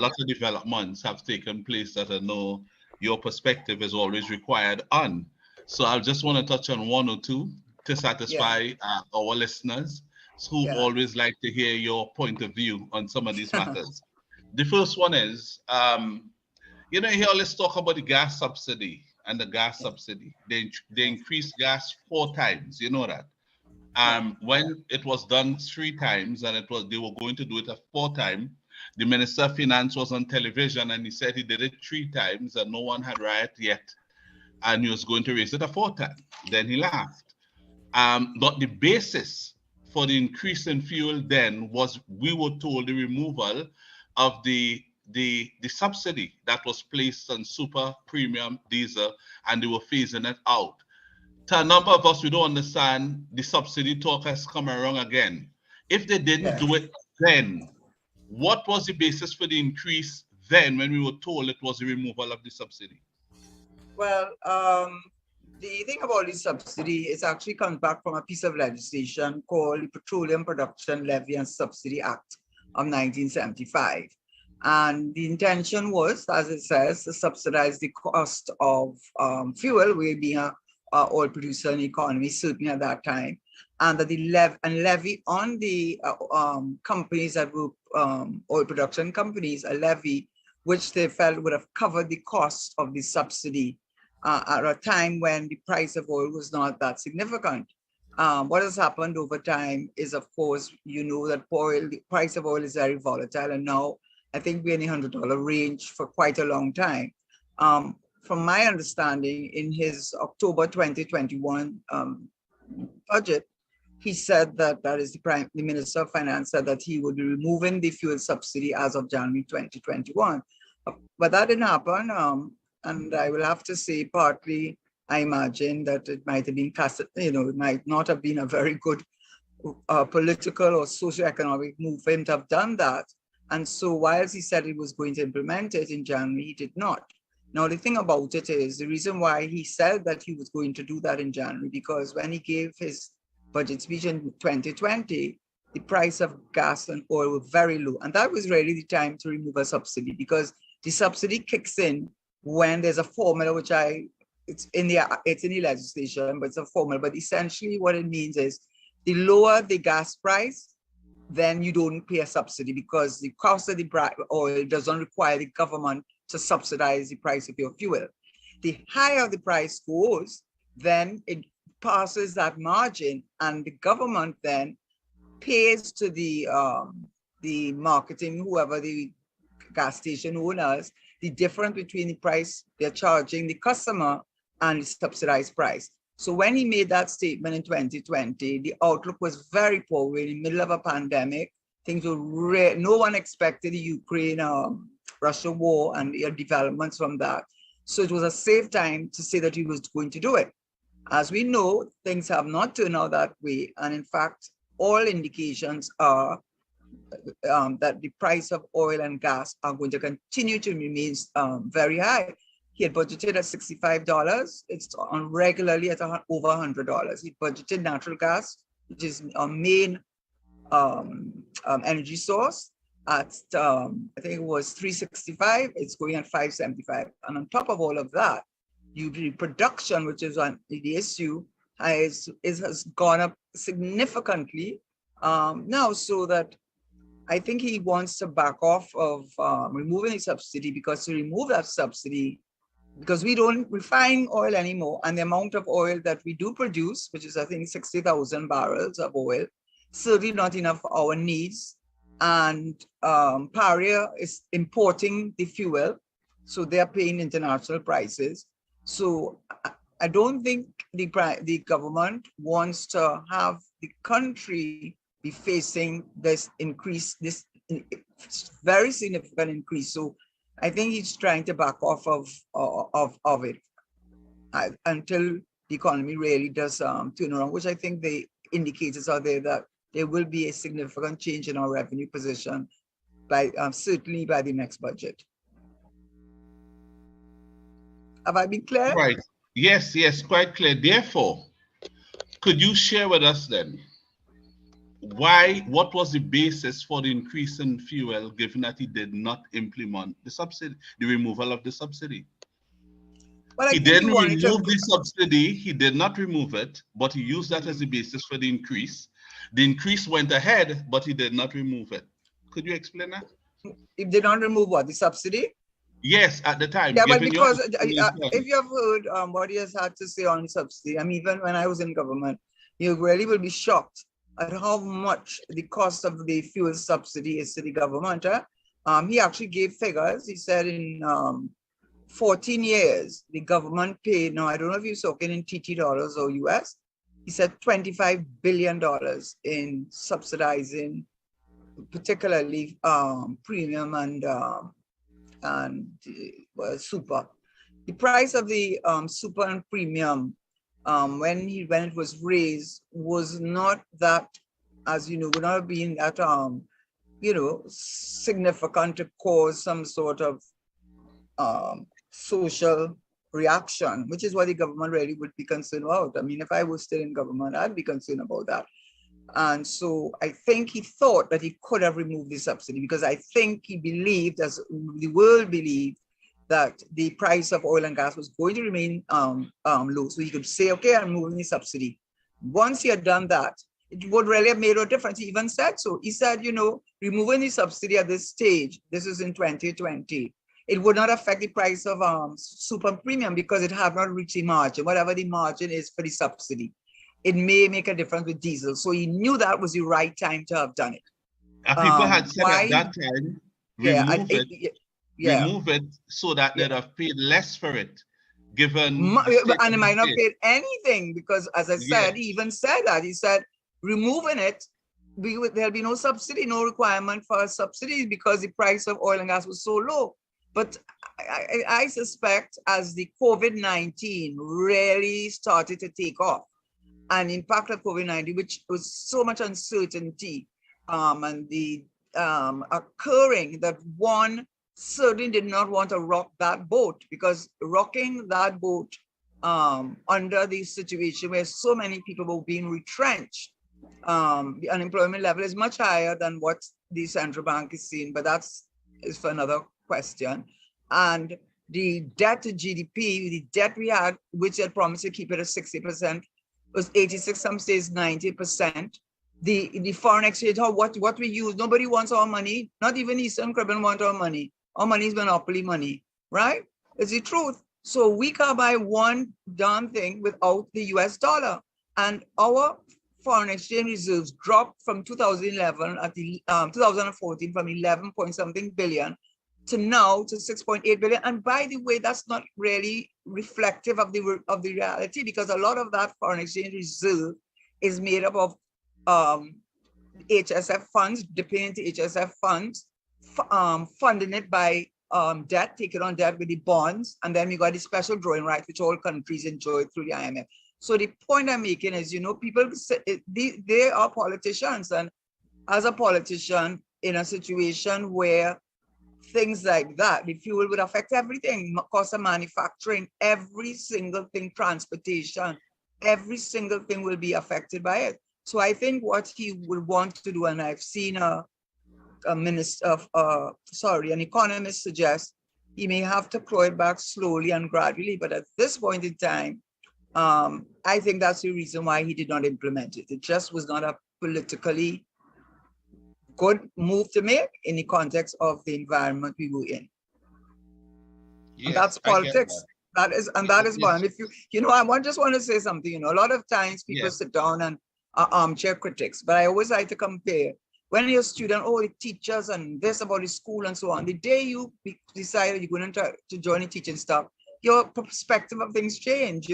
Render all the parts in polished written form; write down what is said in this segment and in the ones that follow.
lots of developments have taken place that I know your perspective is always required on. So I just want to touch on one or two to Yeah, satisfy our listeners who yeah, always like to hear your point of view on some of these matters. The first one is, here let's talk about the gas subsidy and the gas yeah, subsidy. They yeah, increased gas 4 times. You know that. yeah, When it was done 3 times and they were going to do it a fourth time, the Minister of Finance was on television and he said he did it 3 times and no one had riot yet, and he was going to raise it a fourth time. Then he laughed. But the basis for the increase in fuel then was, we were told, the removal of the subsidy that was placed on super premium diesel, and they were phasing it out. To a number of us, we don't understand the subsidy talk has come around again. If they didn't yeah. do it then, what was the basis for the increase then when we were told it was the removal of the subsidy? Well, the thing about the subsidy is actually comes back from a piece of legislation called the Petroleum Production Levy and Subsidy Act of 1975. And the intention was, as it says, to subsidize the cost of fuel, we being a oil producer in the economy, certainly at that time, and that the levy on the companies that were oil production companies, a levy which they felt would have covered the cost of the subsidy at a time when the price of oil was not that significant. What has happened over time is, of course, you know that the price of oil is very volatile, and now I think we're in the $100 range for quite a long time. From my understanding, in his October 2021 budget, he said that is the Minister of Finance said that he would be removing the fuel subsidy as of January 2021. But that didn't happen. And I will have to say, partly, I imagine that it might have been it might not have been a very good political or socioeconomic move for him to have done that. And so, whilst he said he was going to implement it in January, he did not. Now, the thing about it is, the reason why he said that he was going to do that in January, because when he gave his budget speech in 2020, the price of gas and oil were very low. And that was really the time to remove a subsidy, because the subsidy kicks in when there's a formula, which it's in the legislation, but it's a formula. But essentially what it means is, the lower the gas price, then you don't pay a subsidy, because the cost of the oil doesn't require the government to subsidize the price of your fuel. The higher the price goes, then it passes that margin, and the government then pays to the marketing, whoever the gas station owners, the difference between the price they're charging the customer and the subsidized price. So when he made that statement in 2020, the outlook was very poor. We're in the middle of a pandemic. Things were no one expected the Ukraine-Russia war and the developments from that. So it was a safe time to say that he was going to do it. As we know, things have not turned out that way. And in fact, all indications are that the price of oil and gas are going to continue to remain very high. He had budgeted at $65. It's on regularly at over $100. He budgeted natural gas, which is our main energy source, at I think it was $365. It's going at $575. And on top of all of that, the production, which is on the issue, has gone up significantly now, so that I think he wants to back off of removing the subsidy, because to remove that subsidy, because we don't refine oil anymore, and the amount of oil that we do produce, which is I think 60,000 barrels of oil, certainly not enough for our needs. And Paria is importing the fuel, so they're paying international prices. So I don't think the government wants to have the country be facing this very significant increase. So I think he's trying to back off of it until the economy really does turn around, which I think the indicators are there that there will be a significant change in our revenue position by certainly by the next budget. Have I been clear? Right. Yes, quite clear. Therefore, could you share with us then what was the basis for the increase in fuel, given that he did not implement the subsidy, the removal of the subsidy? Well, I He think he didn't wanted to. remove the subsidy, he did not remove it, but he used that as the basis for the increase. The increase went ahead, but he did not remove it. Could you explain that? If they don't remove what, the subsidy? Yes, at the time, Yeah, but given your because explanation. if you have heard what he has had to say on subsidy, I mean, even when I was in government, you really will be shocked at how much the cost of the fuel subsidy is to the government. He actually gave figures. He said in 14 years, the government paid, now I don't know if you're talking in TT dollars or US, he said $25 billion in subsidizing, particularly premium and super. The price of the super and premium when it was raised was not that, as you know, would not have been that significant to cause some sort of social reaction, which is what the government really would be concerned about. I mean, if I was still in government, I'd be concerned about that. And so I think he thought that he could have removed the subsidy, because I think he believed, as the world believed, that the price of oil and gas was going to remain low. So he could say, okay, I'm removing the subsidy. Once he had done that, it would really have made a difference. He even said so. He said, removing the subsidy at this stage, this is in 2020, it would not affect the price of super premium because it have not reached the margin, whatever the margin is for the subsidy. It may make a difference with diesel. So he knew that was the right time to have done it. People had said at that time, remove it so that they'd have paid less for it, given and it might not paid anything, because as I said, he even said that. He said, removing it, there'll be no subsidy, no requirement for a subsidy because the price of oil and gas was so low. But I suspect as the COVID-19 really started to take off, and impact of COVID-19, which was so much uncertainty, and the occurring that one certainly did not want to rock that boat, because rocking that boat under the situation where so many people were being retrenched, the unemployment level is much higher than what the central bank is seeing, but that's is for another question. And the debt to GDP, the debt we had, which had promised to keep it at 60%, was 86, some states 90%. The foreign exchange, what we use, nobody wants our money, not even Eastern Caribbean want our money. Our money is monopoly money, right? It's the truth. So we can't buy one darn thing without the US dollar. And our foreign exchange reserves dropped from 2011 at the 2014 from 11 point something billion to now to 6.8 billion. And by the way, that's not really reflective of the reality, because a lot of that foreign exchange reserve is made up of HSF funds, dipping into HSF funds, funding it by debt, taking on debt with the bonds, and then we got the special drawing rights, which all countries enjoy through the IMF. So the point I'm making is, people say they are politicians, and as a politician in a situation where things like that, the fuel would affect everything, cost of manufacturing, every single thing, transportation, every single thing will be affected by it. So I think what he would want to do, and I've seen an economist suggest he may have to claw it back slowly and gradually, but at this point in time, I think that's the reason why he did not implement it. It just was not a politically good move to make in the context of the environment we were in. Yes, and that's politics. That is one. If I just want to say something. A lot of times people sit down and are armchair critics, but I always like to compare. When you're a student, the teachers and this about the school and so on. The day you decide you're going to join the teaching staff, your perspective of things change.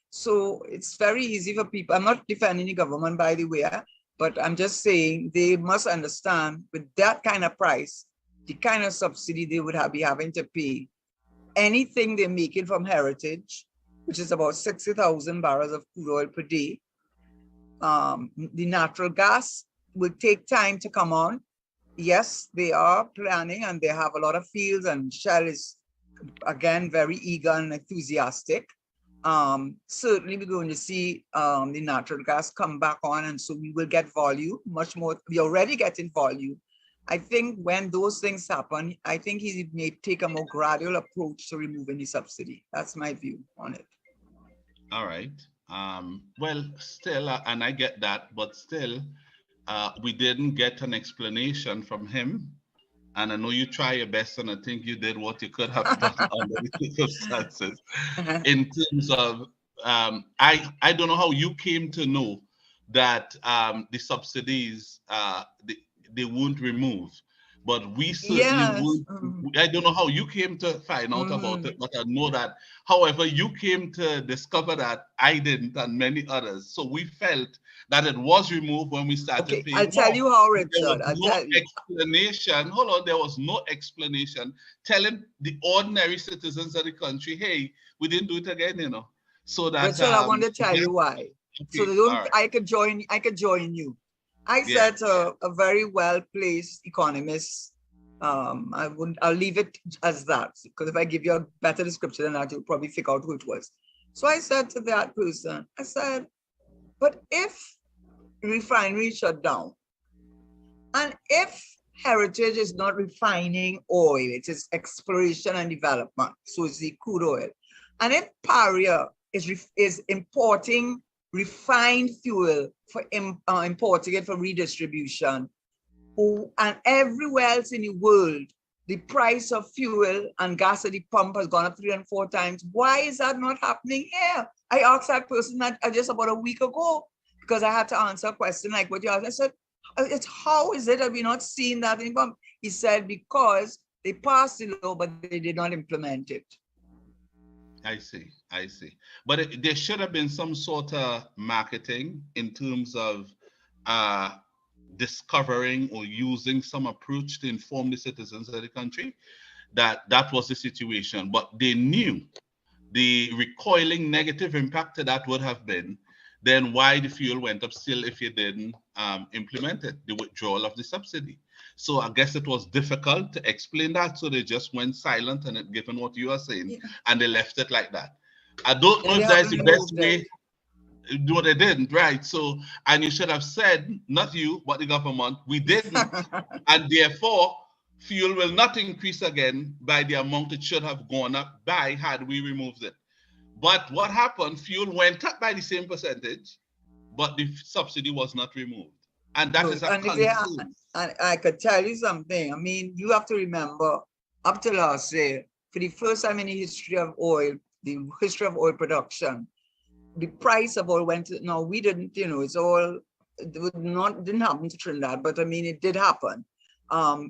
So it's very easy for people. I'm not defending the government, by the way, but I'm just saying they must understand with that kind of price, the kind of subsidy they would be having to pay, anything they're making from heritage, which is about 60,000 barrels of crude oil per day. The natural gas will take time to come on. Yes, they are planning and they have a lot of fields, and Shell is, again, very eager and enthusiastic. Certainly we're going to see the natural gas come back on, and so we will get volume much more. We're already getting volume. I think when those things happen, I think he may take a more gradual approach to removing the subsidy. That's my view on it. All right. Well, still, and I get that, but still, we didn't get an explanation from him. And I know you try your best, and I think you did what you could have done under the circumstances. In terms of, I don't know how you came to know that the subsidies they won't remove, but we certainly Yes. won't. I don't know how you came to find out about it, Mhm. but I know that. However, you came to discover that I didn't, and many others. So we felt that it was removed when we started Okay, I'll paying tell more. you how, But there was Richard. I'll no tell you. explanation. Hold on, there was no explanation telling the ordinary citizens of the country, "Hey, we didn't do it again," so that Richard, I want to tell yeah, you why. So okay, they all don't, right, I could join you. I yeah, said a very well-placed economist. I'll leave it as that, because if I give you a better description than that, you'll probably figure out who it was. So I said to that person, I said, but if refinery shut down, and if Heritage is not refining oil, it is exploration and development, so it's the crude oil. And if Paria is importing refined fuel for importing it for redistribution, and everywhere else in the world, the price of fuel and gas at the pump has gone up 3 and 4 times. Why is that not happening here? I asked that person that just about a week ago, because I had to answer a question like what you asked. I said, it's how is it that we're not seeing that in pump? He said, because they passed the law, but they did not implement it. I see. But there should have been some sort of marketing in terms of uh, discovering or using some approach to inform the citizens of the country that that was the situation. But they knew the recoiling negative impact of that would have been, then why the fuel went up still if you didn't implement it, the withdrawal of the subsidy. So I guess it was difficult to explain that. So they just went silent and it, given what you are saying, Yeah. and they left it like that. I don't know And they if that's haven't the best removed it. way. No, they didn't, right? So, and you should have said, not you, but the government, we didn't, and therefore fuel will not increase again by the amount it should have gone up by had we removed it. But what happened? Fuel went up by the same percentage, but the subsidy was not removed. And that is Good. a And if they concern. and I could tell you something. I mean, you have to remember, up to last year, for the first time in the history of oil, the history of oil production, the price of oil went. No, we didn't. It's all. Didn't happen to Trinidad, but I mean, it did happen.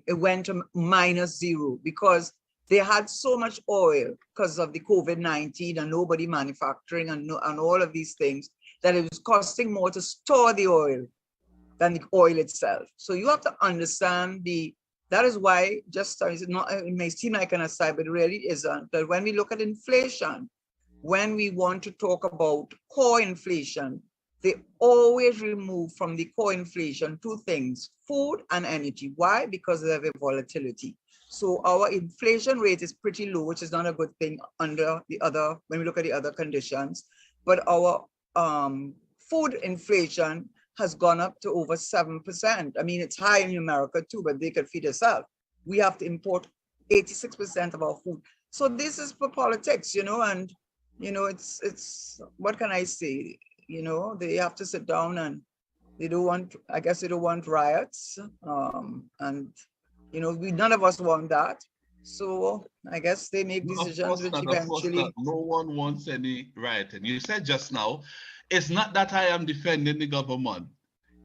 It went to -0 because they had so much oil because of the COVID-19 and nobody manufacturing and all of these things, that it was costing more to store the oil than the oil itself. So you have to understand that is why, just it's not, it may seem like an aside, but it really isn't, that when we look at inflation, when we want to talk about core inflation, they always remove from the core inflation 2 things, food and energy. Why? Because of the volatility. So our inflation rate is pretty low, which is not a good thing under the other, when we look at the other conditions. But our food inflation has gone up to over 7%. I mean, it's high in America too, but they could feed itself. We have to import 86% of our food. So this is for politics, and it's what can I say? They have to sit down, and they don't want, I guess they don't want riots. And we none of us want that. So I guess they make No, of decisions course which not. Of course not. eventually. No one wants any rioting. You said just now, it's not that I am defending the government.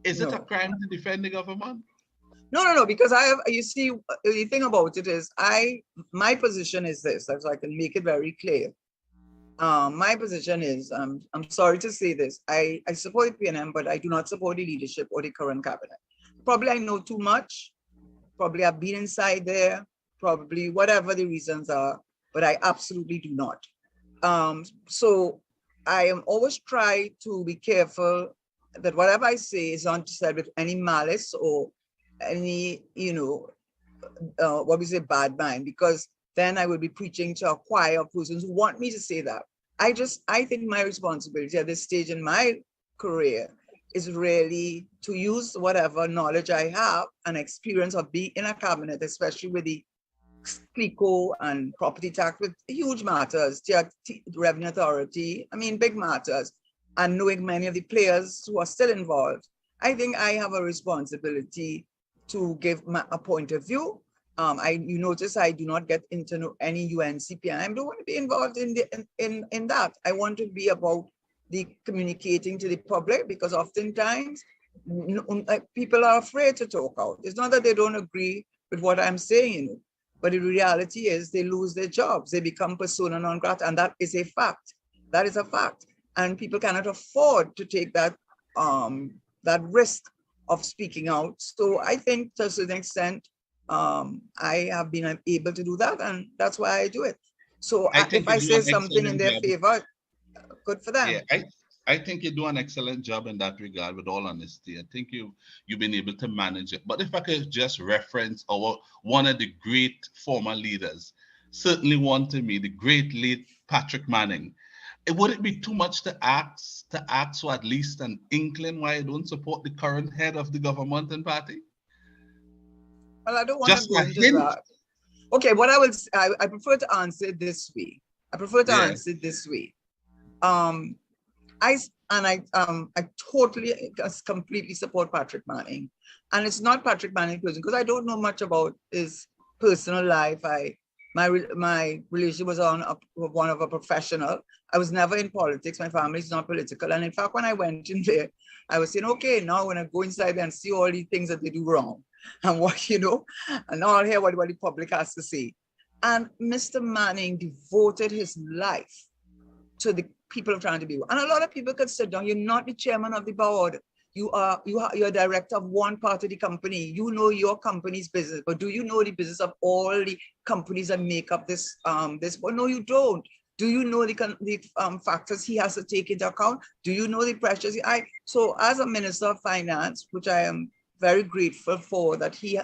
Is it a No. crime to defend the government? No, because you see, the thing about it is, my position is this, so I can make it very clear. My position is, I'm sorry to say this, I support the PNM, but I do not support the leadership or the current cabinet. Probably I know too much, probably I've been inside there, probably whatever the reasons are, but I absolutely do not. So I am always try to be careful that whatever I say is not said with any malice or any, what we say, bad mind, because then I will be preaching to a choir of persons who want me to say that. I think my responsibility at this stage in my career is really to use whatever knowledge I have and experience of being in a cabinet, especially with the CLICO and property tax, with huge matters, revenue authority, I mean, big matters, and knowing many of the players who are still involved. I think I have a responsibility to give a point of view. You notice I do not get into any UNCP, and I don't want to be involved in that. I want to be about the communicating to the public, because oftentimes people are afraid to talk out. It's not that they don't agree with what I'm saying, but the reality is they lose their jobs. They become persona non grata, and that is a fact. That is a fact, and people cannot afford to take that that risk of speaking out. So I think to a certain extent, I have been able to do that, and that's why I do it. So if I say something in their favor, good for them. Yeah, I think you do an excellent job in that regard, with all honesty. I think you've been able to manage it. But if I could just reference one of the great former leaders, certainly one to me, the great late Patrick Manning. Would it be too much to ask for at least an inkling why I don't support the current head of the government and party? Well, I don't want to go into that. Okay, what I prefer to answer it this way. I totally, completely support Patrick Manning, and it's not Patrick Manning person, because I don't know much about his personal life. My relationship was one of a professional. I was never in politics. My family is not political, and in fact, when I went in there, I was saying, okay, now when I go inside there and see all these things that they do wrong, and what and now I'll hear what the public has to say. And Mr. Manning devoted his life to the people of trying to be. And a lot of people could sit down. You're not the chairman of the board. You're a director of one part of the company. You know your company's business, but do you know the business of all the companies that make up this Well, no, you don't. Do you know the factors he has to take into account? Do you know the pressures? So as a minister of finance, which I am very grateful for, that he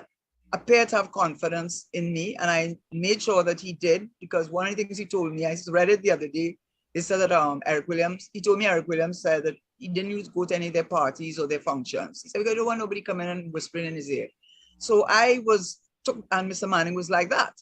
appeared to have confidence in me, and I made sure that he did, because one of the things he told me, I read it the other day, they said that Eric Williams said that he didn't go to any of their parties or their functions. He said, because I don't want nobody coming and whispering in his ear. So and Mr. Manning was like that.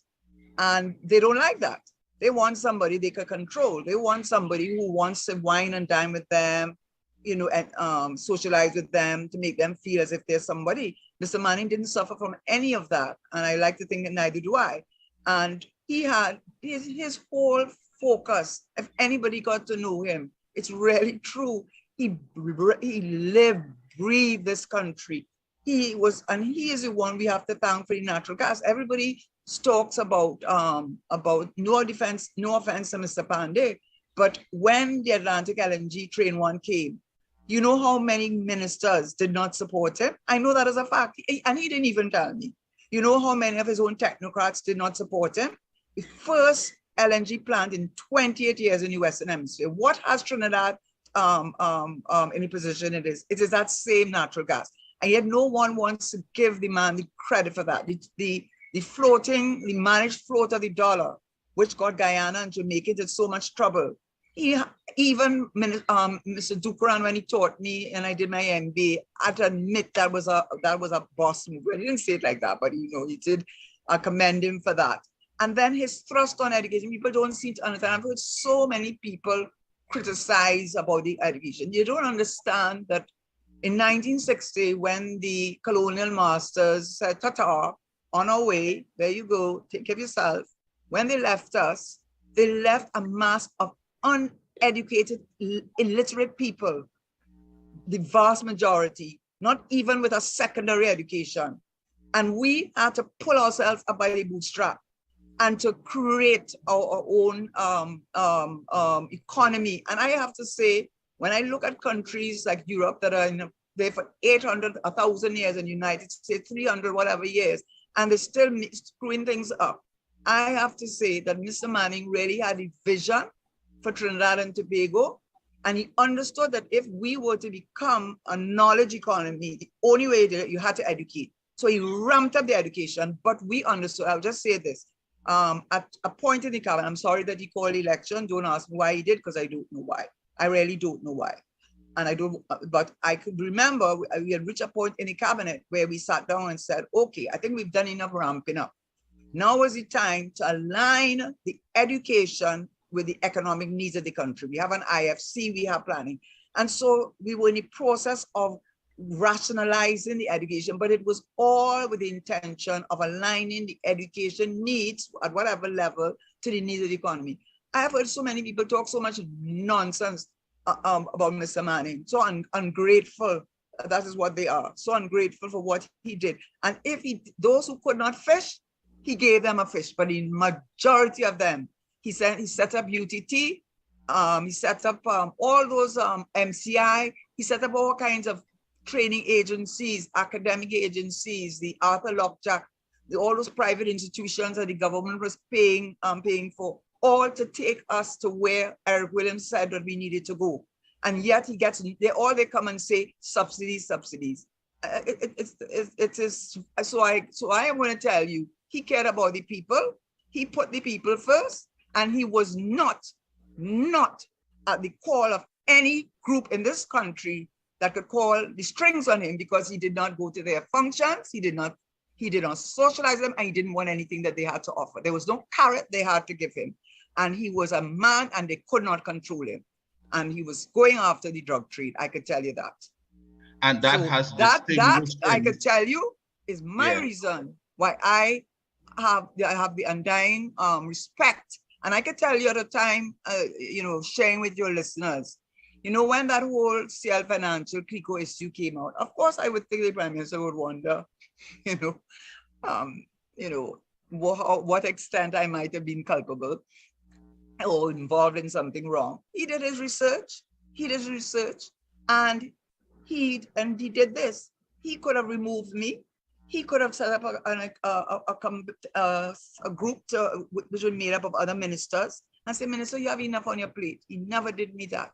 And they don't like that. They want somebody they can control. They want somebody who wants to wine and dine with them, and socialize with them, to make them feel as if they're somebody. Mr. Manning didn't suffer from any of that. And I like to think that neither do I. And he had his whole focus. If anybody got to know him, it's really true. He lived, breathed this country. He is the one we have to thank for the natural gas. Everybody talks about no offense to Mr. Pandey, but when the Atlantic LNG Train 1 came, you know how many ministers did not support him? I know that as a fact, and he didn't even tell me. You know how many of his own technocrats did not support him? The first LNG plant in 28 years in the Western Hemisphere. What has Trinidad in the position it is? It is that same natural gas. And yet no one wants to give the man the credit for that. The managed float of the dollar, which got Guyana and Jamaica into so much trouble. Even Mr. Dukuran, when he taught me and I did my MBA, I had to admit that was a boss move. He didn't say it like that, but he did. I commend him for that. And then his thrust on education, people don't seem to understand. I've heard so many people criticize about the education. You don't understand that in 1960, when the colonial masters said, "Tata, on our way, there you go, take care of yourself." When they left us, they left a mass of uneducated, illiterate people, the vast majority, not even with a secondary education. And we had to pull ourselves up by the bootstrap and to create our own economy. And I have to say, when I look at countries like Europe that are there for 800, 1,000 years, and United States 300, whatever years, and they're still screwing things up, I have to say that Mr. Manning really had a vision for Trinidad and Tobago, and he understood that if we were to become a knowledge economy, the only way you had to educate. So he ramped up the education, but we understood, I'll just say this, at a point in the cabinet, I'm sorry that he called the election. Don't ask me why he did, because I don't know why. I really don't know why. And I don't, but I could remember we had reached a point in the cabinet where we sat down and said, okay, I think we've done enough ramping up. Now is the time to align the education with the economic needs of the country. We have an IFC, we have planning. And so we were in the process of rationalizing the education, but it was all with the intention of aligning the education needs at whatever level to the needs of the economy. I have heard so many people talk so much nonsense about Mr. Manning, so ungrateful. That is what they are, so ungrateful for what he did. And if those who could not fish, he gave them a fish, but the majority of them, he set up UTT, he set up all those MCI, he set up all kinds of training agencies, academic agencies, the Arthur Lockjack, all those private institutions that the government was paying for, all to take us to where Eric Williams said that we needed to go. And yet he gets, they come and say subsidies. It is, so I am going to tell you, he cared about the people, he put the people first, and he was not at the call of any group in this country that could call the strings on him, because he did not go to their functions, he did not socialize them, and he didn't want anything that they had to offer. There was no carrot they had to give him. And he was a man, and they could not control him. And he was going after the drug trade, I could tell you that. And that I could tell you is my reason why I have the undying respect. And I could tell you at a time, sharing with your listeners, when that whole CL Financial CLICO issue came out, of course, I would think the Prime Minister would wonder, what extent I might have been culpable or involved in something wrong. He did his research, and he did this. He could have removed me. He could have set up a group which was made up of other ministers and say, Minister, you have enough on your plate. He never did me that.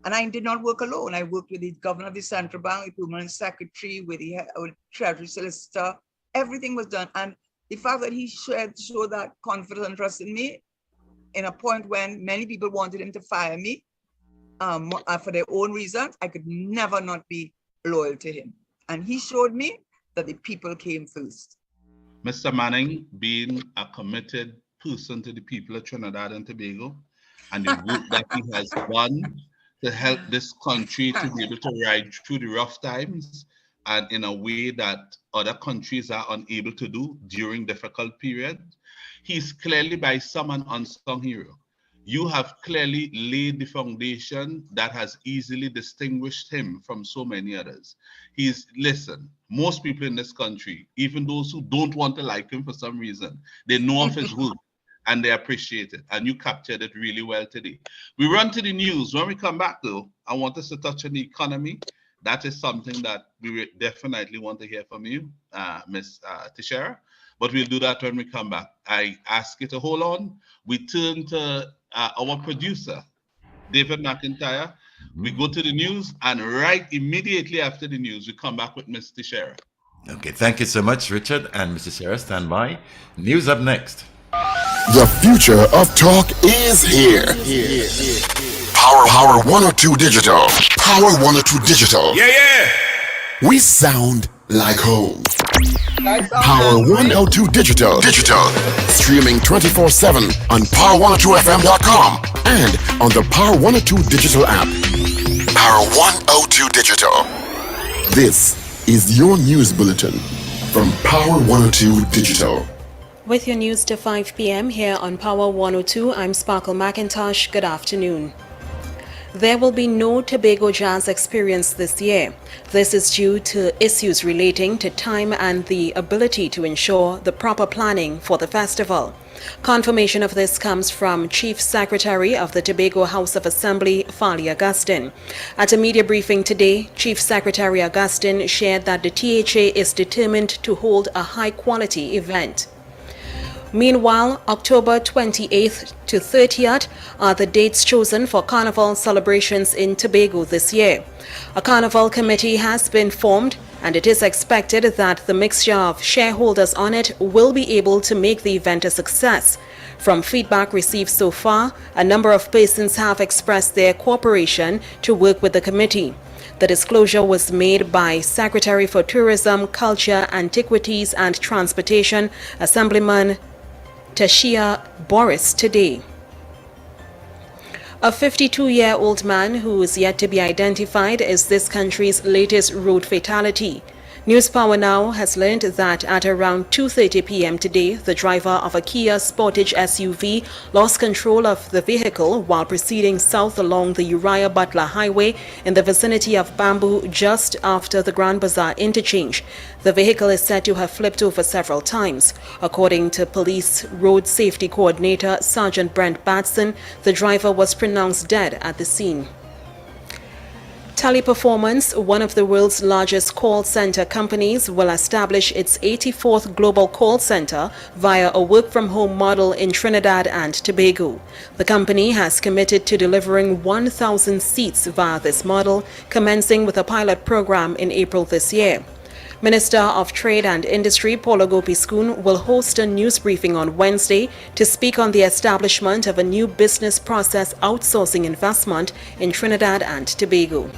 And I did not work alone. I worked with the governor of the central bank, the permanent secretary, with the treasury solicitor. Everything was done. And the fact that he showed that confidence and trust in me in a point when many people wanted him to fire me for their own reasons, I could never not be loyal to him. And he showed me that the people came first. Mr. Manning, being a committed person to the people of Trinidad and Tobago, and the work that he has done to help this country to be able to ride through the rough times and in a way that other countries are unable to do during difficult periods, he's clearly by some an unsung hero. You have clearly laid the foundation that has easily distinguished him from so many others. Listen, most people in this country, even those who don't want to like him for some reason, they know of his work and they appreciate it. And you captured it really well today. We run to the news. When we come back though, I want us to touch on the economy. That is something that we definitely want to hear from you, Ms. Teshiera. But we'll do that when we come back. I ask you to hold on. We turn to our producer, David McIntyre. We go to the news, and right immediately after the news, we come back with Ms. Teshiera. Okay, thank you so much, Richard and Mr. Teshiera. Stand by. News up next. The future of talk is here. Power 102 Digital. Power 102 Digital. Yeah. We sound like home. Power 102 Digital. Streaming 24/7 on power102fm.com and on the Power 102 Digital app. Power 102 Digital. This is your news bulletin from Power 102 Digital. With your news to 5 p.m. here on Power 102, I'm Sparkle McIntosh. Good afternoon. There will be no Tobago Jazz experience this year. This is due to issues relating to time and the ability to ensure the proper planning for the festival. Confirmation of this comes from Chief Secretary of the Tobago House of Assembly, Fali Augustine. At a media briefing today, Chief Secretary Augustine shared that the THA is determined to hold a high-quality event. Meanwhile, October 28th to 30th are the dates chosen for Carnival celebrations in Tobago this year. A Carnival committee has been formed, and it is expected that the mixture of shareholders on it will be able to make the event a success. From feedback received so far, a number of persons have expressed their cooperation to work with the committee. The disclosure was made by Secretary for Tourism, Culture, Antiquities and Transportation, Assemblyman Teshiera Boris today. A 52-year-old man who is yet to be identified is this country's latest road fatality. News Power Now has learned that at around 2:30 p.m. today, the driver of a Kia Sportage SUV lost control of the vehicle while proceeding south along the Uriah Butler Highway in the vicinity of Bamboo just after the Grand Bazaar interchange. The vehicle is said to have flipped over several times. According to Police Road Safety Coordinator Sergeant Brent Batson, the driver was pronounced dead at the scene. Teleperformance, one of the world's largest call center companies, will establish its 84th global call center via a work-from-home model in Trinidad and Tobago. The company has committed to delivering 1,000 seats via this model, commencing with a pilot program in April this year. Minister of Trade and Industry Paula Gopi-Skoon will host a news briefing on Wednesday to speak on the establishment of a new business process outsourcing investment in Trinidad and Tobago.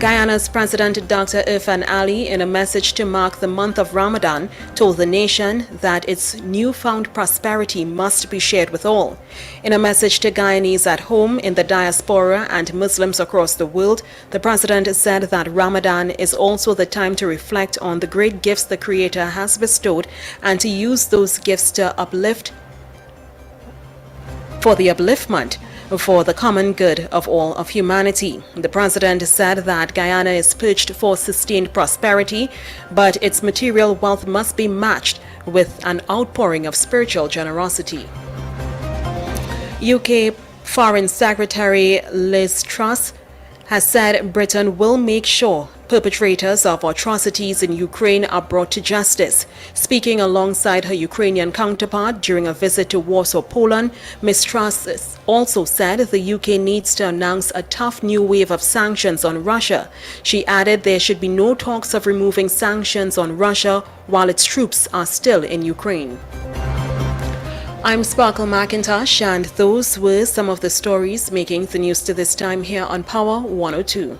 Guyana's President Dr. Irfan Ali, in a message to mark the month of Ramadan, told the nation that its newfound prosperity must be shared with all. In a message to Guyanese at home, in the diaspora, and Muslims across the world, the President said that Ramadan is also the time to reflect on the great gifts the Creator has bestowed and to use those gifts to uplift for the upliftment for the common good of all of humanity. The President said that Guyana is perched for sustained prosperity, but its material wealth must be matched with an outpouring of spiritual generosity. UK Foreign Secretary Liz Truss has said Britain will make sure perpetrators of atrocities in Ukraine are brought to justice. Speaking alongside her Ukrainian counterpart during a visit to Warsaw, Poland, Ms. Truss also said the UK needs to announce a tough new wave of sanctions on Russia. She added there should be no talks of removing sanctions on Russia while its troops are still in Ukraine. I'm Sparkle McIntosh, and those were some of the stories making the news to this time here on Power 102.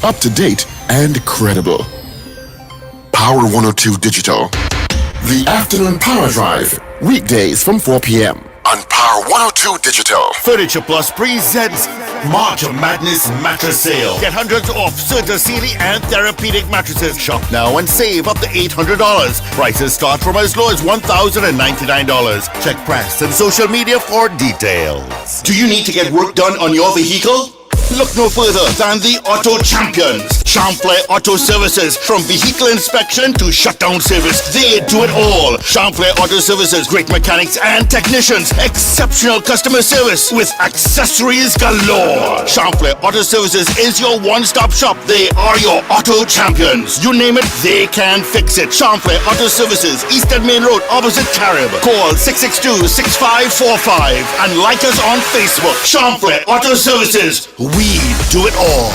Up to date and credible. Power 102 Digital. The Afternoon Power Drive. Weekdays from 4 p.m. on Power 102 Digital. Furniture Plus presents March of Madness Mattress Sale. Get hundreds off Serta Sealy and Therapeutic mattresses. Shop now and save up to $800. Prices start from as low as $1,099. Check press and social media for details. Do you need to get work done on your vehicle? Look no further than the Auto Champions. Champlain Auto Services. From vehicle inspection to shutdown service, they do it all. Champlain Auto Services. Great mechanics and technicians. Exceptional customer service with accessories galore. Champlain Auto Services is your one-stop shop. They are your Auto Champions. You name it, they can fix it. Champlain Auto Services. Eastern Main Road, opposite Carib. Call 662-6545 and like us on Facebook. Champlain Auto Services. We do it all.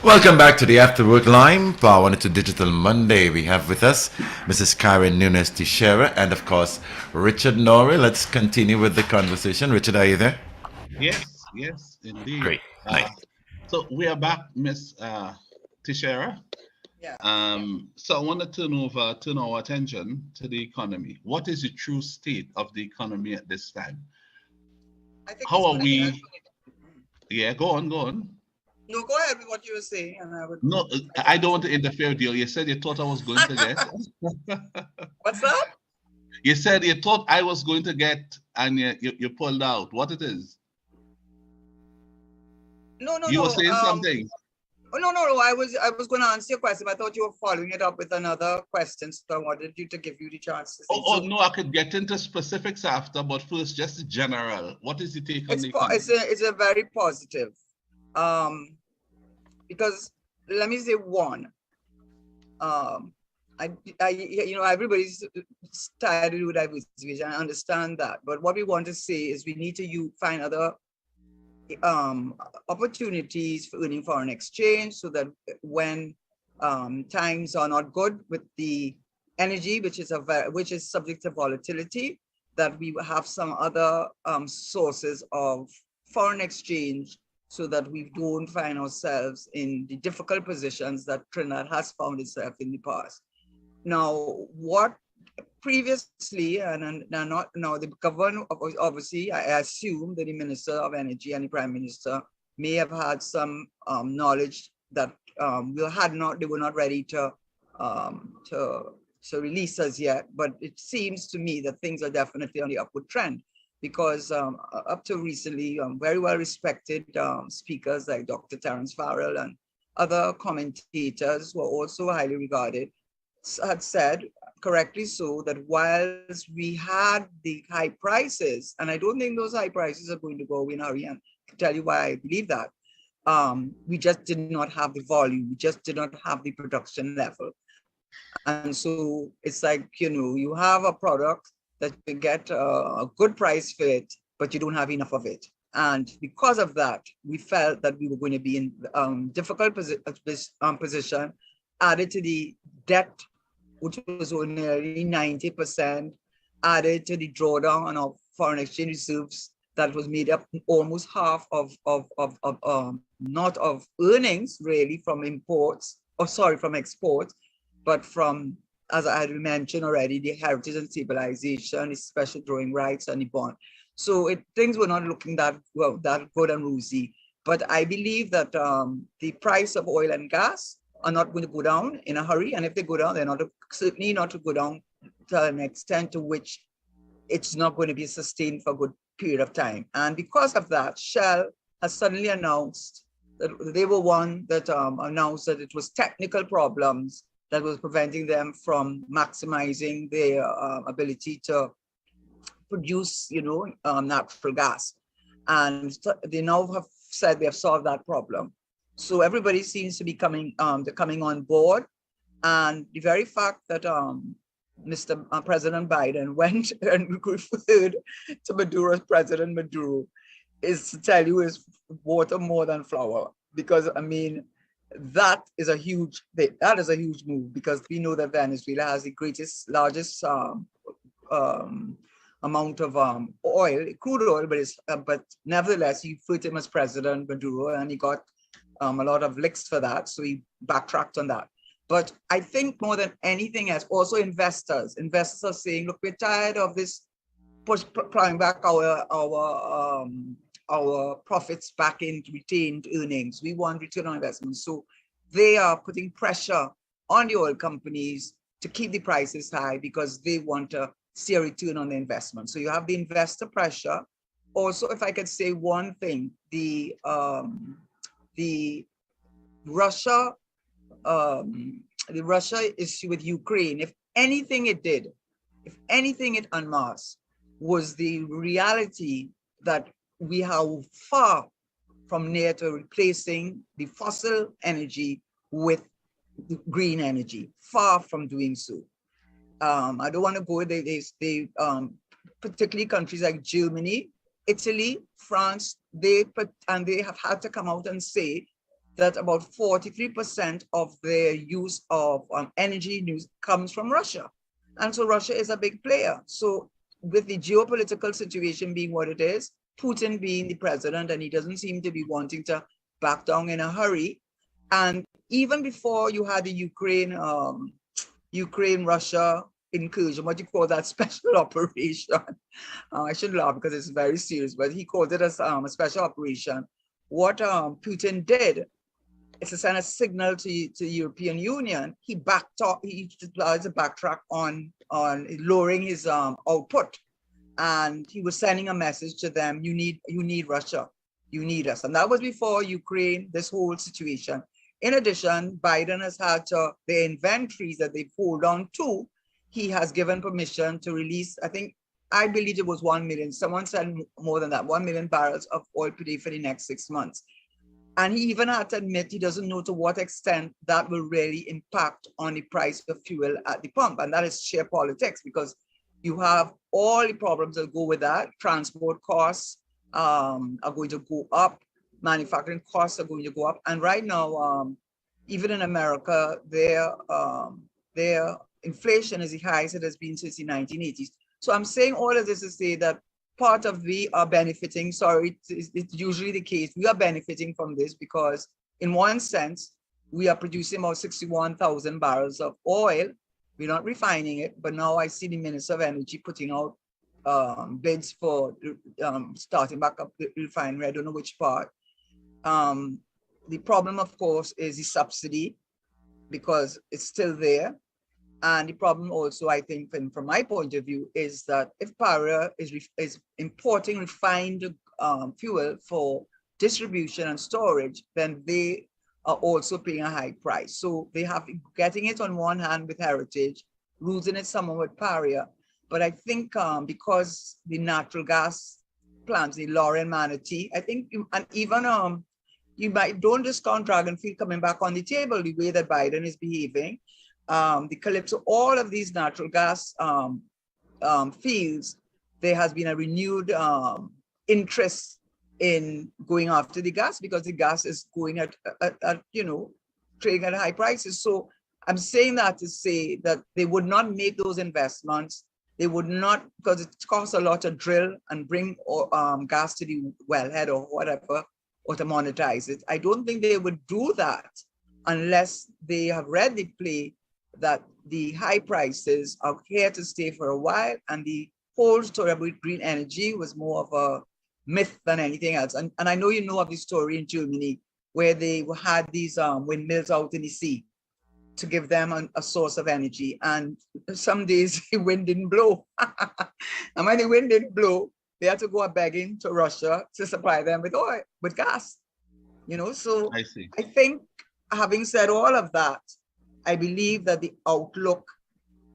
Welcome back to the After Work Line, Power 102 Digital Monday. We have with us Mrs. Karen Nunez Teshiera and, of course, Richard Norrie. Let's continue with the conversation. Richard, are you there? Yes, indeed. Great. Nice. So we are back, Miss Teshiera. Yeah. So I want to turn our attention to the economy. What is the true state of the economy at this time? I think How are we? Yeah, go on. No, go ahead with what you were saying, and I would. No, I don't want to interfere with you. You said you thought I was going to get. What's that? You said you thought I was going to get, and you pulled out. What it is? No. You were saying something. Oh, no. I was going to answer your question. I thought you were following it up with another question, so I wanted you to give you the chance to say. No, I could get into specifics after, but first, just general. What is the take on the economy? It's a very positive. Because let me say one, everybody's tired to do diversification. I understand that, but what we want to say is we need to find other opportunities for earning foreign exchange, so that when times are not good with the energy, which is subject to volatility, that we have some other sources of foreign exchange, so that we don't find ourselves in the difficult positions that Trinidad has found itself in the past. Now, what previously, and not now, the government, obviously, I assume that the Minister of Energy and the Prime Minister may have had some knowledge that they were not ready to release us yet. But it seems to me that things are definitely on the upward trend, because up to recently, very well respected speakers like Dr. Terence Farrell and other commentators who are also highly regarded had said, correctly so, that whilst we had the high prices, and I don't think those high prices are going to go away in a hurry, and I can tell you why I believe that, we just did not have the volume, we just did not have the production level. And so it's like, you have a product that you get a good price for it, but you don't have enough of it. And because of that, we felt that we were going to be in difficult position, added to the debt, which was only 90%, added to the drawdown on our foreign exchange reserves that was made up almost half of not of earnings really from from exports, but from, as I had mentioned already, the heritage and stabilization, the special drawing rights, and the bond. So things were not looking that good and rosy. But I believe that the price of oil and gas are not going to go down in a hurry, and if they go down, they're certainly not to go down to an extent to which it's not going to be sustained for a good period of time. And because of that, Shell has suddenly announced that they were one that announced that it was technical problems that was preventing them from maximizing their ability to produce, natural gas. And they now have said they have solved that problem. So everybody seems to be coming on board. And the very fact that Mr. President Biden went and referred to Maduro's President Maduro is to tell you is water more than flour. Because I mean, that is a huge move, because we know that Venezuela has the largest amount of oil, crude oil, but nevertheless, he referred to him as President Maduro, and he got a lot of licks for that, so he backtracked on that. But I think more than anything else, also investors are saying, look, we're tired of this plowing back our profits back into retained earnings. We want return on investment. So they are putting pressure on the oil companies to keep the prices high, because they want to see a return on the investment. So you have the investor pressure. Also, if I could say one thing, the Russia issue with Ukraine, if anything it unmasked, was the reality that we are far from near to replacing the fossil energy with green energy, far from doing so. I don't want to go there. They particularly countries like Germany, Italy, France, they have had to come out and say that about 43% of their use of energy use comes from Russia. And so Russia is a big player. So with the geopolitical situation being what it is, Putin being the president, and he doesn't seem to be wanting to back down in a hurry. And even before you had the Ukraine-Russia incursion, what you call that special operation. I shouldn't laugh because it's very serious, but he called it as a special operation. What Putin did is to send a signal to the European Union. He tried to backtrack on lowering his output, and he was sending a message to them: you need Russia, you need us. And that was before Ukraine, this whole situation. In addition, Biden has had the inventories that they hold on to. He has given permission to release, I believe it was 1 million. Someone said more than that, 1 million barrels of oil per day for the next 6 months. And he even had to admit he doesn't know to what extent that will really impact on the price of fuel at the pump. And that is sheer politics, because you have all the problems that go with that. Transport costs are going to go up. Manufacturing costs are going to go up. And right now, even in America, their inflation is the highest it has been since the 1980s. So I'm saying all of this to say that part of we are benefiting. Sorry, it's usually the case. We are benefiting from this because in one sense, we are producing about 61,000 barrels of oil. We're not refining it, but now I see the Minister of Energy putting out bids for starting back up the refinery. I don't know which part. The problem, of course, is the subsidy, because it's still there. And the problem also, I think, from my point of view, is that if Para is importing refined fuel for distribution and storage, then they are also paying a high price. So they have getting it on one hand with Heritage, losing it somewhat with Paria. But I think because the natural gas plants, the Lauren Manatee, I think, and even you might don't discount Dragonfield coming back on the table the way that Biden is behaving. The Calypso, all of these natural gas fields, there has been a renewed interest in going after the gas, because the gas is going at trading at high prices. So I'm saying that to say that they would not make those investments. They would not, because it costs a lot to drill and bring gas to the wellhead or whatever, or to monetize it. I don't think they would do that unless they have read the play that the high prices are here to stay for a while, and the whole story about green energy was more of a myth than anything else. And I know you know of the story in Germany where they had these windmills out in the sea to give them a source of energy. And some days the wind didn't blow. And when the wind didn't blow, they had to go begging to Russia to supply them with oil, with gas. So I see. I think, having said all of that, I believe that the outlook,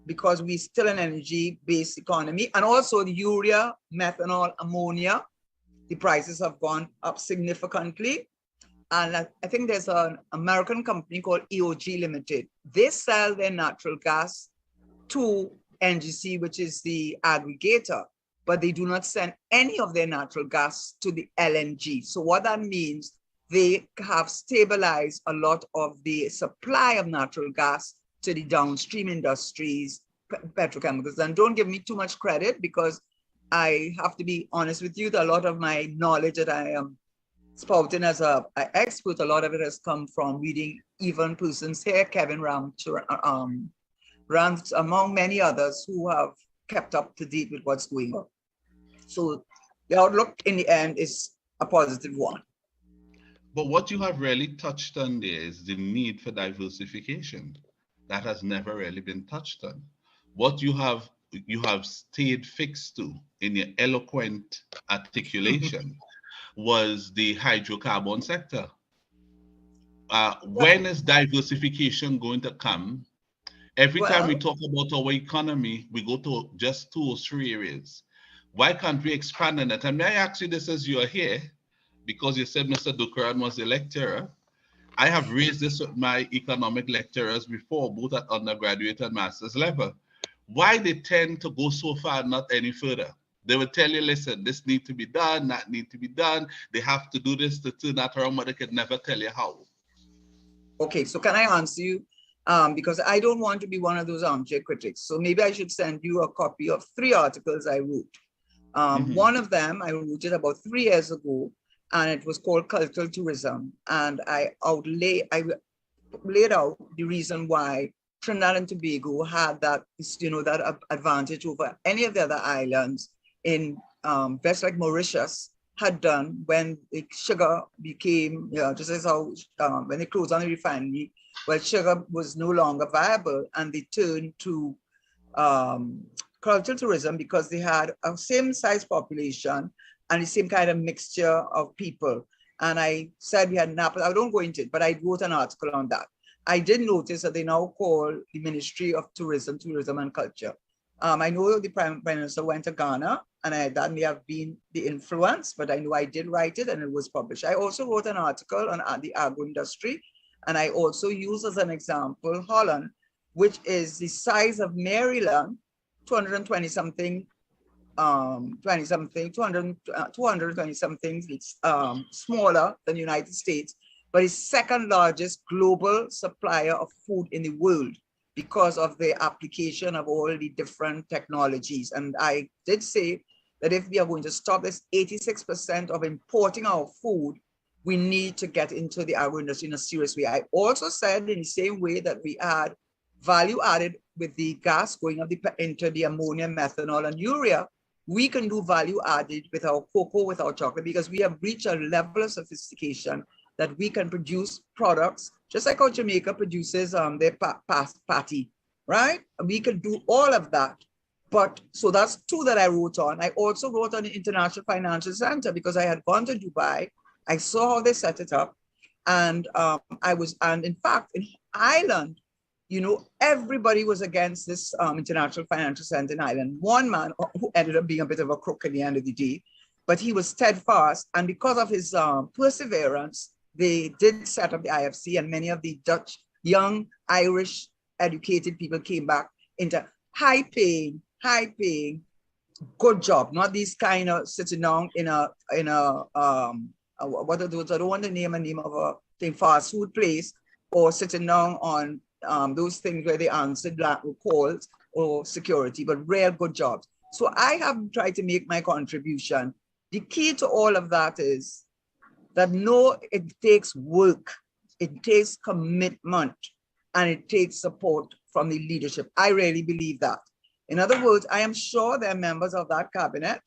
because we're still an energy-based economy, and also the urea, methanol, ammonia, the prices have gone up significantly. And I think there's an American company called EOG Limited. They sell their natural gas to NGC, which is the aggregator, but they do not send any of their natural gas to the LNG. So what that means, they have stabilized a lot of the supply of natural gas to the downstream industries, petrochemicals. And don't give me too much credit, because I have to be honest with you that a lot of my knowledge that I am spouting as an expert, a lot of it has come from reading even persons here, Kevin Rams, among many others who have kept up to date with what's going on. So the outlook in the end is a positive one. But what you have really touched on there is the need for diversification. That has never really been touched on. What you have stayed fixed to in your eloquent articulation was the hydrocarbon sector. When is diversification going to come? Every time we talk about our economy, we go to just 2 or 3 areas. Why can't we expand on that? And may I ask you this as you are here, because you said Mr. Dukaran was a lecturer. I have raised this with my economic lecturers before, both at undergraduate and master's level. Why they tend to go so far, not any further? They will tell you, listen, this needs to be done, that needs to be done. They have to do this to turn that around, but they can never tell you how. Okay, so can I answer you? Because I don't want to be one of those armchair critics. So maybe I should send you a copy of 3 articles I wrote. One of them, I wrote it about 3 years ago, and it was called Cultural Tourism. And I laid out the reason why Trinidad and Tobago had that, that advantage over any of the other islands in just like Mauritius had done when the sugar became, just as how when they closed on the refinery, well, sugar was no longer viable, and they turned to cultural tourism because they had a same size population and the same kind of mixture of people. And I said we had Napa. I don't go into it, but I wrote an article on that. I did notice that they now call the Ministry of Tourism and Culture. I know the Prime Minister went to Ghana and that may have been the influence, but I know I did write it and it was published. I also wrote an article on the agro industry, and I also use as an example Holland, which is the size of Maryland, 220 something, 220 something. It's smaller than the United States, but it's second largest global supplier of food in the world because of the application of all the different technologies. And I did say that if we are going to stop this 86% of importing our food, we need to get into the agro industry in a serious way. I also said in the same way that we had value added with the gas going up into the ammonia, methanol, and urea, we can do value added with our cocoa, with our chocolate, because we have reached a level of sophistication that we can produce products, just like how Jamaica produces their patty, right? We can do all of that. But so that's two that I wrote on. I also wrote on the International Financial Center because I had gone to Dubai. I saw how they set it up. And and in fact, in Ireland, you know, everybody was against this International Financial Center in Ireland. One man who ended up being a bit of a crook at the end of the day, but he was steadfast. And because of his perseverance, they did set up the IFC, and many of the Dutch, young Irish educated people came back into high paying, good job, not these kind of sitting down in a what are those? I don't want to name a name of a thing, fast food place, or sitting down on those things where they answered calls or security, but real good jobs. So I have tried to make my contribution. The key to all of that is that it takes work, it takes commitment, and it takes support from the leadership. I really believe that. In other words, I am sure there are members of that cabinet.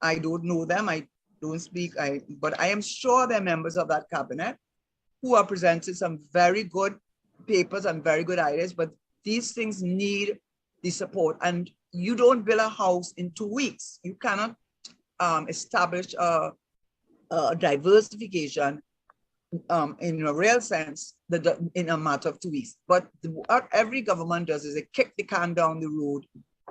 I don't know them, I don't speak, but I am sure there are members of that cabinet who are presented some very good papers and very good ideas, but these things need the support. And you don't build a house in 2 weeks. You cannot establish a diversification in a real sense in a matter of 2 weeks. But what every government does is they kick the can down the road,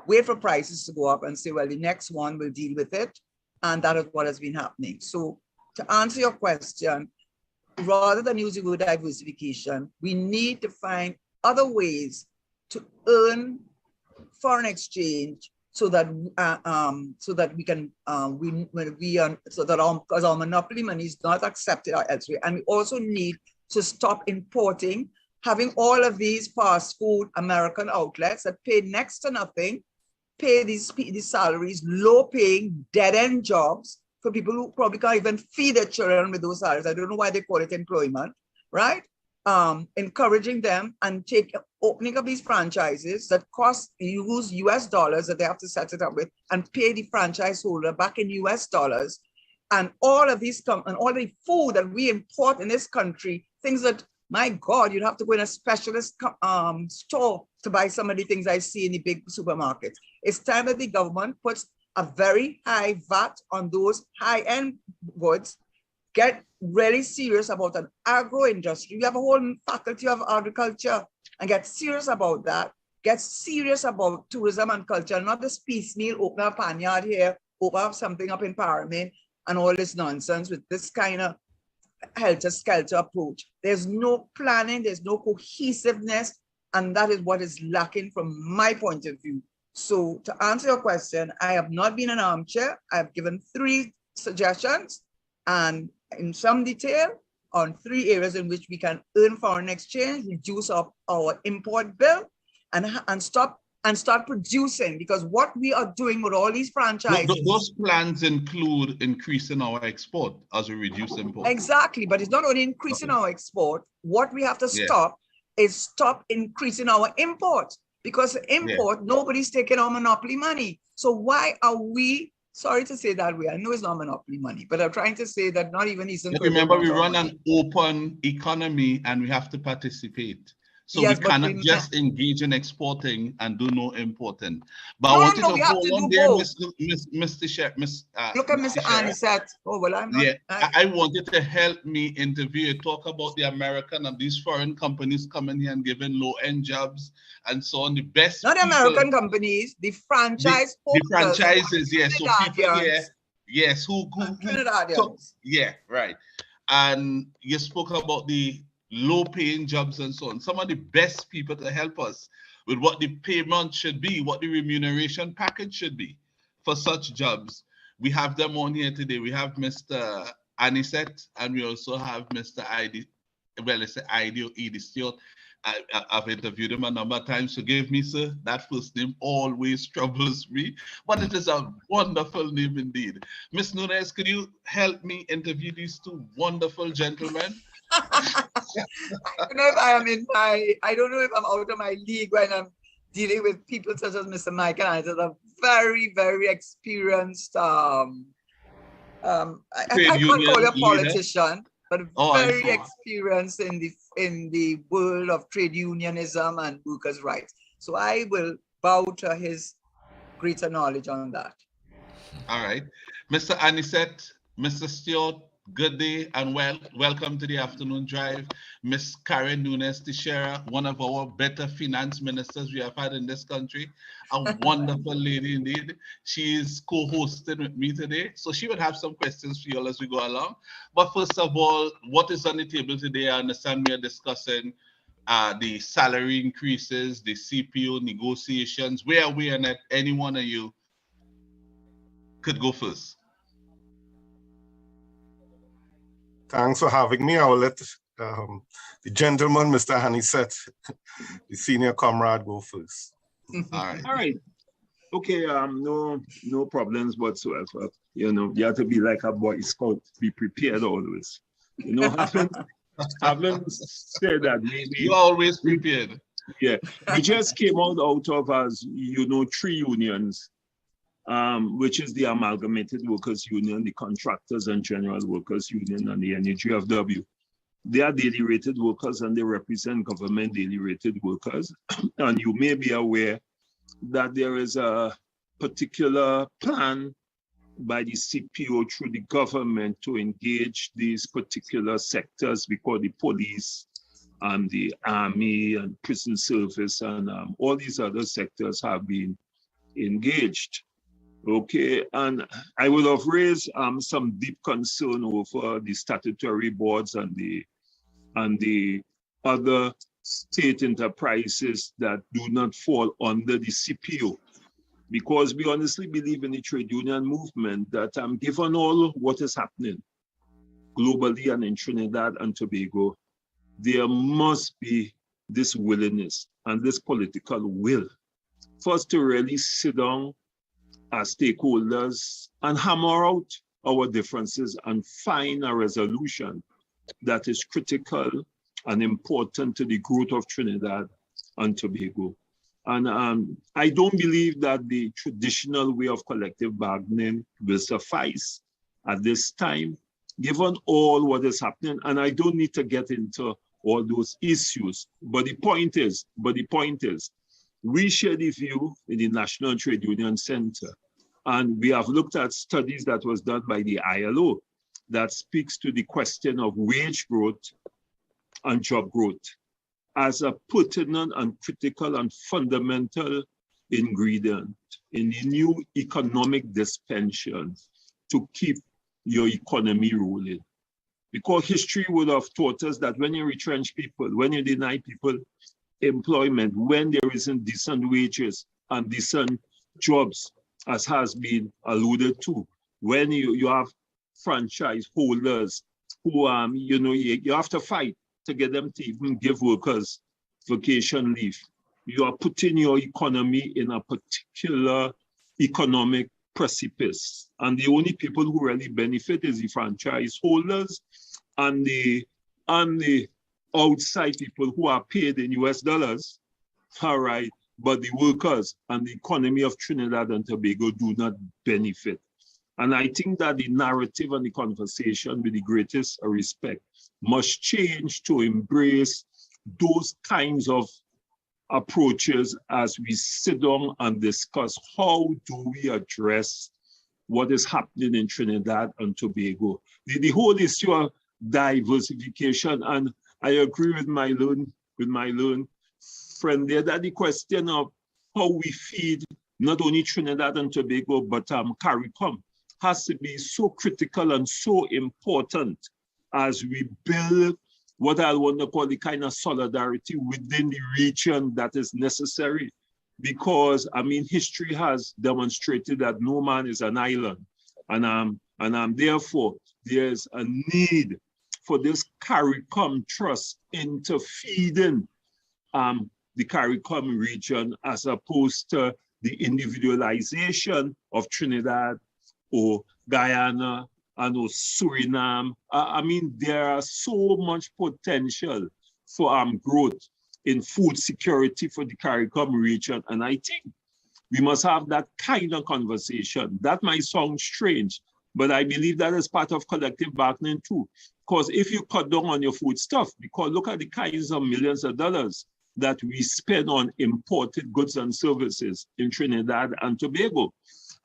wait for prices to go up and say, well, the next one will deal with it. And that is what has been happening. So to answer your question, rather than using the word diversification, we need to find other ways to earn foreign exchange so that we can because our monopoly money is not accepted elsewhere. And we also need to stop importing, having all of these fast food American outlets that pay next to nothing, pay these salaries, low paying, dead end jobs for people who probably can't even feed their children with those salaries. I don't know why they call it employment, right? Encouraging them and opening up these franchises that use US dollars that they have to set it up with and pay the franchise holder back in US dollars. And all of these and all the food that we import in this country, things that, my God, you'd have to go in a specialist store to buy some of the things I see in the big supermarkets. It's time that the government puts a very high VAT on those high-end goods, get really serious about an agro industry. We have a whole faculty of agriculture, and get serious about that. Get serious about tourism and culture, not this piecemeal, open up a panyard here, open up something up in Parliament, and all this nonsense with this kind of helter-skelter approach. There's no planning, there's no cohesiveness, and that is what is lacking from my point of view. So to answer your question, I have not been an armchair. I have given 3 suggestions and in some detail on 3 areas in which we can earn foreign exchange, reduce our import bill, and start producing, because what we are doing with all these franchises. Those plans include increasing our export as we reduce import. Exactly, but it's not only increasing our export. What we have to stop increasing our import. Because import, nobody's taking our monopoly money. So why are we, sorry to say that way, I know it's not monopoly money, but I'm trying to say that not even Eastern Caribbean. Remember, we run an open economy and we have to participate. So Yes, we but cannot we just engage in exporting and do no importing. But I No, wanted no, to we have hold to on do there, both. Mr. Sheriff, Look at Mr. Mr. Sheriff. Annisette. Oh, well, I'm not. Yeah, I wanted to help me interview you, talk about the American and these foreign companies coming here and giving low-end jobs and so on. The best Not the people, American companies, the franchise the holders. franchises, yes. So people here, yes, who Trinidadians. yeah, right. And you spoke about the low-paying jobs and so on. Some of the best people to help us with what the payment should be, what the remuneration package should be for such jobs. We have them on here today. We have Mr. Annisette, and we also have Mr. ID, well, it's ID or Edie Stewart. I've interviewed him a number of times. Forgive me, sir. That first name always troubles me, but it is a wonderful name indeed. Miss Nunez, could you help me interview these two wonderful gentlemen? I don't know if I am I don't know if I'm out of my league when I'm dealing with people such as Mr. Mike and I. They're a very, very experienced, I can't call you a politician, but very experienced in the world of trade unionism and workers' rights. So I will bow to his greater knowledge on that. All right. Mr. Annisette, Mr. Stewart, good day and welcome to the afternoon drive. Miss Karen Nunez Teshiera, one of our better finance ministers we have had in this country, a wonderful lady indeed. She is co-hosting with me today, so she would have some questions for you all as we go along. But first of all, what is on the table today? I understand we are discussing the salary increases, the CPO negotiations. Where are we, and any one of you could go first? Thanks for having me. I will let the gentleman, Mr. Annisette, the senior comrade, go first. All right. All right. Okay. No problems whatsoever. You know, you have to be like a Boy Scout, be prepared always. You know, having said that, maybe you're always prepared. Yeah, we just came out of, as you know, 3 unions. Which is the Amalgamated Workers Union, the Contractors and General Workers Union, and the NUGFW. They are daily rated workers and they represent government daily rated workers. And you may be aware that there is a particular plan by the CPO through the government to engage these particular sectors, because the police and the army and prison service and all these other sectors have been engaged. Okay, and I will have raised some deep concern over the statutory boards and the other state enterprises that do not fall under the CPO, because we honestly believe in the trade union movement that given all what is happening globally and in Trinidad and Tobago, there must be this willingness and this political will for us to really sit down as stakeholders and hammer out our differences and find a resolution that is critical and important to the growth of Trinidad and Tobago. And I don't believe that the traditional way of collective bargaining will suffice at this time, given all what is happening. And I don't need to get into all those issues. But the point is, we share the view in the National Trade Union Center, and we have looked at studies that was done by the ILO that speaks to the question of wage growth and job growth as a pertinent and critical and fundamental ingredient in the new economic dispensation to keep your economy rolling. Because history would have taught us that when you retrench people, when you deny people employment, when there isn't decent wages and decent jobs, as has been alluded to, when you have franchise holders who you have to fight to get them to even give workers vacation leave. You are putting your economy in a particular economic precipice, and the only people who really benefit is the franchise holders and the outside people who are paid in US dollars, all right, but the workers and the economy of Trinidad and Tobago do not benefit. And I think that the narrative and the conversation, with the greatest respect, must change to embrace those kinds of approaches as we sit down and discuss how do we address what is happening in Trinidad and Tobago. The whole issue of diversification, and I agree with my learned friend there, that the question of how we feed not only Trinidad and Tobago, but CARICOM has to be so critical and so important as we build what I want to call the kind of solidarity within the region that is necessary. Because, I mean, history has demonstrated that no man is an island. And therefore, there's a need for this CARICOM trust into feeding the CARICOM region as opposed to the individualization of Trinidad or Guyana and or Suriname. I mean, there are so much potential for growth in food security for the CARICOM region. And I think we must have that kind of conversation. That might sound strange, but I believe that is part of collective bargaining too. Because if you cut down on your food stuff, because look at the kinds of millions of dollars that we spend on imported goods and services in Trinidad and Tobago.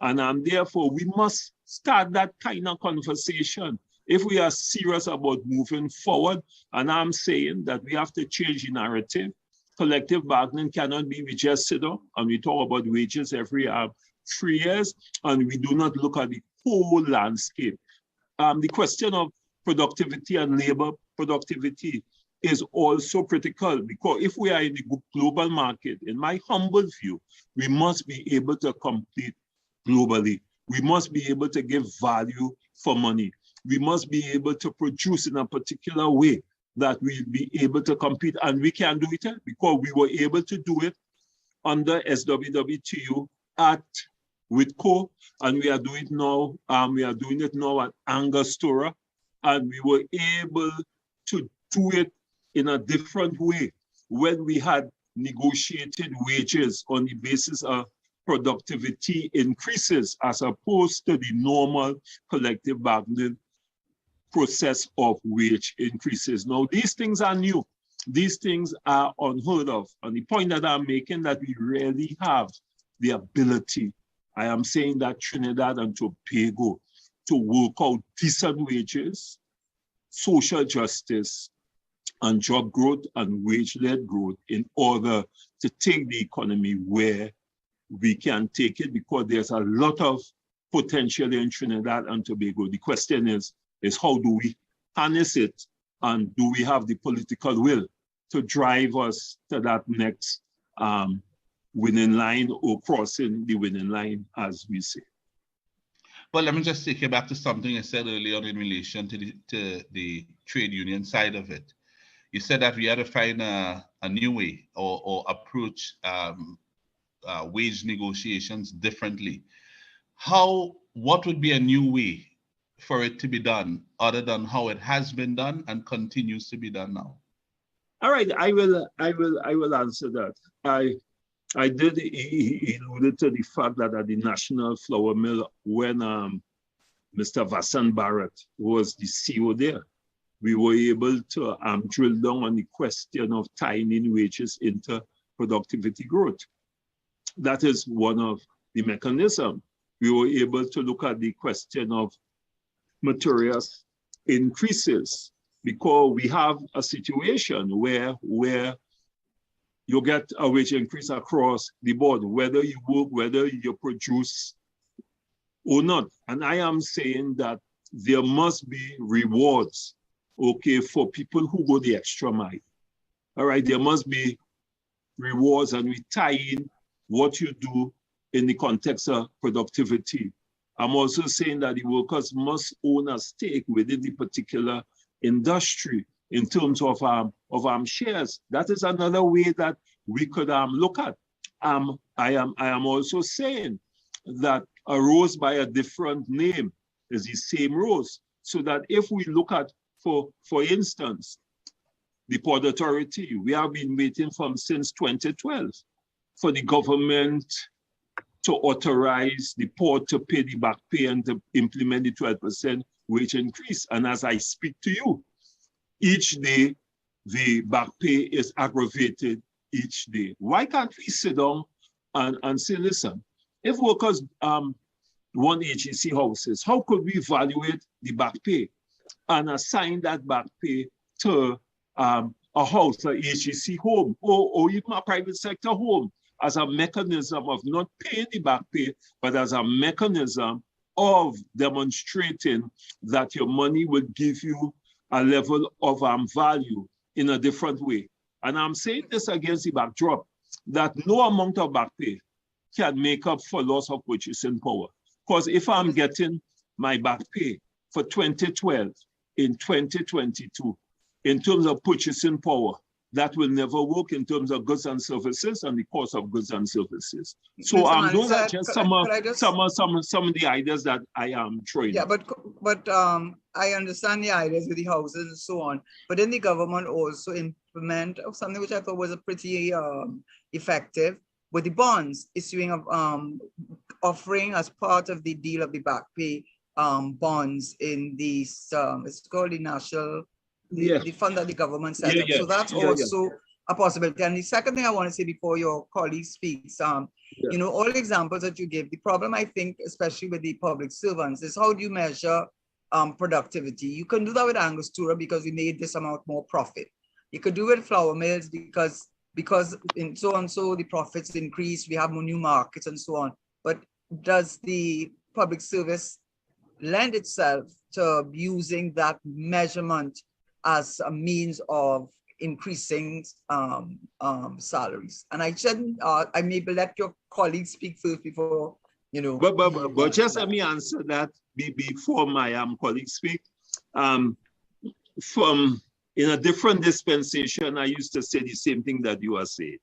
And therefore, we must start that kind of conversation if we are serious about moving forward. And I'm saying that we have to change the narrative. Collective bargaining cannot be we just sit down and we talk about wages every 3 years and we do not look at the whole landscape. The question of productivity and labor productivity is also critical, because if we are in the global market, in my humble view, we must be able to compete globally. We must be able to give value for money. We must be able to produce in a particular way that we'll be able to compete, and we can do it because we were able to do it under SWWTO Act with CO, and we are doing it now. We are doing it now at Angostura, and we were able to do it in a different way when we had negotiated wages on the basis of productivity increases as opposed to the normal collective bargaining process of wage increases. Now, these things are new. These things are unheard of. And the point that I'm making, that we really have the ability, I am saying that Trinidad and Tobago, to work out decent wages, social justice, and job growth and wage-led growth in order to take the economy where we can take it, because there's a lot of potential in Trinidad and Tobago. The question is how do we harness it, and do we have the political will to drive us to that next winning line, or crossing the winning line, as we say. Well, let me just take you back to something I said earlier in relation to the trade union side of it. You said that we had to find a new way or approach wage negotiations differently. What would be a new way for it to be done other than how it has been done and continues to be done now? All right, I will answer that. I did alluded to the fact that at the National Flour Mill, when Mr. Vassan Barrett was the CEO there, we were able to drill down on the question of tying in wages into productivity growth. That is one of the mechanisms. We were able to look at the question of materials increases, because we have a situation where you get a wage increase across the board, whether you work, whether you produce or not. And I am saying that there must be rewards, okay, for people who go the extra mile. All right, there must be rewards, and we tie in what you do in the context of productivity. I'm also saying that the workers must own a stake within the particular industry in terms of shares. That is another way that we could look at. I am also saying that a rose by a different name is the same rose. So that if we look at, for instance, the Port Authority, we have been waiting since 2012 for the government to authorize the port to pay the back pay and to implement the 12% wage increase. And as I speak to you, each day the back pay is aggravated each day. Why can't we sit down and say, listen, if workers want HEC houses, how could we evaluate the back pay and assign that back pay to a house, a HEC home, or even a private sector home, as a mechanism of not paying the back pay, but as a mechanism of demonstrating that your money will give you a level of value in a different way. And I'm saying this against the backdrop that no amount of back pay can make up for loss of purchasing power. Because if I'm getting my back pay for 2012 in 2022, in terms of purchasing power, that will never work in terms of goods and services and the cost of goods and services. So those are just some of the ideas that I am throwing. Yeah, but I understand the ideas with the houses and so on. But then the government also implement something which I thought was a pretty effective with the bonds, issuing of offering as part of the deal of the back pay bonds in these it's called the national. The fund that the government set up. So that's also a possibility. And the second thing I want to say before your colleague speaks, you know, all the examples that you gave, the problem I think, especially with the public servants, is how do you measure productivity? You can do that with Angostura because we made this amount more profit. You could do it with flour mills because in so and so the profits increase, we have more new markets and so on. But does the public service lend itself to using that measurement as a means of increasing salaries? And I shouldn't, I maybe let your colleagues speak first before, you know. But just let me answer that before my colleagues speak. From in a different dispensation, I used to say the same thing that you are saying.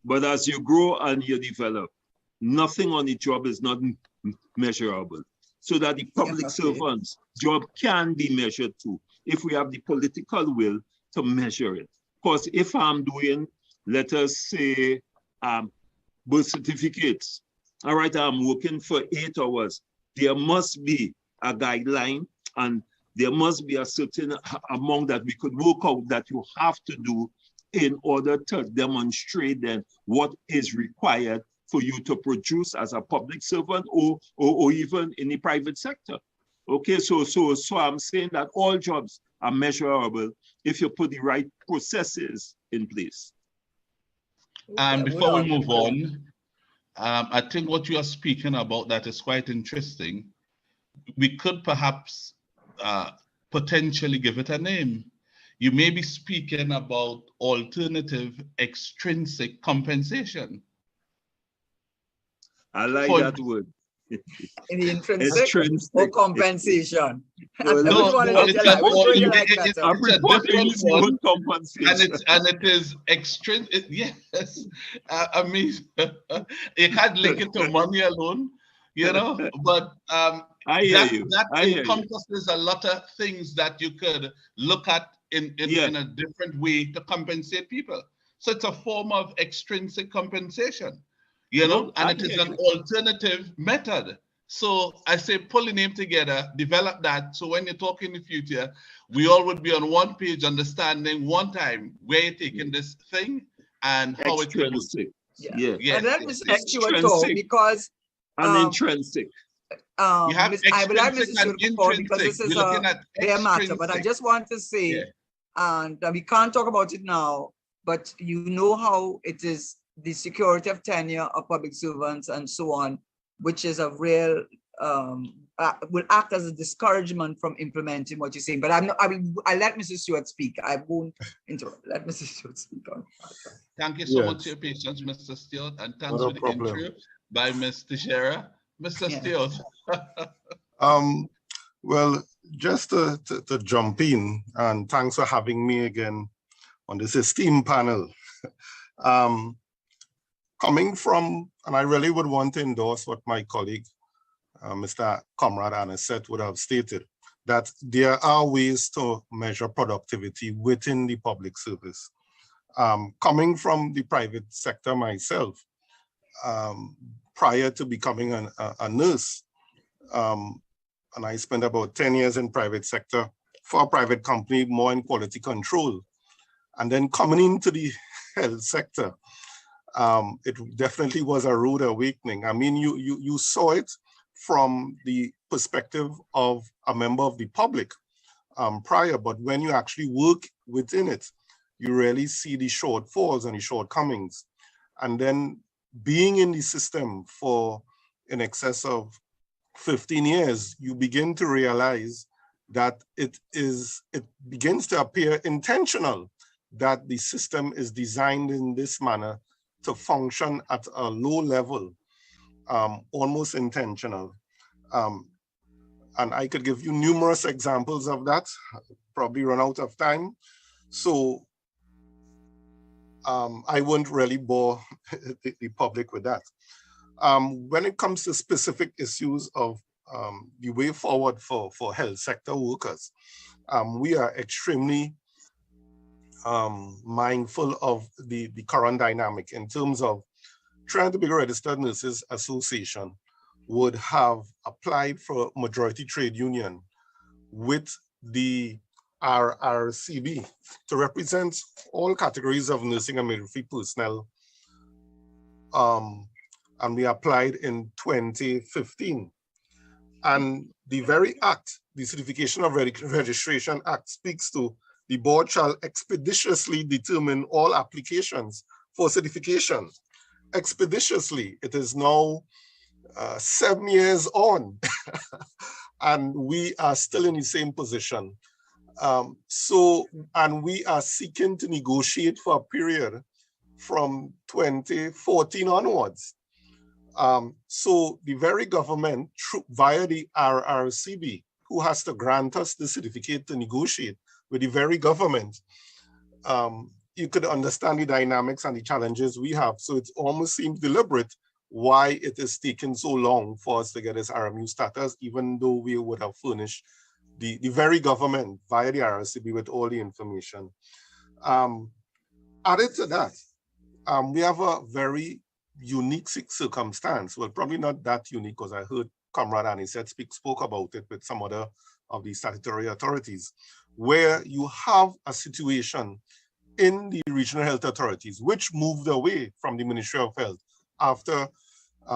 But as you grow and you develop, nothing on the job is not measurable. So that the public servants' job can be measured too, if we have the political will to measure it. Because if I'm doing, let us say, birth certificates, all right, I'm working for 8 hours, there must be a guideline and there must be a certain amount that we could work out that you have to do in order to demonstrate then what is required for you to produce as a public servant or even in the private sector. Okay, so I'm saying that all jobs are measurable if you put the right processes in place. And before we move on, I think what you are speaking about that is quite interesting. We could perhaps potentially give it a name. You may be speaking about alternative extrinsic compensation. I like that word. In the intrinsic or compensation. And it is extrinsic. Yes, I mean, it can't link it to money alone, you know. But that encompasses a lot of things that you could look at in a different way to compensate people. So it's a form of extrinsic compensation. You know, and it is an alternative method. So I say pull the name together, develop that. So when you talk in the future, we all would be on one page, understanding one time where you're taking this thing and how it's extrinsic. Yeah. And let Mr. Stewart talk because intrinsic. You have I will let Mr. Stewart talk because this is their matter. But I just want to say, and we can't talk about it now, but you know how it is. The security of tenure of public servants and so on, which is a real, will act as a discouragement from implementing what you're saying. But I'll let Mr. Stewart speak. I won't interrupt. Let Mr. Stewart speak on. Thank you so much for your patience, Mr. Stewart, and thanks for the intro by Ms. Teshiera. Mr. Stewart. Well, just to jump in, and thanks for having me again on this esteemed panel. Coming from, and I really would want to endorse what my colleague, Mr. Comrade Annisette would have stated, that there are ways to measure productivity within the public service. Coming from the private sector myself, prior to becoming a nurse, and I spent about 10 years in private sector for a private company, more in quality control. And then coming into the health sector, it definitely was a rude awakening. I mean, you saw it from the perspective of a member of the public prior, but when you actually work within it, you really see the shortfalls and the shortcomings. And then being in the system for in excess of 15 years, you begin to realize that it begins to appear intentional that the system is designed in this manner to function at a low level, almost intentional. And I could give you numerous examples of that, probably run out of time. So I won't really bore the public with that. When it comes to specific issues of the way forward for health sector workers, we are extremely mindful of the current dynamic in terms of Tobago Registered Nurses Association would have applied for majority trade union with the RRCB to represent all categories of nursing and midwifery personnel. And we applied in 2015. And the very act, the Certification of Registration Act, speaks to the board shall expeditiously determine all applications for certification. Expeditiously, it is now 7 years on, and we are still in the same position. And we are seeking to negotiate for a period from 2014 onwards. So the very government, via the RRCB, who has to grant us the certificate to negotiate with the very government, you could understand the dynamics and the challenges we have. So it almost seems deliberate why it is taking so long for us to get this RMU status, even though we would have furnished the very government via the RRCB with all the information. Added to that, we have a very unique circumstance. Well, probably not that unique, because I heard Comrade Annisette spoke about it with some other of the statutory authorities, where you have a situation in the regional health authorities, which moved away from the Ministry of Health after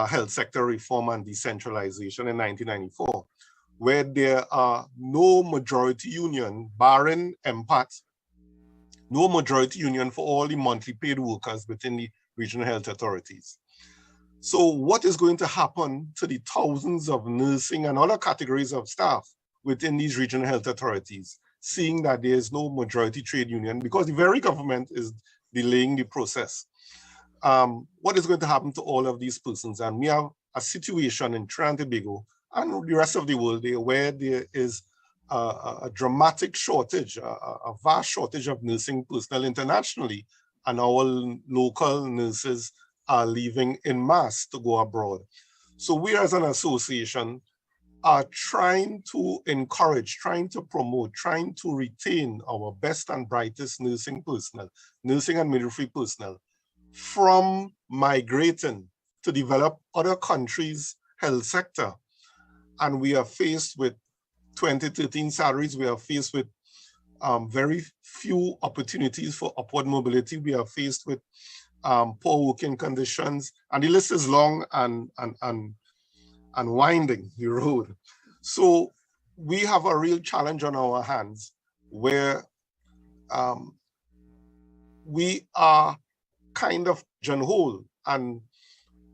health sector reform and decentralization in 1994, where there are no majority union, barring MPAT, no majority union for all the monthly paid workers within the regional health authorities. So what is going to happen to the thousands of nursing and other categories of staff within these regional health authorities, seeing that there is no majority trade union because the very government is delaying the process? What is going to happen to all of these persons? And we have a situation in Tobago and the rest of the world where there is a dramatic shortage, a vast shortage of nursing personnel internationally, and our local nurses are leaving en masse to go abroad. So we as an association are trying to encourage, trying to promote, trying to retain our best and brightest nursing personnel, nursing and midwifery personnel, from migrating to develop other countries' health sector. And we are faced with 2013 salaries, we are faced with very few opportunities for upward mobility. We are faced with poor working conditions, and the list is long and winding the road. So we have a real challenge on our hands where we are kind of pigeonholed and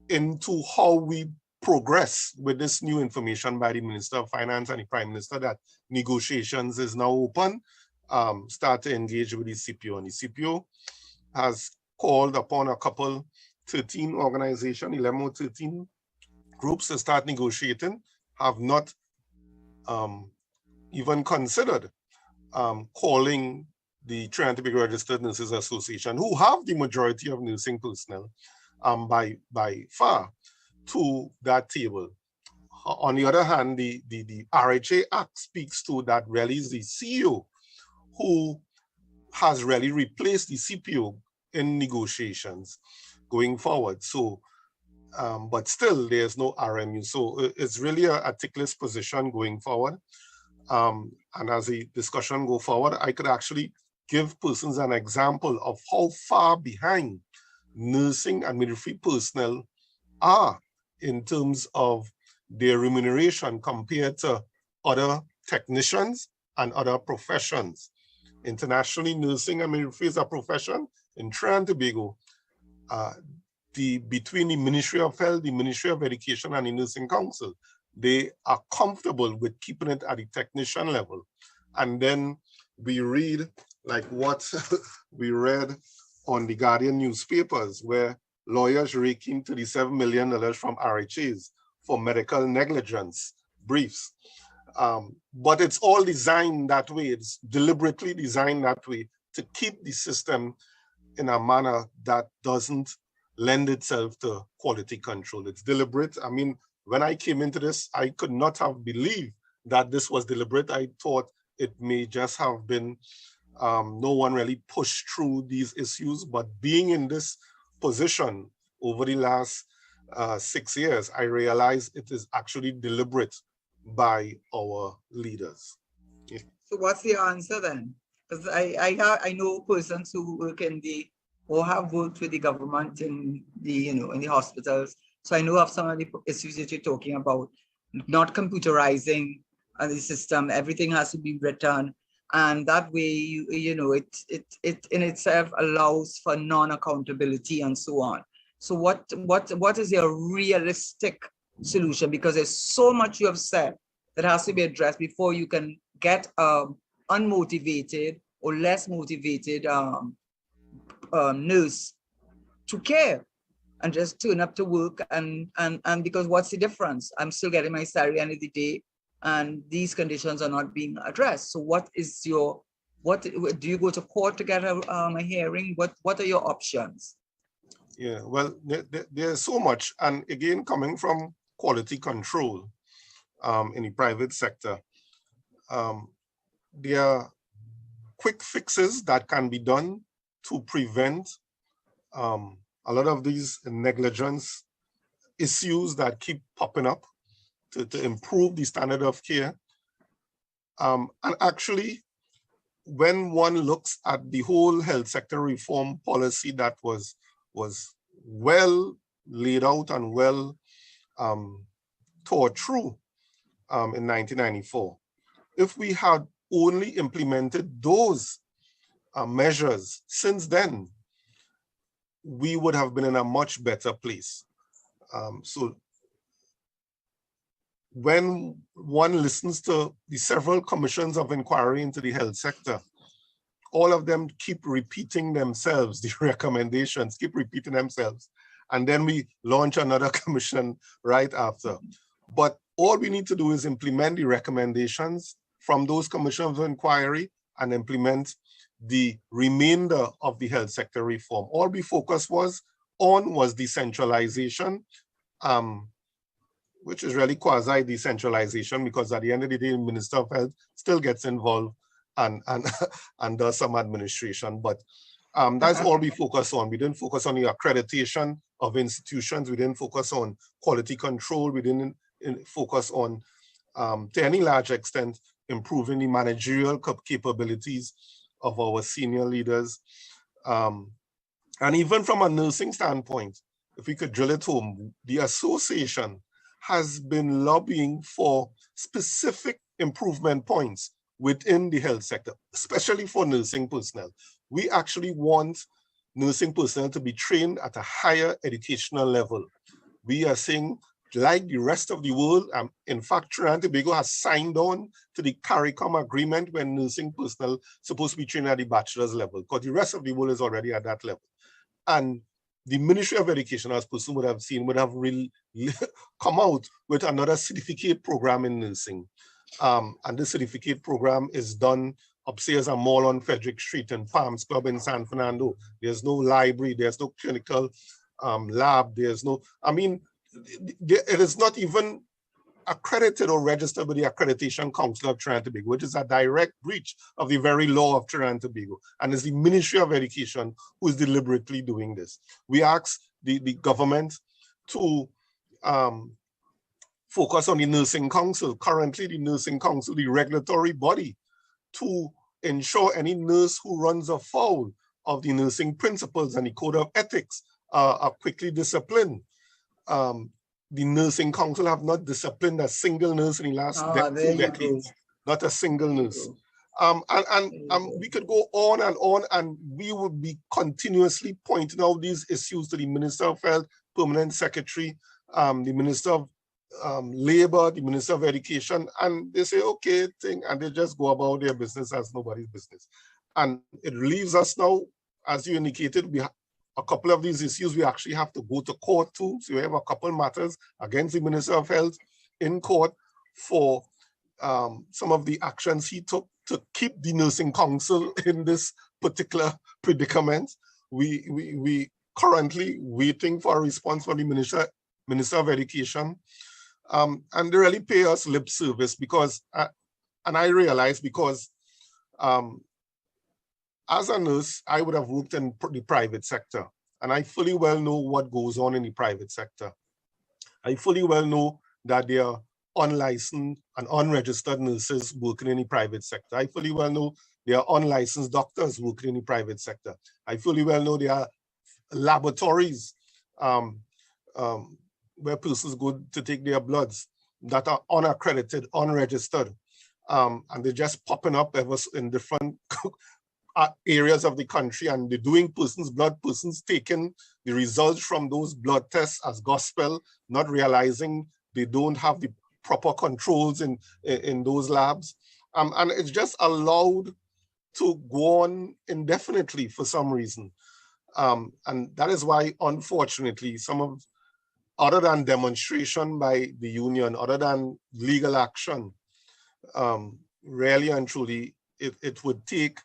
into how we progress with this new information by the Minister of Finance and the Prime Minister that negotiations is now open, start to engage with the CPO. And the CPO has called upon a couple, 13 organizations, 11 or 13 groups to start negotiating, have not even considered calling the Tobago Registered Nurses Association, who have the majority of nursing personnel by far, to that table. On the other hand, the RHA Act speaks to that really is the CEO who has really replaced the CPO in negotiations going forward. So, but still there's no RMU. So it's really a tickless position going forward. And as the discussion go forward, I could actually give persons an example of how far behind nursing and midwifery personnel are in terms of their remuneration compared to other technicians and other professions. Internationally, nursing and midwifery is a profession. In Trinidad and Tobago, between the Ministry of Health, the Ministry of Education, and the Nursing Council, they are comfortable with keeping it at the technician level. And then we read like what we read on the Guardian newspapers, where lawyers raking $37 million from RHAs for medical negligence briefs. But it's all designed that way. It's deliberately designed that way to keep the system in a manner that doesn't lend itself to quality control. It's deliberate. I mean, when I came into this, I could not have believed that this was deliberate. I thought it may just have been no one really pushed through these issues, but being in this position over the last 6 years, I realized it is actually deliberate by our leaders. Yeah. So what's the answer then? Because I know persons who work in the or have worked with the government in the in the hospitals. So I know of some of the issues that you're talking about, not computerizing the system. Everything has to be written, and that way it in itself allows for non-accountability and so on. So what is your realistic solution? Because there's so much you have said that has to be addressed before you can get unmotivated or less motivated nurse to care and just turn up to work and because what's the difference? I'm still getting my salary end of the day and these conditions are not being addressed. So what do you go to court to get a hearing? What are your options? Yeah, well, there's so much. And again, coming from quality control in the private sector, there are quick fixes that can be done to prevent a lot of these negligence issues that keep popping up, to improve the standard of care. And actually, when one looks at the whole health sector reform policy that was well laid out and well thought through in 1994, if we had only implemented those measures since then, we would have been in a much better place. So when one listens to the several commissions of inquiry into the health sector, all of them keep repeating themselves, the recommendations keep repeating themselves. And then we launch another commission right after. But all we need to do is implement the recommendations from those commissions of inquiry and implement the remainder of the health sector reform. All we focused was decentralization, which is really quasi-decentralization, because at the end of the day, the Minister of Health still gets involved and does some administration. But that's all we focus on. We didn't focus on the accreditation of institutions. We didn't focus on quality control. We didn't focus on, to any large extent, improving the managerial capabilities of our senior leaders. And even from a nursing standpoint, if we could drill it home, the association has been lobbying for specific improvement points within the health sector, especially for nursing personnel. We actually want nursing personnel to be trained at a higher educational level. We are saying, like the rest of the world, in fact, Trinidad and Tobago has signed on to the CARICOM agreement when nursing personnel supposed to be trained at the bachelor's level, because the rest of the world is already at that level. And the Ministry of Education, as person would have seen, would have really come out with another certificate program in nursing. And this certificate program is done upstairs a mall on Frederick Street in Palms Club in San Fernando. There's no library, there's no clinical lab, there's no, I mean, it is not even accredited or registered with the Accreditation Council of Trinidad and Tobago, which is a direct breach of the very law of Trinidad and Tobago. And it's the Ministry of Education who is deliberately doing this. We ask the government to focus on the Nursing Council. Currently, the Nursing Council, the regulatory body, to ensure any nurse who runs afoul of the nursing principles and the code of ethics are quickly disciplined. The nursing council have not disciplined a single nurse in the last 2 decades, not a single nurse. We could go on, and we would be continuously pointing out these issues to the Minister of Health, Permanent Secretary, the Minister of Labor, the Minister of Education, and they say, okay, and they just go about their business as nobody's business. And it leaves us now, as you indicated, we have a couple of these issues we actually have to go to court too. So we have a couple matters against the Minister of Health in court for some of the actions he took to keep the nursing council in this particular predicament. We currently waiting for a response from the Minister of Education. And they really pay us lip service because, and I realize because as a nurse, I would have worked in the private sector, and I fully well know what goes on in the private sector. I fully well know that there are unlicensed and unregistered nurses working in the private sector. I fully well know there are unlicensed doctors working in the private sector. I fully well know there are laboratories where persons go to take their bloods that are unaccredited, unregistered, and they're just popping up in different areas of the country, and they're doing persons taking the results from those blood tests as gospel, not realizing they don't have the proper controls in those labs. And it's just allowed to go on indefinitely for some reason. And that is why, unfortunately, other than demonstration by the union, other than legal action, really and truly, it would take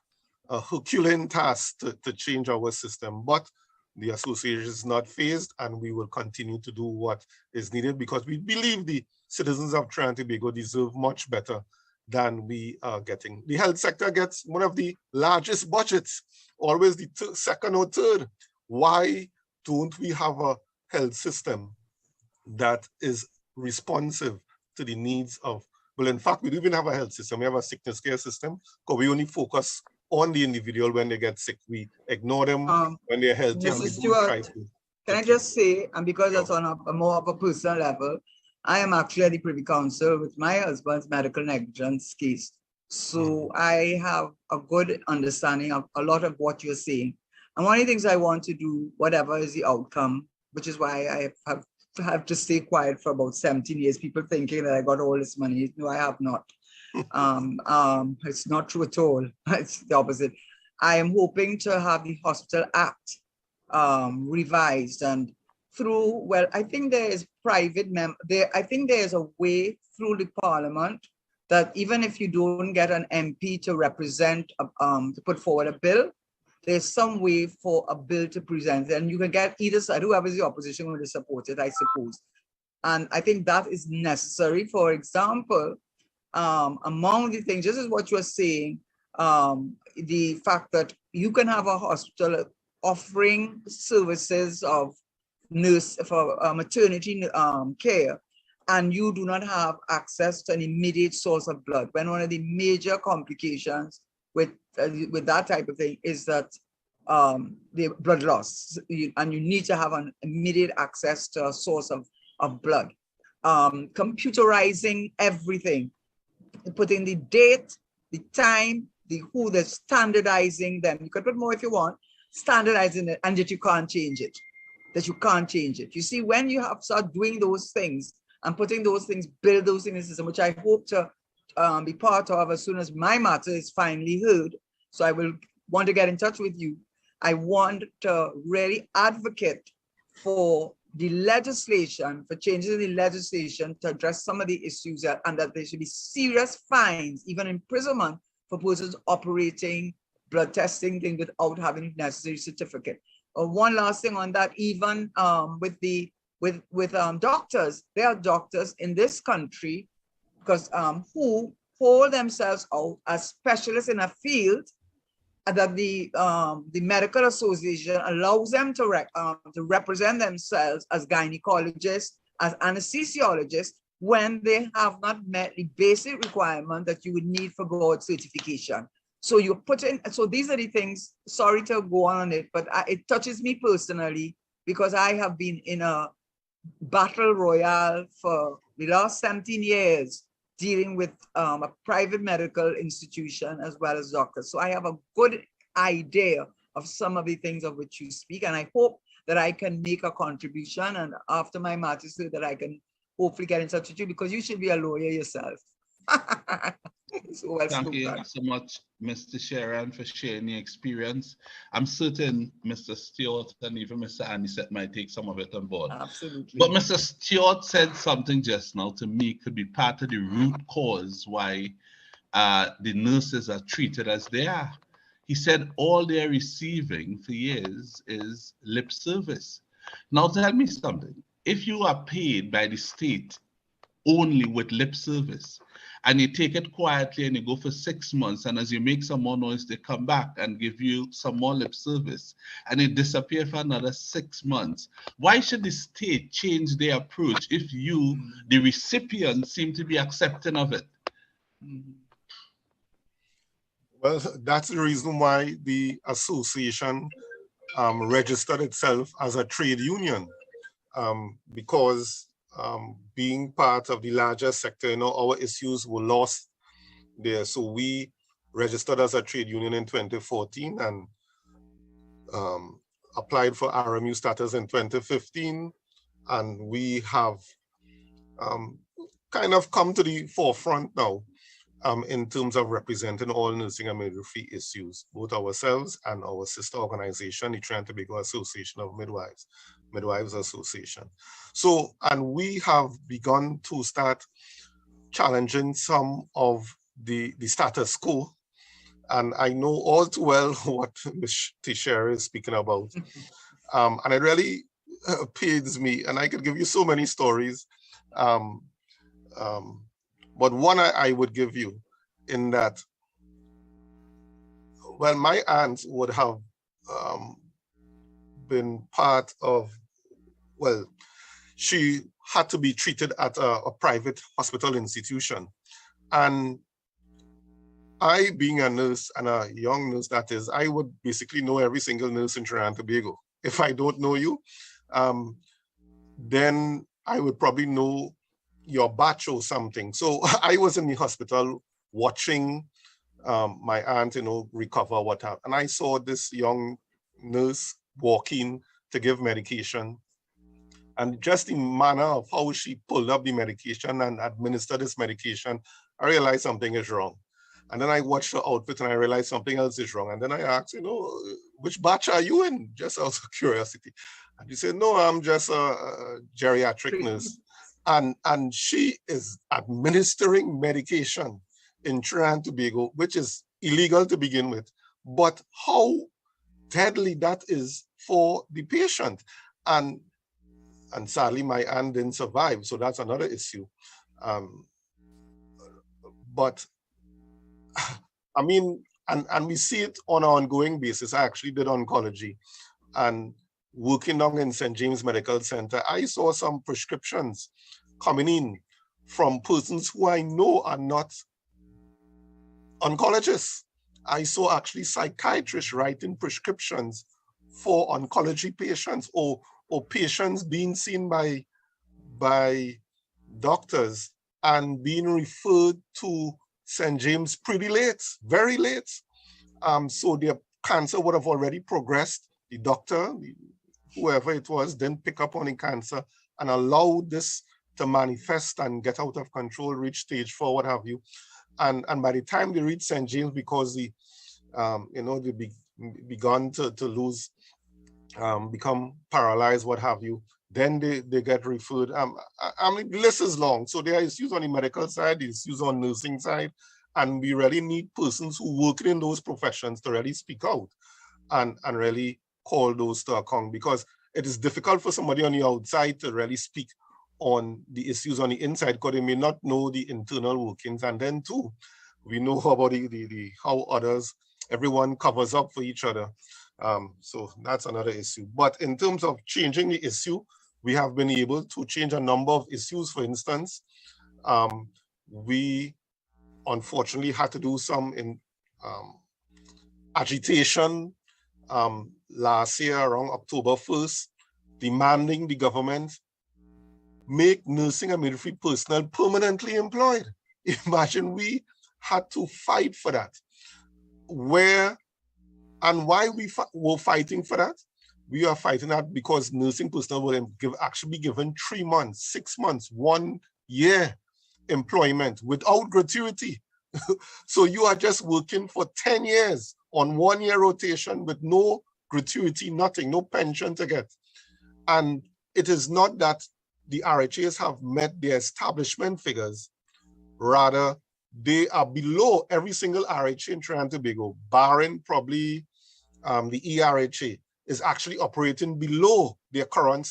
a Herculean task to change our system. But the association is not phased, and we will continue to do what is needed because we believe the citizens of Trinidad and Tobago deserve much better than we are getting. The health sector gets one of the largest budgets, always the second or third. Why don't we have a health system that is responsive to the needs of, well, in fact, we don't even have a health system. We have a sickness care system because we only focus on the individual when they get sick. We ignore them when they're healthy. Mrs. Stewart, can I just say, and because that's on a more of a personal level, I am actually at the Privy Council with my husband's medical negligence case. So I have a good understanding of a lot of what you're saying. And one of the things I want to do, whatever is the outcome, which is why I have to stay quiet for about 17 years, people thinking that I got all this money. No, I have not. It's not true at all. It's the opposite. I am hoping to have the Hospital Act revised, and through, well, I think there is I think there is a way through the Parliament that even if you don't get an MP to represent, to put forward a bill, there's some way for a bill to present, and you can get either side, whoever's the opposition will support it, I suppose. And I think that is necessary. For example, among the things, just as what you're saying, the fact that you can have a hospital offering services of nurse for maternity care, and you do not have access to an immediate source of blood. When one of the major complications with that type of thing is that the blood loss, and you need to have an immediate access to a source of blood. Computerizing everything, putting the date, the time, the who, the standardizing them. You could put more if you want, standardizing it, and that you can't change it. You see, when you have start doing those things and putting those things, build those things in the system, which I hope to be part of as soon as my matter is finally heard. So I will want to get in touch with you. I want to really advocate for the legislation, for changes in the legislation to address some of the issues, and that there should be serious fines, even imprisonment, for persons operating blood testing thing without having the necessary certificate. One last thing on that, even with doctors, there are doctors in this country because who hold themselves out as specialists in a field that the medical association allows them to represent themselves as gynecologists, as anesthesiologists, when they have not met the basic requirement that you would need for board certification. So you put in, so these are the things, sorry to go on it, but it touches me personally because I have been in a battle royale for the last 17 years dealing with a private medical institution as well as doctors. So I have a good idea of some of the things of which you speak, and I hope that I can make a contribution, and after my magistrate that I can hopefully get in touch with you, because you should be a lawyer yourself. So well Thank you spoken. so much, Mr. Teshiera, for sharing your experience. I'm certain Mr. Stewart and even Mr. Annisette might take some of it on board. Absolutely. But Mr. Stewart said something just now to me could be part of the root cause why the nurses are treated as they are. He said all they're receiving for years is lip service. Now tell me something. If you are paid by the state only with lip service, and you take it quietly and you go for 6 months, and as you make some more noise, they come back and give you some more lip service, and it disappear for another 6 months. Why should the state change their approach if you, the recipient, seem to be accepting of it? Well, that's the reason why the association registered itself as a trade union, because being part of the larger sector, our issues were lost there. So we registered as a trade union in 2014 and applied for RMU status in 2015. And we have kind of come to the forefront now in terms of representing all nursing and midwifery issues, both ourselves and our sister organization, the Tobago Association of Midwives Association. So, and we have begun to start challenging some of the status quo. And I know all too well what Ms. Teshiera is speaking about. And it really pains me, and I could give you so many stories. But one I would give you in that, well, my aunt would have been part of, well, she had to be treated at a private hospital institution. And I, being a nurse and a young nurse, that is, I would basically know every single nurse in Trinidad and Tobago. If I don't know you, then I would probably know your batch or something. So I was in the hospital watching my aunt, recover what happened. And I saw this young nurse walking to give medication. And just the manner of how she pulled up the medication and administered this medication, I realized something is wrong. And then I watched her outfit and I realized something else is wrong. And then I asked, which batch are you in? Just out of curiosity. And she said, no, I'm just a geriatric nurse. And she is administering medication in Trinidad and Tobago, which is illegal to begin with. But how deadly that is for the patient. And sadly, my aunt didn't survive. So that's another issue. But I mean, and we see it on an ongoing basis. I actually did oncology, and working down in St. James Medical Center, I saw some prescriptions coming in from persons who I know are not oncologists. I saw actually psychiatrists writing prescriptions for oncology patients or patients being seen by doctors and being referred to St. James pretty late, very late. So their cancer would have already progressed. The doctor, whoever it was, didn't pick up on the cancer and allowed this to manifest and get out of control, reach stage 4, what have you. And by the time they reach St. James, because they begun to lose, become paralyzed, what have you, then they get referred. I mean, the list is long. So there is issues on the medical side, there's issues on nursing side, and we really need persons who work in those professions to really speak out and really call those to account, because it is difficult for somebody on the outside to really speak on the issues on the inside because they may not know the internal workings. And then too, we know about the how everyone covers up for each other. So that's another issue. But in terms of changing the issue, we have been able to change a number of issues. For instance, we unfortunately had to do some agitation last year around October 1st, demanding the government make nursing and midwifery personnel permanently employed. Imagine we had to fight for that. Where and why we were fighting for that? We are fighting that because nursing personnel will actually be given 3 months, 6 months, 1 year employment without gratuity. So you are just working for 10 years on 1 year rotation with no gratuity, nothing, no pension to get. And it is not that the RHAs have met their establishment figures, rather they are below every single RHA in Trinidad and Tobago, barring probably the ERHA is actually operating below their current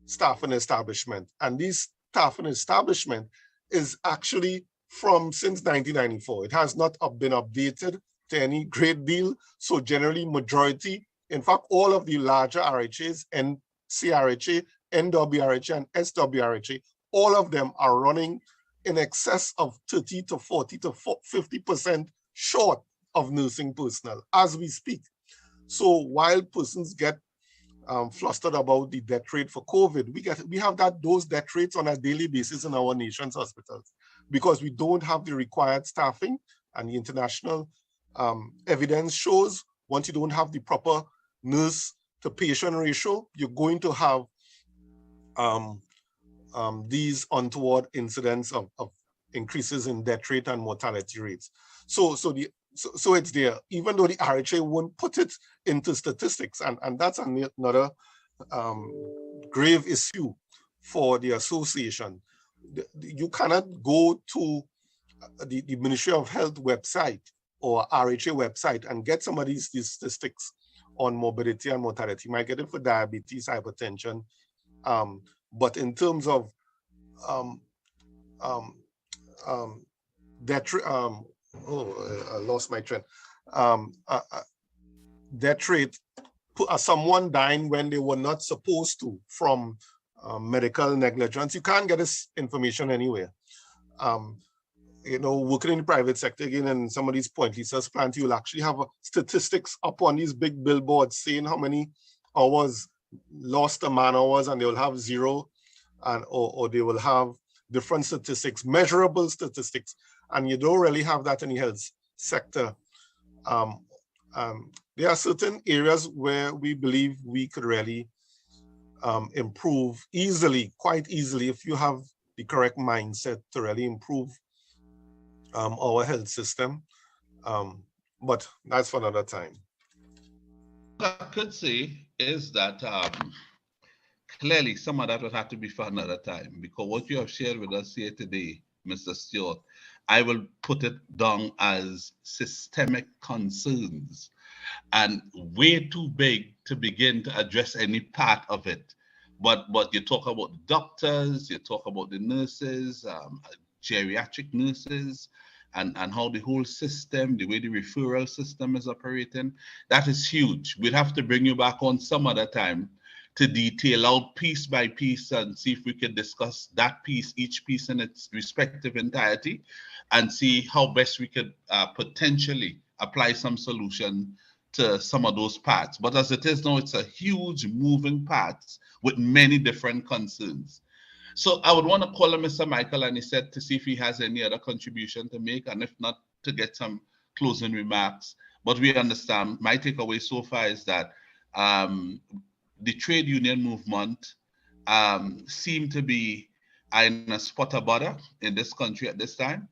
staff and establishment. And this staff and establishment is actually from since 1994. It has not been updated to any great deal. So generally majority, in fact, all of the larger RHAs, NCRHA, NWRHA, and SWRHA, all of them are running in excess of 30 to 40 to 50% short of nursing personnel as we speak. So while persons get flustered about the death rate for COVID, we have those death rates on a daily basis in our nation's hospitals because we don't have the required staffing, and the international evidence shows once you don't have the proper nurse to patient ratio, you're going to have these untoward incidents of increases in death rate and mortality rates. So it's there, even though the RHA won't put it into statistics, and that's another grave issue for the association. You cannot go to the Ministry of Health website or RHA website and get some of these statistics on morbidity and mortality. You might get it for diabetes, hypertension, but in terms of death, I lost my train. Death rate, someone dying when they were not supposed to from medical negligence. You can't get this information anywhere. You know, working in the private sector again, and some of these point research plants, you'll actually have statistics up on these big billboards saying how many hours lost to man hours, and they will have zero, and or they will have different statistics, measurable statistics, and you don't really have that in the health sector. There are certain areas where we believe we could really improve quite easily, if you have the correct mindset to really improve our health system. But that's for another time. What I could say is that clearly some of that would have to be for another time, because what you have shared with us here today, Mr. Stewart, I will put it down as systemic concerns and way too big to begin to address any part of it. But you talk about the doctors, you talk about the nurses, geriatric nurses, and how the whole system, the way the referral system is operating, that is huge. We'd have to bring you back on some other time to detail out piece by piece and see if we can discuss that piece, each piece in its respective entirety, and see how best we could potentially apply some solution to some of those parts. But as it is now, it's a huge moving parts with many different concerns. So I would want to call on Mr. Michael Annisette to see if he has any other contribution to make, and if not, to get some closing remarks. But we understand, my takeaway so far is that the trade union movement seem to be in a spot of bother in this country at this time.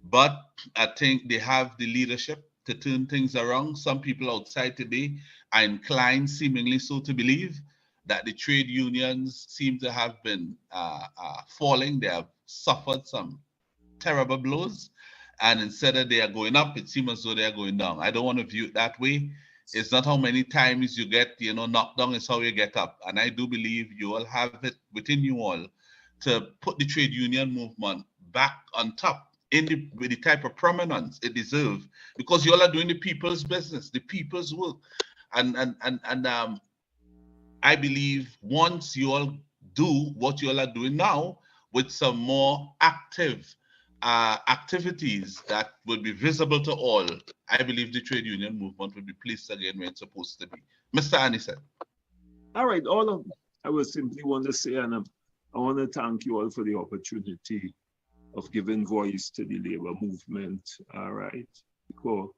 But I think they have the leadership to turn things around. Some people outside today are inclined, seemingly so, to believe that the trade unions seem to have been falling. They have suffered some terrible blows. And instead of they are going up, it seems as though they are going down. I don't want to view it that way. It's not how many times you get, knocked down, it's how you get up. And I do believe you all have it within you all to put the trade union movement back on top with the type of prominence it deserves, because you all are doing the people's business, the people's work. And I believe once you all do what you all are doing now with some more active activities that would be visible to all, I believe the trade union movement would be placed again where it's supposed to be. Mr. Annisette. All right, I would simply want to say, and I want to thank you all for the opportunity of giving voice to the labor movement, all right? Because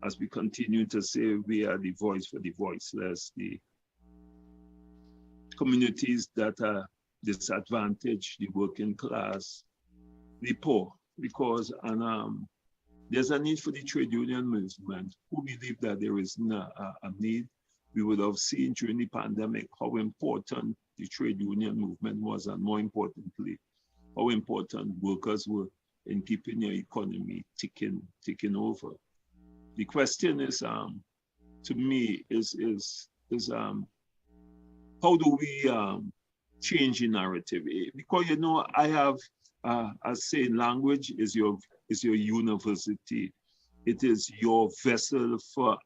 as we continue to say, we are the voice for the voiceless, the communities that are disadvantaged, the working class, the poor, because there's a need for the trade union movement. Who believe that there is a need? We would have seen during the pandemic how important the trade union movement was, and more importantly, how important workers were in keeping your economy ticking over. The question is, to me, is how do we change the narrative? Because I have a saying, language is your university. It is your vessel for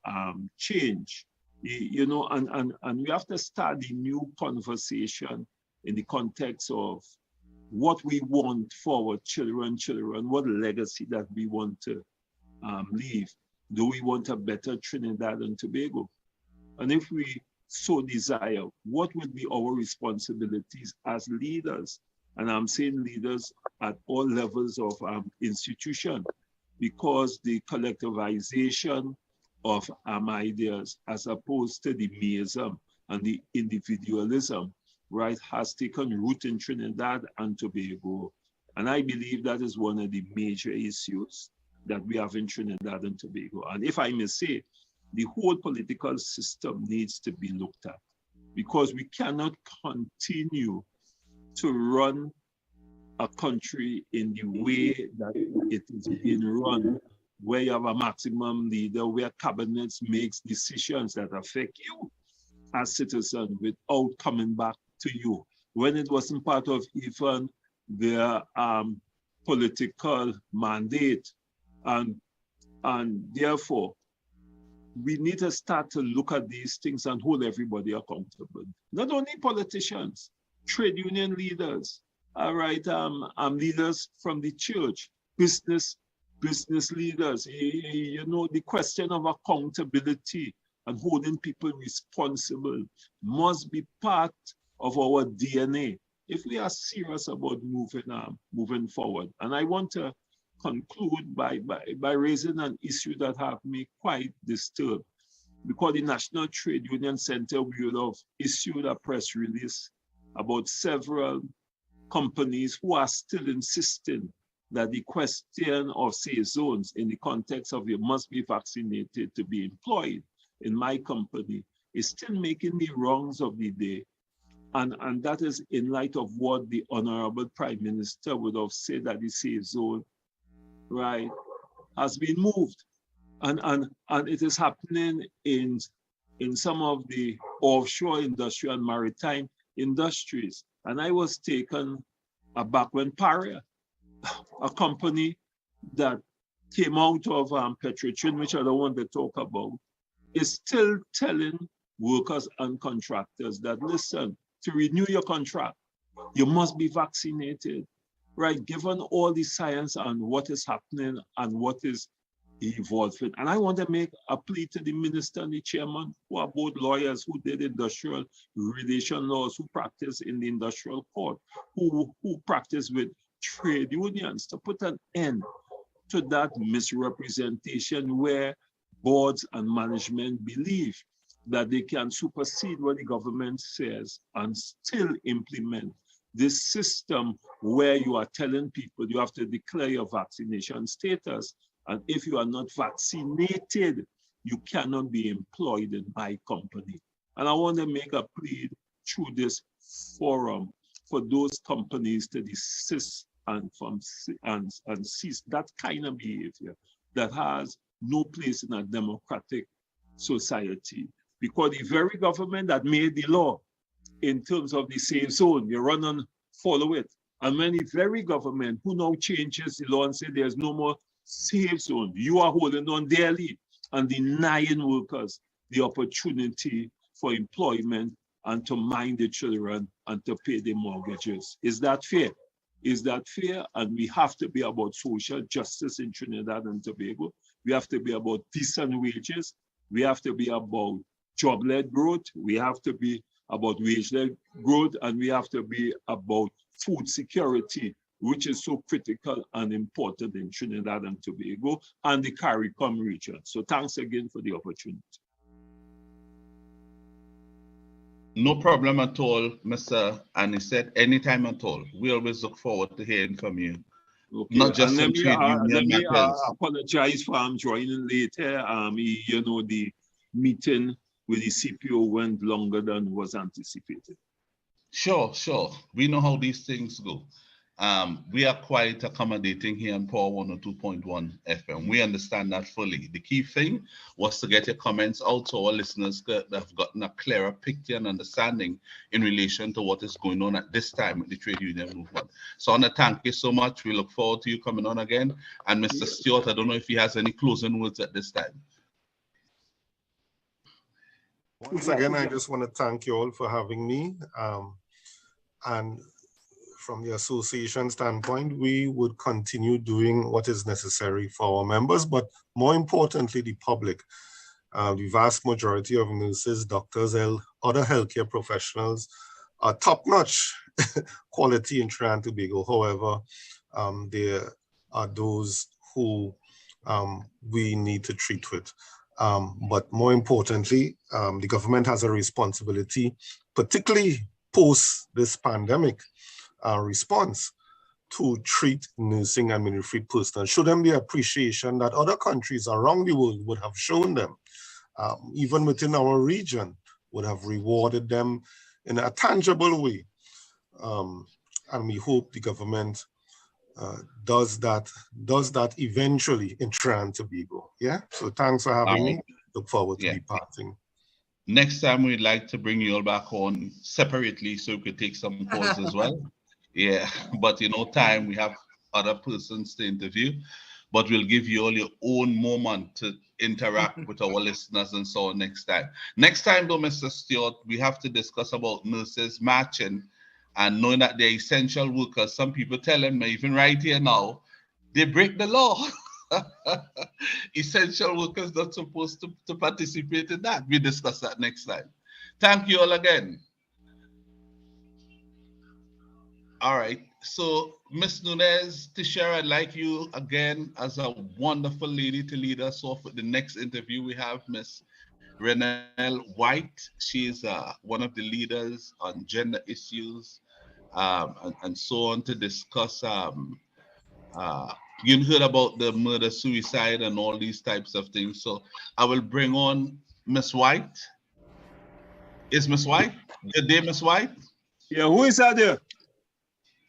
change. And we have to start the new conversation in the context of what we want for our children, what legacy that we want to leave. Do we want a better Trinidad and Tobago? And if we so desire, what would be our responsibilities as leaders? And I'm saying leaders at all levels of institution, because the collectivization of ideas, as opposed to the meism and the individualism, right, has taken root in Trinidad and Tobago. And I believe that is one of the major issues that we have in Trinidad and Tobago. And if I may say, the whole political system needs to be looked at, because we cannot continue to run a country in the way that it is being run, where you have a maximum leader, where cabinets makes decisions that affect you as citizens without coming back to you, when it wasn't part of even their political mandate. And therefore, we need to start to look at these things and hold everybody accountable. Not only politicians, trade union leaders, all right, leaders from the church, business leaders. The question of accountability and holding people responsible must be part of our DNA if we are serious about moving forward. And I want to conclude by raising an issue that have me quite disturbed, because the National Trade Union Center would have issued a press release about several companies who are still insisting that the question of safe zones in the context of you must be vaccinated to be employed in my company is still making the wrongs of the day. And that is in light of what the Honorable Prime Minister would have said, that the safe zone, right, has been moved. And it is happening in some of the offshore industry and maritime industries. And I was taken aback when Paria, a company that came out of Petrotrin, which I don't want to talk about, is still telling workers and contractors that, listen, to renew your contract, you must be vaccinated, right? Given all the science and what is happening and what is evolving. And I want to make a plea to the minister and the chairman, who are both lawyers, who did industrial relation laws, who practice in the industrial court, who practice with trade unions, to put an end to that misrepresentation where boards and management believe that they can supersede what the government says and still implement this system where you are telling people you have to declare your vaccination status. And if you are not vaccinated, you cannot be employed in my company. And I want to make a plea through this forum for those companies to desist and cease that kind of behavior that has no place in a democratic society. Because the very government that made the law in terms of the safe zone, you run and follow it. And when the very government who now changes the law and say there's no more safe zone, you are holding on daily and denying workers the opportunity for employment and to mind the children and to pay their mortgages. Is that fair? Is that fair? And we have to be about social justice in Trinidad and Tobago. We have to be about decent wages. We have to be about job-led growth. We have to be about wage-led growth. And we have to be about food security, which is so critical and important in Trinidad and Tobago and the CARICOM region. So thanks again for the opportunity. No problem at all, Mr. Annisette, anytime at all. We always look forward to hearing from you. Okay. Not just and on trade union let me matters. apologize for joining later. The meeting with the CPO went longer than was anticipated. Sure. We know how these things go. We are quite accommodating here on Power 102.1 FM. We understand that fully. The key thing was to get your comments out to our listeners that have gotten a clearer picture and understanding in relation to what is going on at this time with the trade union movement. So, Anna, thank you so much. We look forward to you coming on again. And Mr. Stewart, I don't know if he has any closing words at this time. Once again, I just want to thank you all for having me. And from the association standpoint, we would continue doing what is necessary for our members, but more importantly, the public. The vast majority of nurses, doctors, other healthcare professionals are top-notch quality in Trinidad and Tobago. However, there are those who we need to treat with. But more importantly, the government has a responsibility, particularly post this pandemic, response to treat nursing and midwifery personnel. Show them the appreciation that other countries around the world would have shown them, even within our region, would have rewarded them in a tangible way. And we hope the government does that eventually in Trinidad and Tobago. Yeah. So thanks for having me. Look forward to departing. Next time we'd like to bring you all back on separately so we could take some calls as well. Yeah, but time, we have other persons to interview, but we'll give you all your own moment to interact with our listeners and so on next time. Next time though, Mr. Stewart, we have to discuss about nurses marching and knowing that they're essential workers. Some people tell them, even right here now, they break the law. Essential workers not supposed to participate in that. We discuss that next time. Thank you all again. All right, so Miss Nunez Teshiera, I'd like you again as a wonderful lady to lead us off with the next interview. We have Miss Renelle White. She is one of the leaders on gender issues and so on to discuss. You heard about the murder, suicide, and all these types of things. So I will bring on Miss White. Is Miss White? Good day, Miss White. Yeah, who is that there?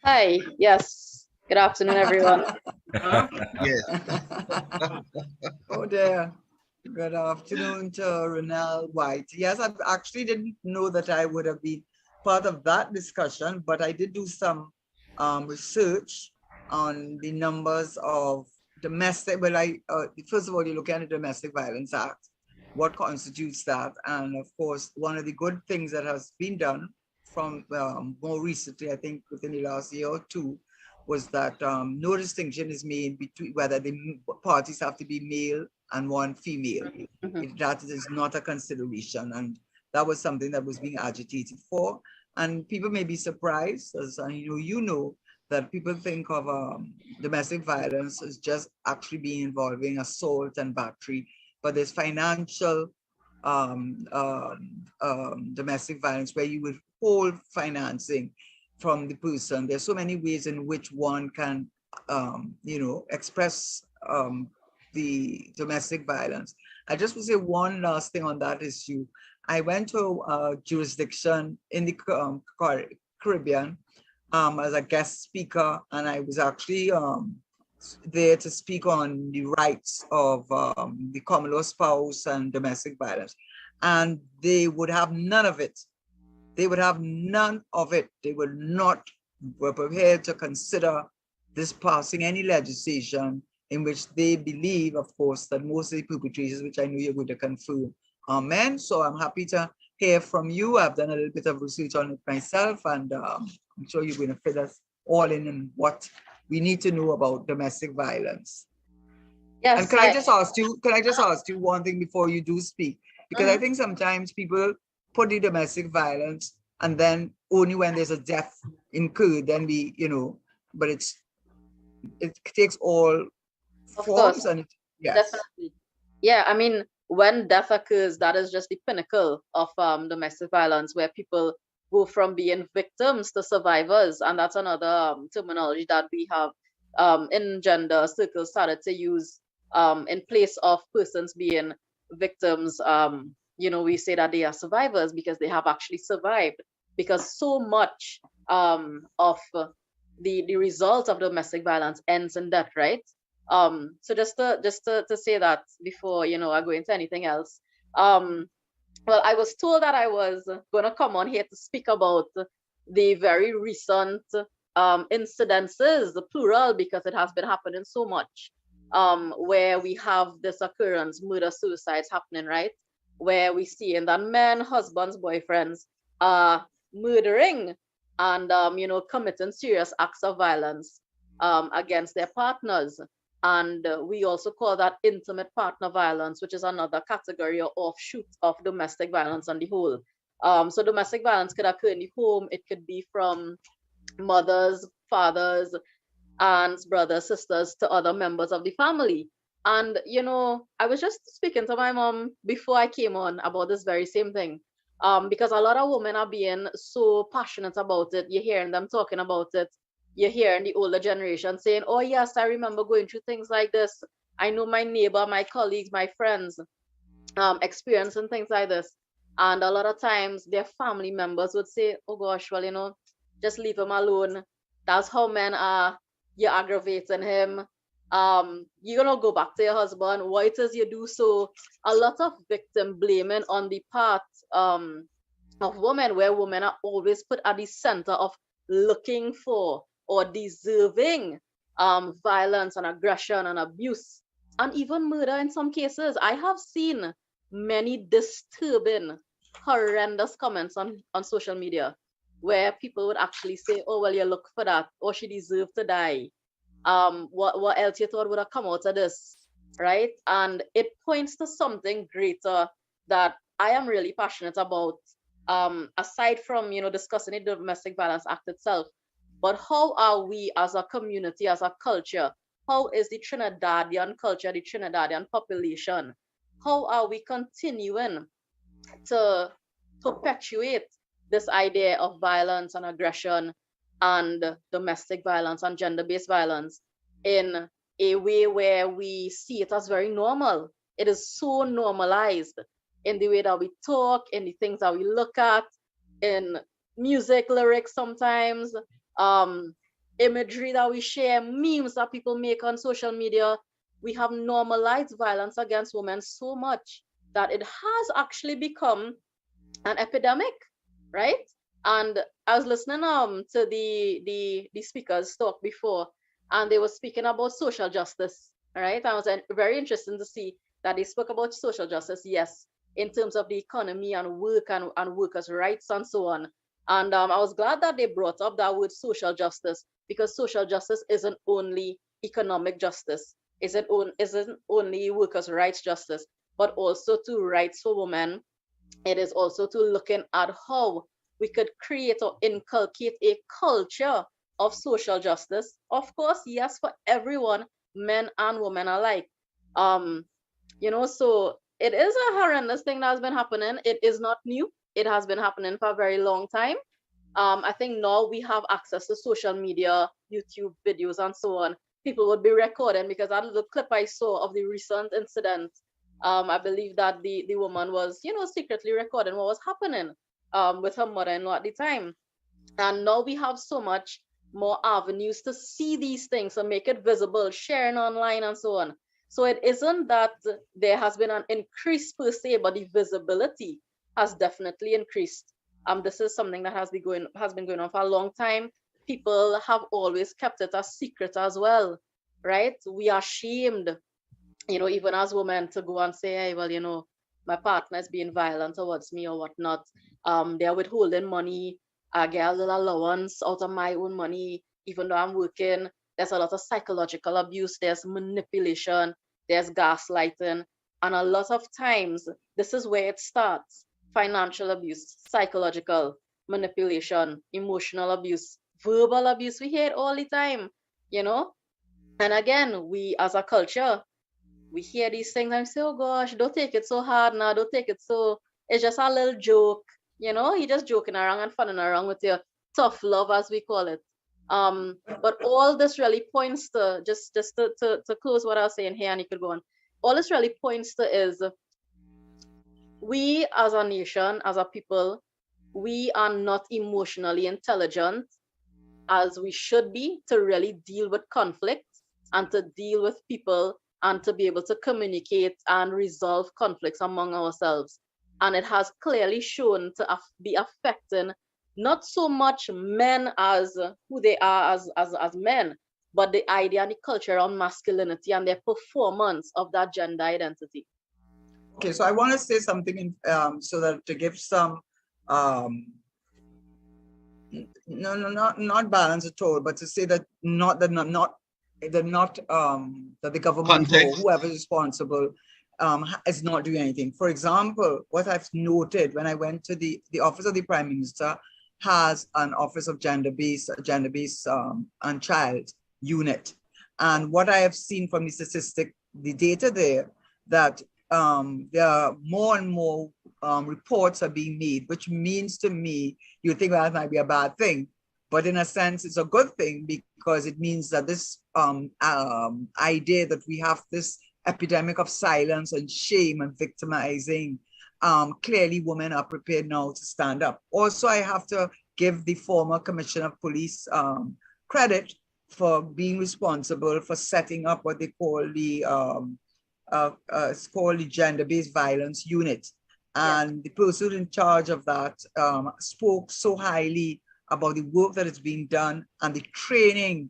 Hi, yes. Good afternoon, everyone. Yes. Oh there. Good afternoon to Renelle White. Yes, I actually didn't know that I would have been part of that discussion, but I did do some research on the numbers of domestic, first of all, you look at the Domestic Violence Act, what constitutes that. And of course, one of the good things that has been done from more recently, I think within the last year or two, was that no distinction is made between whether the parties have to be male and one female. That is not a consideration. And that was something that was being agitated for. And people may be surprised, as you know, that people think of domestic violence as just actually being involving assault and battery, but there's financial domestic violence where you withhold financing from the person. There's so many ways in which one can, express the domestic violence. I just will say one last thing on that issue. I went to a jurisdiction in the Caribbean as a guest speaker, and I was actually there to speak on the rights of the common law spouse and domestic violence. And they would have none of it. They would have none of it. They were prepared to consider this passing any legislation in which they believe, of course, that most of the perpetrators, which I know you're going to confirm, are men. So I'm happy to hear from you. I've done a little bit of research on it myself, and I'm sure you're going to fill us all in what we need to know about domestic violence. Yes. And can I just ask you one thing before you do speak? Because I think sometimes people put the domestic violence and then only when there's a death incurred, then we, but it takes all forms and yes. Definitely. Yeah, I mean, when death occurs, that is just the pinnacle of domestic violence, where people go from being victims to survivors. And that's another terminology that we have in gender circles started to use in place of persons being victims. We say that they are survivors because they have actually survived, because so much of the result of domestic violence ends in death, right? So just to say that before I go into anything else. Well, I was told that I was going to come on here to speak about the very recent incidences, the plural, because it has been happening so much, where we have this occurrence, murder, suicides happening, right? Where we see that men, husbands, boyfriends are murdering and committing serious acts of violence against their partners. And we also call that intimate partner violence, which is another category or offshoot of domestic violence on the whole. So domestic violence could occur in the home. It could be from mothers, fathers, aunts, brothers, sisters to other members of the family. And, I was just speaking to my mom before I came on about this very same thing. Because a lot of women are being so passionate about it. You're hearing them talking about it. You're hearing the older generation saying, oh yes, I remember going through things like this. I know my neighbor, my colleagues, my friends experiencing things like this. And a lot of times their family members would say, oh gosh, well, just leave him alone. That's how men are. You're aggravating him. You're gonna go back to your husband. Why it is you do so? A lot of victim blaming on the part of women, where women are always put at the center of looking for or deserving violence and aggression and abuse and even murder in some cases. I have seen many disturbing, horrendous comments on social media where people would actually say, oh, well, you look for that, or she deserved to die. What else you thought would have come out of this, right? And it points to something greater that I am really passionate about, aside from, discussing the Domestic Violence Act itself. But how are we as a community, as a culture, how is the Trinidadian culture, the Trinidadian population, how are we continuing to perpetuate this idea of violence and aggression and domestic violence and gender-based violence in a way where we see it as very normal? It is so normalized in the way that we talk, in the things that we look at, in music, lyrics sometimes, imagery that we share, memes that people make on social media. We have normalized violence against women so much that it has actually become an epidemic, right? And I was listening to the speakers talk before, and they were speaking about social justice, right? I was very interested to see that they spoke about social justice, yes, in terms of the economy and work and workers' rights and so on. And I was glad that they brought up that word social justice, because social justice isn't only economic justice, isn't only workers' rights justice, but also to rights for women. It is also to looking at how we could create or inculcate a culture of social justice. Of course, yes, for everyone, men and women alike. So it is a horrendous thing that has been happening. It is not new. It has been happening for a very long time. I think now we have access to social media, YouTube videos, and so on. People would be recording, because that little clip I saw of the recent incident, I believe that the woman was, secretly recording what was happening with her mother-in-law at the time. And now we have so much more avenues to see these things and make it visible, sharing online and so on. So it isn't that there has been an increase per se, but the visibility has definitely increased. This is something that has been going on for a long time. People have always kept it a secret as well, right? We are shamed, even as women, to go and say, hey, well, my partner is being violent towards me or whatnot. They're withholding money. I get a little allowance out of my own money. even though I'm working, there's a lot of psychological abuse, there's manipulation, there's gaslighting, and a lot of times this is where it starts. Financial abuse, psychological manipulation, emotional abuse, verbal abuse. We hear it all the time, you know. And again, we as a culture, we hear these things and say, oh gosh, don't take it so hard now, don't take it so, it's just a little joke, you know, you're just joking around and funning around with your tough love, as we call it. But all this really points to, just to close what I was saying here, and you could go on. All this really points to is we as a nation, as a people, we are not emotionally intelligent as we should be to really deal with conflict and to deal with people and to be able to communicate and resolve conflicts among ourselves. And it has clearly shown to be affecting not so much men as who they are as men, but the idea and the culture around masculinity and their performance of that gender identity. Okay, so I want to say something so that to give some not balance at all, but to say that that the government Context. or whoever is responsible is not doing anything. For example, what I've noted when I went to the office of the Prime Minister has an office of gender-based and child unit, and what I have seen from the statistic, the data there, that there are more and more reports are being made, which means to me, you think that might be a bad thing, but in a sense, it's a good thing because it means that this idea that we have this epidemic of silence and shame and victimizing, clearly women are prepared now to stand up. Also, I have to give the former Commissioner of Police credit for being responsible for setting up what they call the it's called the Gender-Based Violence Unit. And the person in charge of that spoke so highly about the work that is being done and the training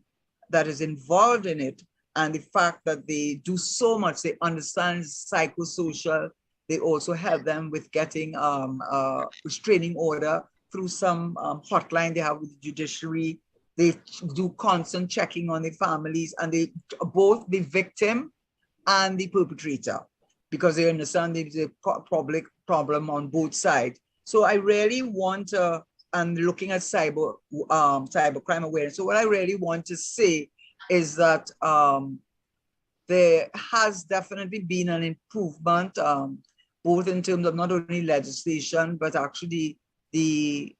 that is involved in it, and the fact that they do so much. They understand psychosocial. They also help them with getting a restraining order through some hotline they have with the judiciary. They do constant checking on the families, and they both the victim and the perpetrator, because they understand there's a public problem on both sides. So I really want to, and looking at cyber crime awareness. So what I really want to say is that there has definitely been an improvement, both in terms of not only legislation, but actually the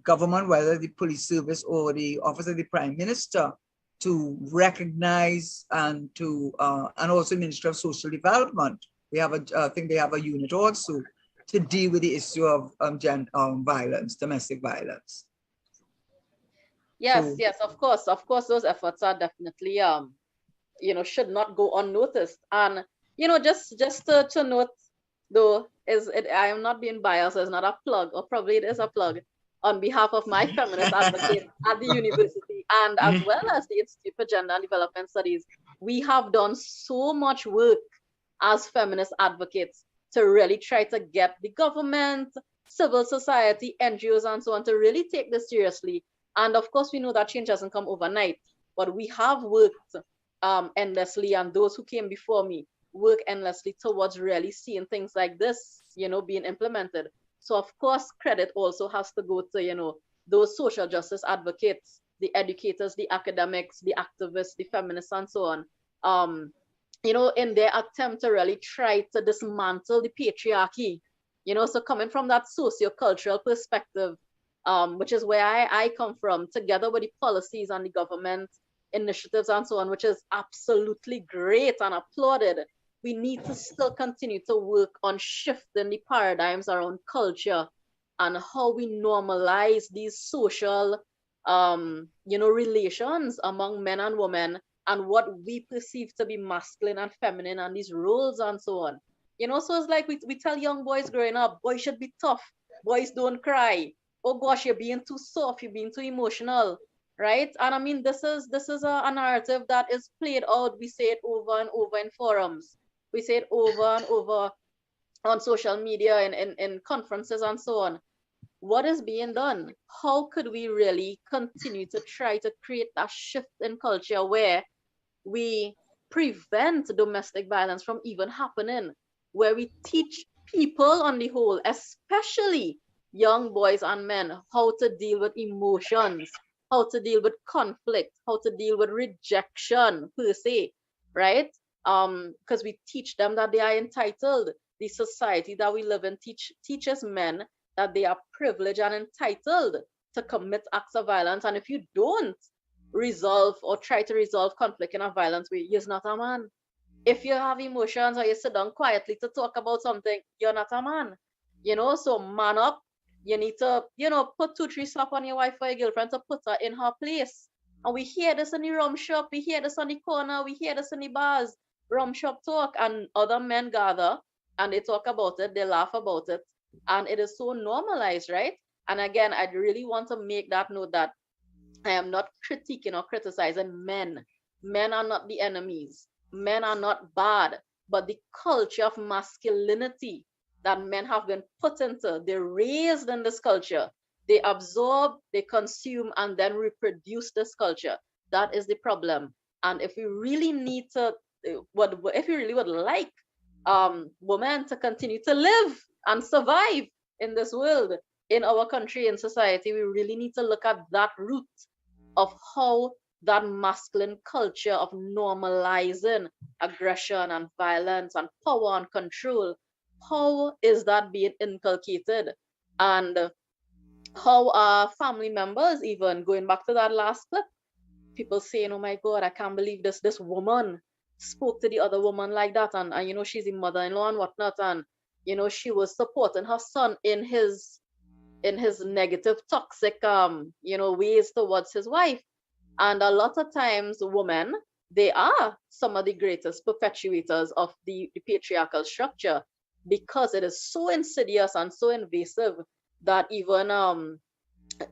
government, whether the police service or the office of the Prime Minister, to recognize and to and also Ministry of Social Development. We have I think they have a unit also to deal with the issue of violence, domestic violence. Yes, So, yes, of course, those efforts are definitely should not go unnoticed. And just to note though, I am not being biased, so it's not a plug, or probably it is a plug, on behalf of my feminist advocates at the university and as well as the Institute for Gender and Development Studies. We have done so much work as feminist advocates to really try to get the government, civil society, NGOs, and so on to really take this seriously. And of course, we know that change doesn't come overnight, but we have worked endlessly, and those who came before me work endlessly towards really seeing things like this, being implemented. So of course, credit also has to go to, those social justice advocates, the educators, the academics, the activists, the feminists, and so on, in their attempt to really try to dismantle the patriarchy, so coming from that socio-cultural perspective, which is where I come from, together with the policies and the government initiatives and so on, which is absolutely great and applauded. We need to still continue to work on shifting the paradigms around culture and how we normalize these social, relations among men and women, and what we perceive to be masculine and feminine, and these roles and so on. So it's like we tell young boys growing up, boys should be tough, boys don't cry. Oh gosh, you're being too soft, you're being too emotional, right? And I mean, this is a narrative that is played out. We say it over and over in forums. We say it over and over on social media and in conferences and so on. what is being done? How could we really continue to try to create that shift in culture where we prevent domestic violence from even happening, where we teach people on the whole, especially young boys and men, how to deal with emotions, how to deal with conflict, how to deal with rejection per se, right? Because we teach them that they are entitled. The society that we live in teaches men that they are privileged and entitled to commit acts of violence. And if you don't resolve or try to resolve conflict in a violent way, you're not a man. If you have emotions or you sit down quietly to talk about something, you're not a man. So man up. You need to, put 2-3 slap on your wife or your girlfriend to put her in her place. And we hear this in the rum shop, we hear this on the corner, we hear this in the bars, rum shop talk, and other men gather and they talk about it, they laugh about it, and it is so normalized, right? And again, I really want to make that note that I am not critiquing or criticizing men. Men are not the enemies. Men are not bad, but the culture of masculinity that men have been put into, they're raised in this culture. They absorb, they consume, and then reproduce this culture. That is the problem. And if we really need to, if we really would like women to continue to live and survive in this world, in our country, in society, we really need to look at that root of how that masculine culture of normalizing aggression and violence and power and control, how is that being inculcated? And how are family members, even going back to that last clip, people saying, oh my God, I can't believe this woman spoke to the other woman like that, and she's the mother-in-law and whatnot, and she was supporting her son in his negative, toxic ways towards his wife. And a lot of times women, they are some of the greatest perpetuators of the patriarchal structure, because it is so insidious and so invasive that even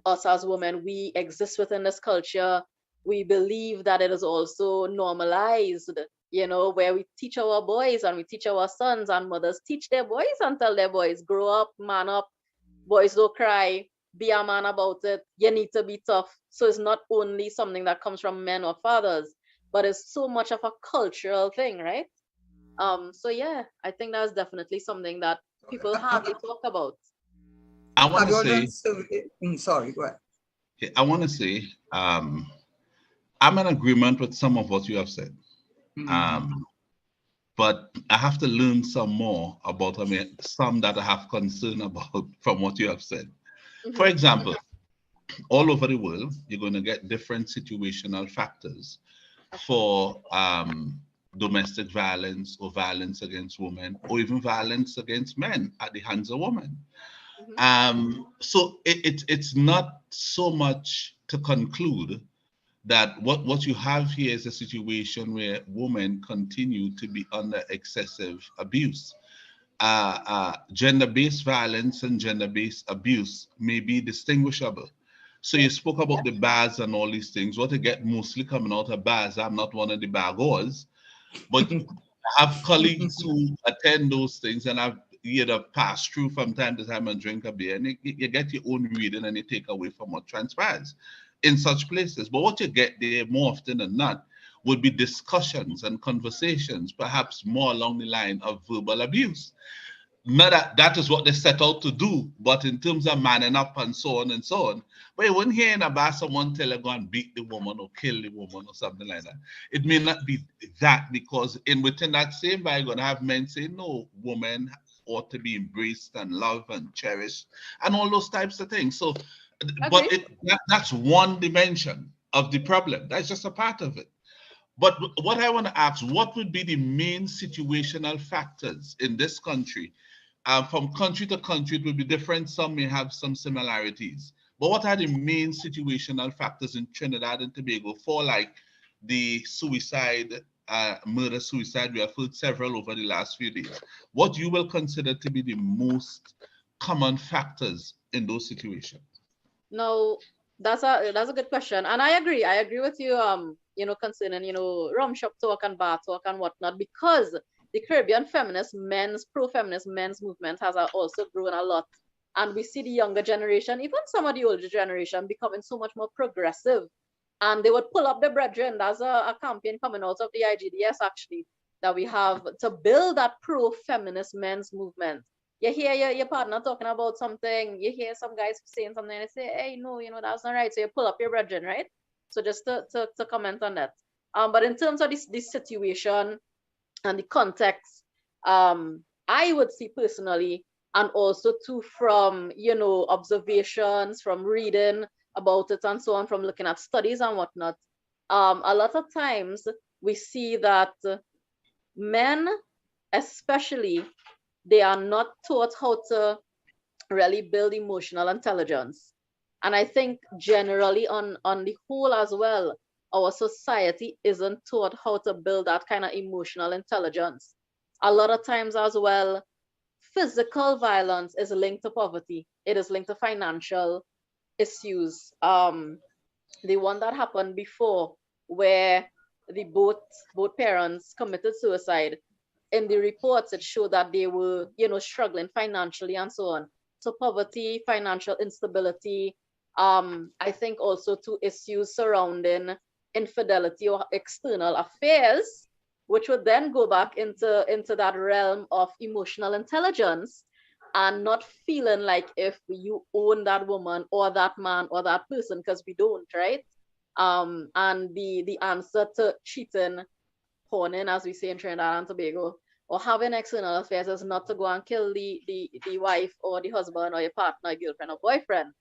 us as women, we exist within this culture. We believe that it is also normalized, where we teach our boys and we teach our sons, and mothers teach their boys and tell their boys, grow up, man up, boys don't cry, be a man about it, you need to be tough. So it's not only something that comes from men or fathers, but it's so much of a cultural thing, right? So yeah, I think that's definitely something that people hardly talk about. I want to say, sorry, go ahead. I want to say, I'm in agreement with some of what you have said. But I have to learn some more about, some that I have concern about from what you have said. For example, all over the world, you're going to get different situational factors for domestic violence or violence against women, or even violence against men at the hands of women. So it's not so much to conclude that what you have here is a situation where women continue to be under excessive abuse. Gender-based violence and gender-based abuse may be distinguishable. So you spoke about the bars and all these things. What I get mostly coming out of bars, I'm not one of the bar goers, but I have colleagues who attend those things, and I've pass through from time to time and drink a beer, and you get your own reading and you take away from what transpires in such places. But what you get there more often than not would be discussions and conversations, perhaps more along the line of verbal abuse. Not that is what they set out to do, but in terms of manning up and so on and so on. But you wouldn't hear about someone tell you go and beat the woman or kill the woman or something like that. It may not be that, because within that same way, you're going to have men say, no, women ought to be embraced and loved and cherished and all those types of things. So, but that's one dimension of the problem. That's just a part of it. But what I want to ask, what would be the main situational factors in this country? From country to country, it will be different. Some may have some similarities. But what are the main situational factors in Trinidad and Tobago for, like, the suicide, murder-suicide? We have heard several over the last few days. What you will consider to be the most common factors in those situations? No, that's a good question, and I agree with you. Concerning rum shop talk and bar talk and whatnot, because the Caribbean feminist men's pro-feminist men's movement has also grown a lot And we see the younger generation, even some of the older generation, becoming so much more progressive. And they would pull up the brethren. There's a campaign coming out of the IGDS, actually, that we have to build that pro-feminist men's movement. You hear your partner talking about something, you hear some guys saying something, and they say, hey, no, that's not right. So you pull up your brethren, right? So just to comment on that. But in terms of this situation and the context, I would see personally, and also too from, observations, from reading about it and so on, from looking at studies and whatnot, a lot of times we see that men, especially, they are not taught how to really build emotional intelligence. And I think generally on the whole as well, our society isn't taught how to build that kind of emotional intelligence. A lot of times as well, physical violence is linked to poverty. It is linked to financial issues. The one that happened before, where the both parents committed suicide, in the reports it showed that they were, struggling financially and so on. So poverty, financial instability, I think also to issues surrounding infidelity or external affairs, which would then go back into that realm of emotional intelligence, and not feeling like if you own that woman or that man or that person, because we don't, right? And the answer to cheating, pawning, as we say in Trinidad and Tobago, or having external affairs is not to go and kill the wife or the husband or your partner, girlfriend or boyfriend.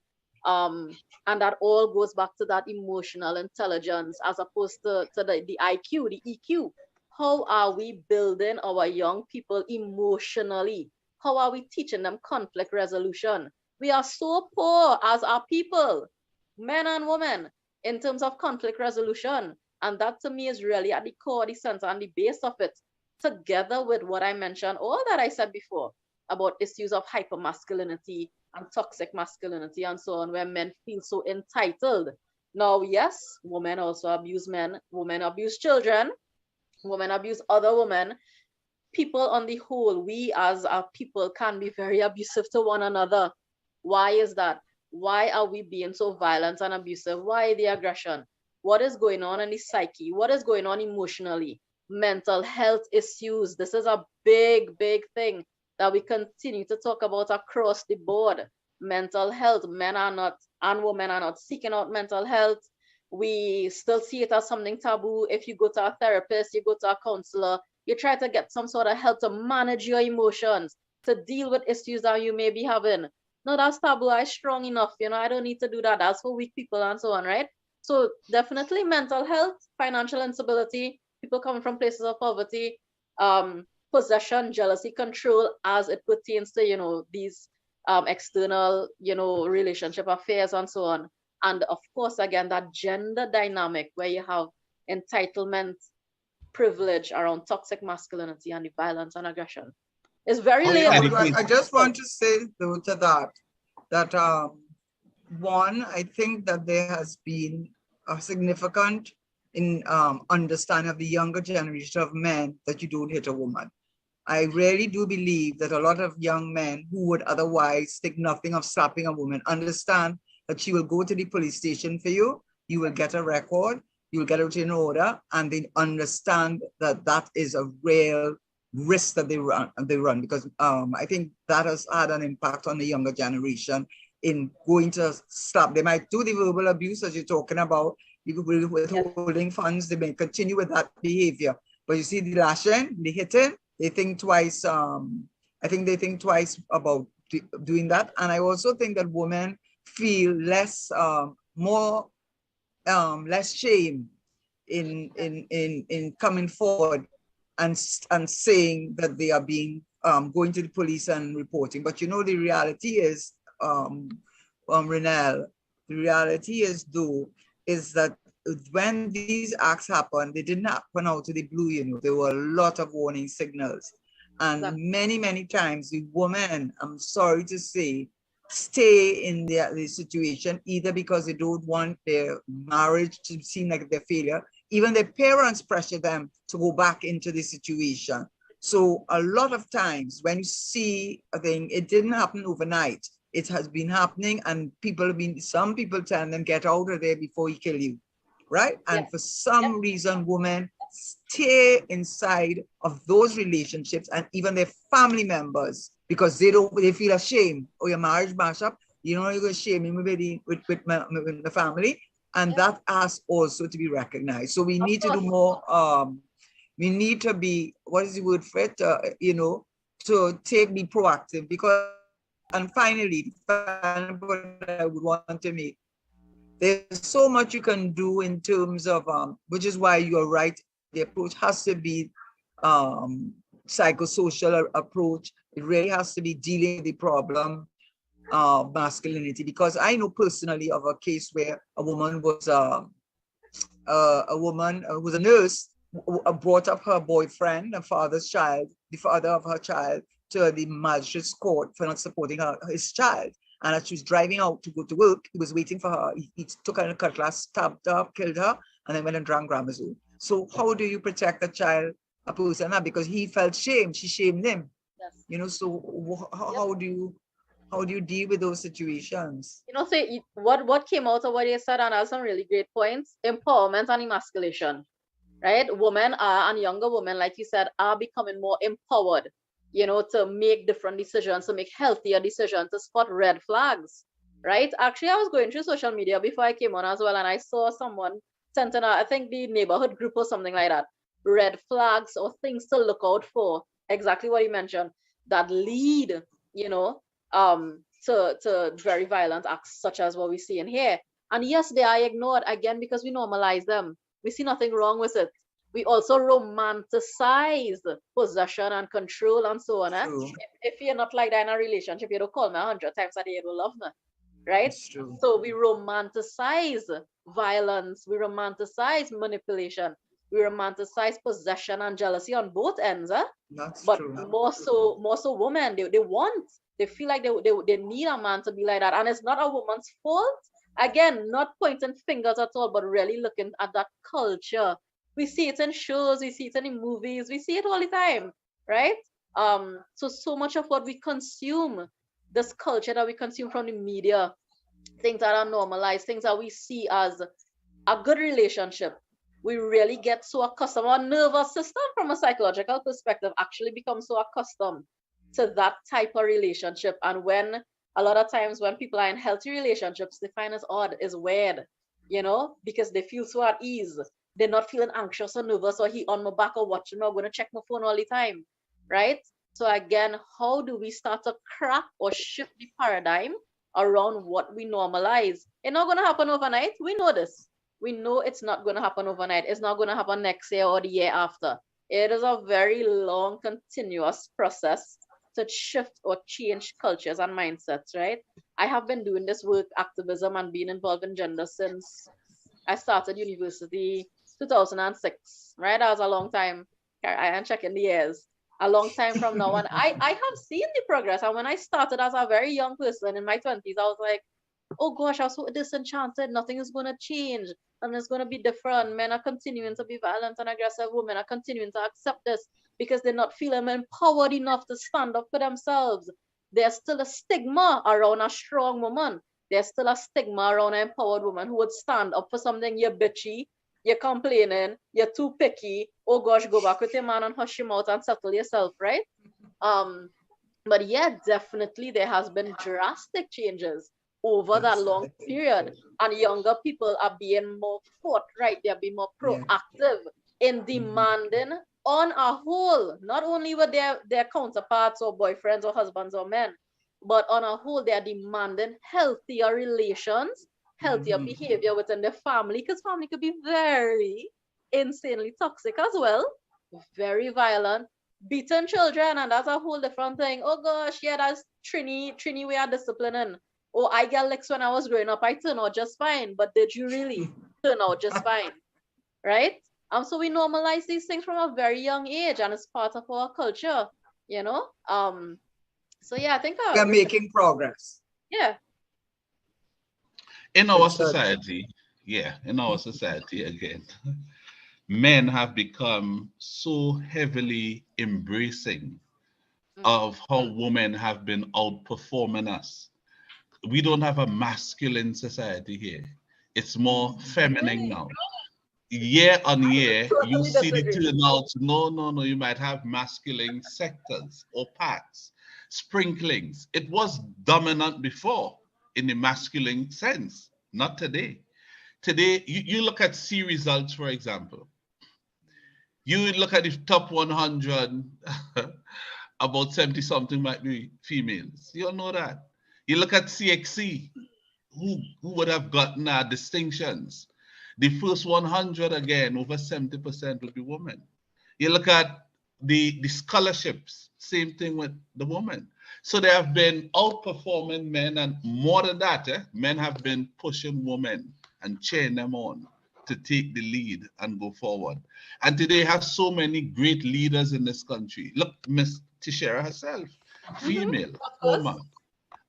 And that all goes back to that emotional intelligence, as opposed to the IQ, the EQ. How are we building our young people emotionally? How are we teaching them conflict resolution? We are so poor as our people, men and women, in terms of conflict resolution. And that to me is really at the core, the center, and the base of it, together with what I mentioned, all that I said before, about issues of hypermasculinity and toxic masculinity and so on, where men feel so entitled. Now, yes, women also abuse men, women abuse children, women abuse other women. People on the whole, we as our people can be very abusive to one another. Why is that? Why are we being so violent and abusive? Why the aggression? What is going on in the psyche? What is going on emotionally? Mental health issues. This is a big, big thing that we continue to talk about across the board. Mental health. Men are not, and women are not seeking out mental health. We still see it as something taboo. If you go to a therapist, you go to a counselor, you try to get some sort of help to manage your emotions, to deal with issues that you may be having. No, that's taboo. I'm strong enough. I don't need to do that. That's for weak people and so on, right? So definitely mental health, financial instability, people coming from places of poverty, possession, jealousy, control, as it pertains to, these external, relationship affairs and so on. And of course, again, that gender dynamic where you have entitlement, privilege around toxic masculinity and the violence and aggression. It's very layered. I just want to say though to that one, I think that there has been a significant understanding of the younger generation of men that you don't hit a woman. I really do believe that a lot of young men who would otherwise think nothing of slapping a woman understand that she will go to the police station for you, you will get a record, you will get it in order, and they understand that that is a real risk that they run because I think that has had an impact on the younger generation in going to slap. They might do the verbal abuse as you're talking about, you could be withholding funds, they may continue with that behavior. But you see the lashing, the hitting, they think twice. I think they think twice about doing that. And I also think that women feel less shame in coming forward and saying that they are being going to the police and reporting. But the reality is, Renelle, the reality is that when these acts happen, they didn't happen out of the blue. There were a lot of warning signals, and many times the women, I'm sorry to say, stay in the situation either because they don't want their marriage to seem like their failure. Even their parents pressure them to go back into the situation. So a lot of times when you see a thing, it didn't happen overnight. it has been happening, and some people tell them, get out of there before he kill you, right? And for some reason, women stay inside of those relationships and even their family members because they feel ashamed. Oh, your marriage mash up, you know, you're going to shame me with the family. And that has also to be recognized. So we need to do more. We need to be, what is the word for it? You know, to be proactive because, and finally, what I would want to make, there's so much you can do in terms of, which is why you're right, the approach has to be psychosocial approach. It really has to be dealing with the problem of masculinity, because I know personally of a case where a woman was a nurse, brought up her boyfriend, the father of her child, to the magistrate's court for not supporting his child. And as she was driving out to go to work, he was waiting for her. He took her in a cutlass, stabbed her, killed her, and then went and drank Gramazole. So how do you protect a person? Because he felt shame. She shamed him. Yes. You know, so how do you deal with those situations? You know, say what came out of what you said, and that's some really great points. Empowerment and emasculation, right? Women are, and younger women, like you said, are becoming more empowered, you know, to make different decisions, to make healthier decisions, to spot red flags, right? Actually, I was going through social media before I came on as well, and I saw someone sent in, I think the neighborhood group or something like that, red flags or things to look out for, exactly what you mentioned, that lead, you know, to very violent acts such as what we see in here. And yes, they are ignored again because we normalize them. We see nothing wrong with it. We also romanticize possession and control and so on. If you're not like that in a relationship, you don't call me 100 times a day, you don't love me, right? So we romanticize violence, we romanticize manipulation, we romanticize possession and jealousy on both ends. But more so women, they feel like they need a man to be like that. And it's not a woman's fault. Again, not pointing fingers at all, but really looking at that culture. We see it in shows, we see it in movies, we see it all the time, right? So much of what we consume, this culture that we consume from the media, things that are normalized, things that we see as a good relationship, we really get so accustomed, our nervous system from a psychological perspective actually becomes so accustomed to that type of relationship. And when a lot of times when people are in healthy relationships, they find it odd, it's weird, you know, because they feel so at ease. They're not feeling anxious or nervous, or he on my back or watching me, I'm going to check my phone all the time, right? So again, how do we start to crack or shift the paradigm around what we normalize? It's not going to happen overnight. We know this. We know it's not going to happen overnight. It's not going to happen next year or the year after. It is a very long, continuous process to shift or change cultures and mindsets, right? I have been doing this work, activism, and being involved in gender since I started university 2006, right? That was a long time. I am checking the years. A long time from now. And I have seen the progress. And when I started as a very young person in my 20s, I was like, oh gosh, I was so disenchanted. Nothing is going to change. And it's going to be different. Men are continuing to be violent and aggressive. Women are continuing to accept this because they're not feeling empowered enough to stand up for themselves. There's still a stigma around a strong woman. There's still a stigma around an empowered woman who would stand up for something. You're bitchy, you're complaining, you're too picky. Oh gosh, go back with your man and hush him out and settle yourself, right? But yeah, definitely there has been drastic changes over that long period. And younger people are being more forthright, they're being more proactive in demanding on a whole, not only with their counterparts or boyfriends or husbands or men, but on a whole, they're demanding healthier relations, healthier behavior within the family, because family could be very insanely toxic as well, very violent, beating children, and that's a whole different thing. Oh gosh, yeah, that's Trini way of disciplining. Oh, I got licks when I was growing up, I turned out just fine, but did you really turn out just fine, right? So we normalize these things from a very young age, and it's part of our culture, you know? So yeah, I think we're making progress. Yeah. In our society, again, men have become so heavily embracing of how women have been outperforming us. we don't have a masculine society here. It's more feminine now. Year on year, you totally see the disagree. turnout. No, you might have masculine sectors or parts, sprinklings. It was dominant before in the masculine sense, not today. Today, you look at C results, for example. You look at the top 100, about 70 something might be females. You all know that. You look at CXC, who would have gotten distinctions. The first 100 again, over 70% would be women. You look at the scholarships, same thing with the women. So they have been outperforming men, and more than that, men have been pushing women and cheering them on to take the lead and go forward. And today have so many great leaders in this country. Look, Miss Teshiera herself, female, former.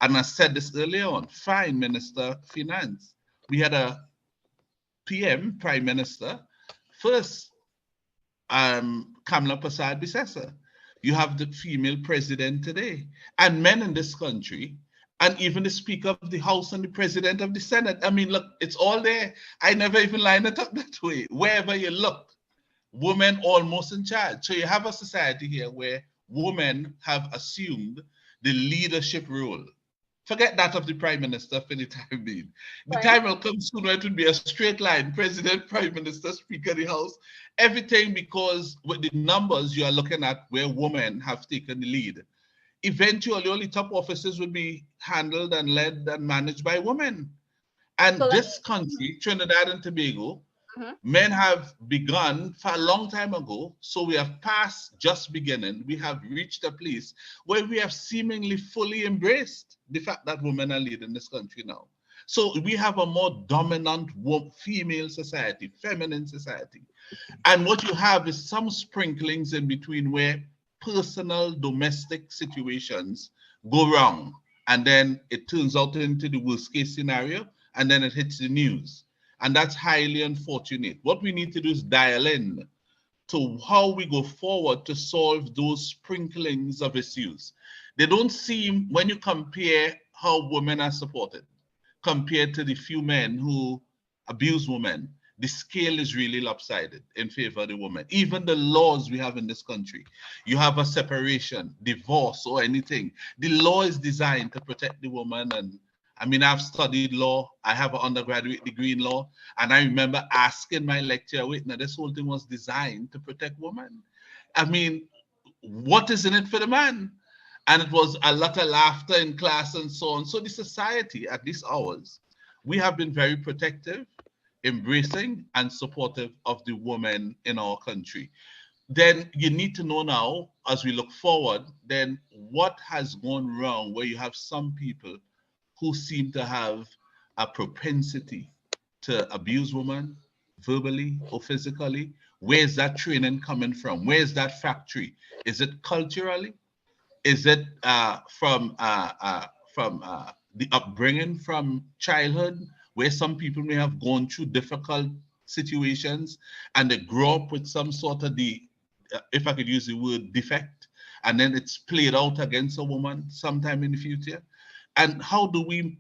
And I said this earlier on, fine Minister of Finance. We had a PM, Prime Minister, first Kamala Prasad Bisesa. You have the female president today, and men in this country, and even the Speaker of the House and the President of the Senate. I mean, look, it's all there. I never even line it up that way. Wherever you look, women almost in charge. So you have a society here where women have assumed the leadership role. Forget that of the Prime Minister for the time being. The time will come soon where it will be a straight line, President, Prime Minister, Speaker of the House, everything, because with the numbers you are looking at where women have taken the lead. Eventually, only top offices will be handled and led and managed by women. And So this country, Trinidad and Tobago, men have begun for a long time ago. So we have passed just beginning. We have reached a place where we have seemingly fully embraced the fact that women are leading this country now. So we have a more dominant female society, feminine society. And what you have is some sprinklings in between where personal domestic situations go wrong. And then it turns out into the worst case scenario, and then it hits the news. And that's highly unfortunate. What we need to do is dial in to how we go forward to solve those sprinklings of issues. They don't seem, when you compare how women are supported compared to the few men who abuse women, the scale is really lopsided in favor of the woman. Even the laws we have in this country, you have a separation, divorce, or anything. The law is designed to protect the woman. And I mean, I've studied law. I have an undergraduate degree in law. And I remember asking my lecturer, wait, now this whole thing was designed to protect women. I mean, what is in it for the man? And it was a lot of laughter in class and so on. So the society at these hours, we have been very protective, embracing and supportive of the women in our country. Then you need to know now, as we look forward, then what has gone wrong where you have some people who seem to have a propensity to abuse women verbally or physically. Where's that training coming from? Where's that factory? Is it culturally? Is it from the upbringing from childhood, where some people may have gone through difficult situations and they grow up with some sort of if I could use the word, defect, and then it's played out against a woman sometime in the future? And how do we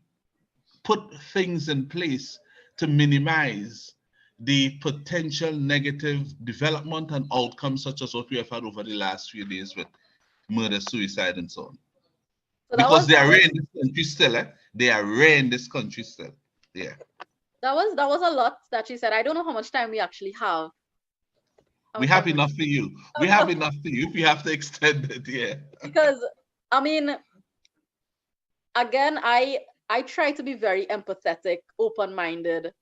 put things in place to minimize the potential negative development and outcomes such as what we have had over the last few days with murder, suicide, and so on? So because they are rare in this country still, They are rare in this country still. Yeah. That was a lot that she said. I don't know how much time we actually have. We have enough for you. We have enough for you if you have to extend it, yeah. Because, I mean, again, I try to be very empathetic, open-minded,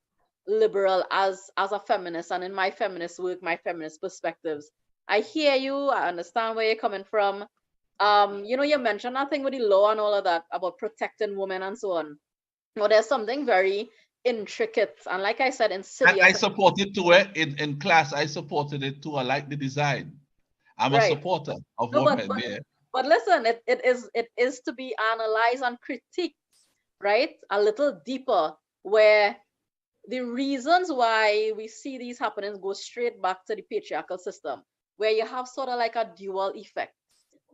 liberal as a feminist, and in my feminist work, my feminist perspectives. I hear you, I understand where you're coming from. You know, you mentioned that thing with the law and all of that about protecting women and so on. Well, there's something very intricate, and like I said, insidious. And I supported too, in class, I supported it too. I like the design. I'm a supporter of women, yeah. But listen, it is to be analyzed and critiqued, right? A little deeper, where the reasons why we see these happenings go straight back to the patriarchal system, where you have sort of like a dual effect.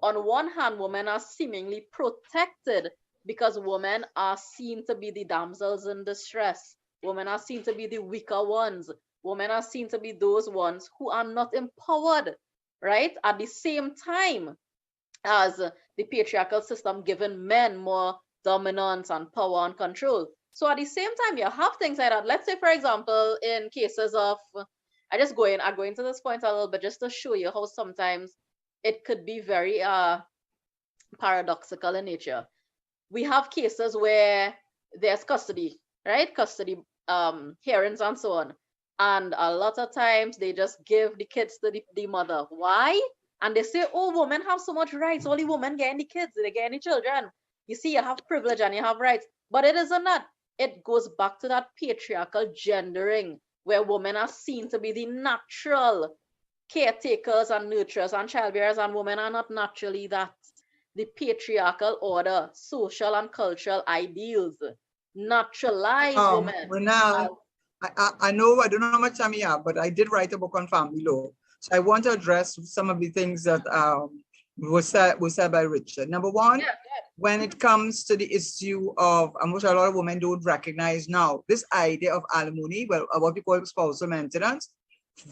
On one hand, women are seemingly protected because women are seen to be the damsels in distress. Women are seen to be the weaker ones. Women are seen to be those ones who are not empowered, right? At the same time as the patriarchal system giving men more dominance and power and control. So at the same time, you have things like that. Let's say, for example, in cases of, I go into this point a little bit just to show you how sometimes it could be very paradoxical in nature. We have cases where there's custody, right? Custody hearings and so on. And a lot of times they just give the kids to the mother. Why? And they say, oh, women have so much rights. Only women get any kids, they get any children. You see, you have privilege and you have rights. But it isn't that. It goes back to that patriarchal gendering where women are seen to be the natural caretakers and nurturers and childbearers, and women are not naturally that. The patriarchal order, social and cultural ideals naturalize women. Renelle, I know I don't know how much time you have, but I did write a book on family law. So I want to address some of the things that was said by Richard. Number one, when it comes to the issue of, and which a lot of women don't recognize now, this idea of alimony, well, what we call spousal maintenance,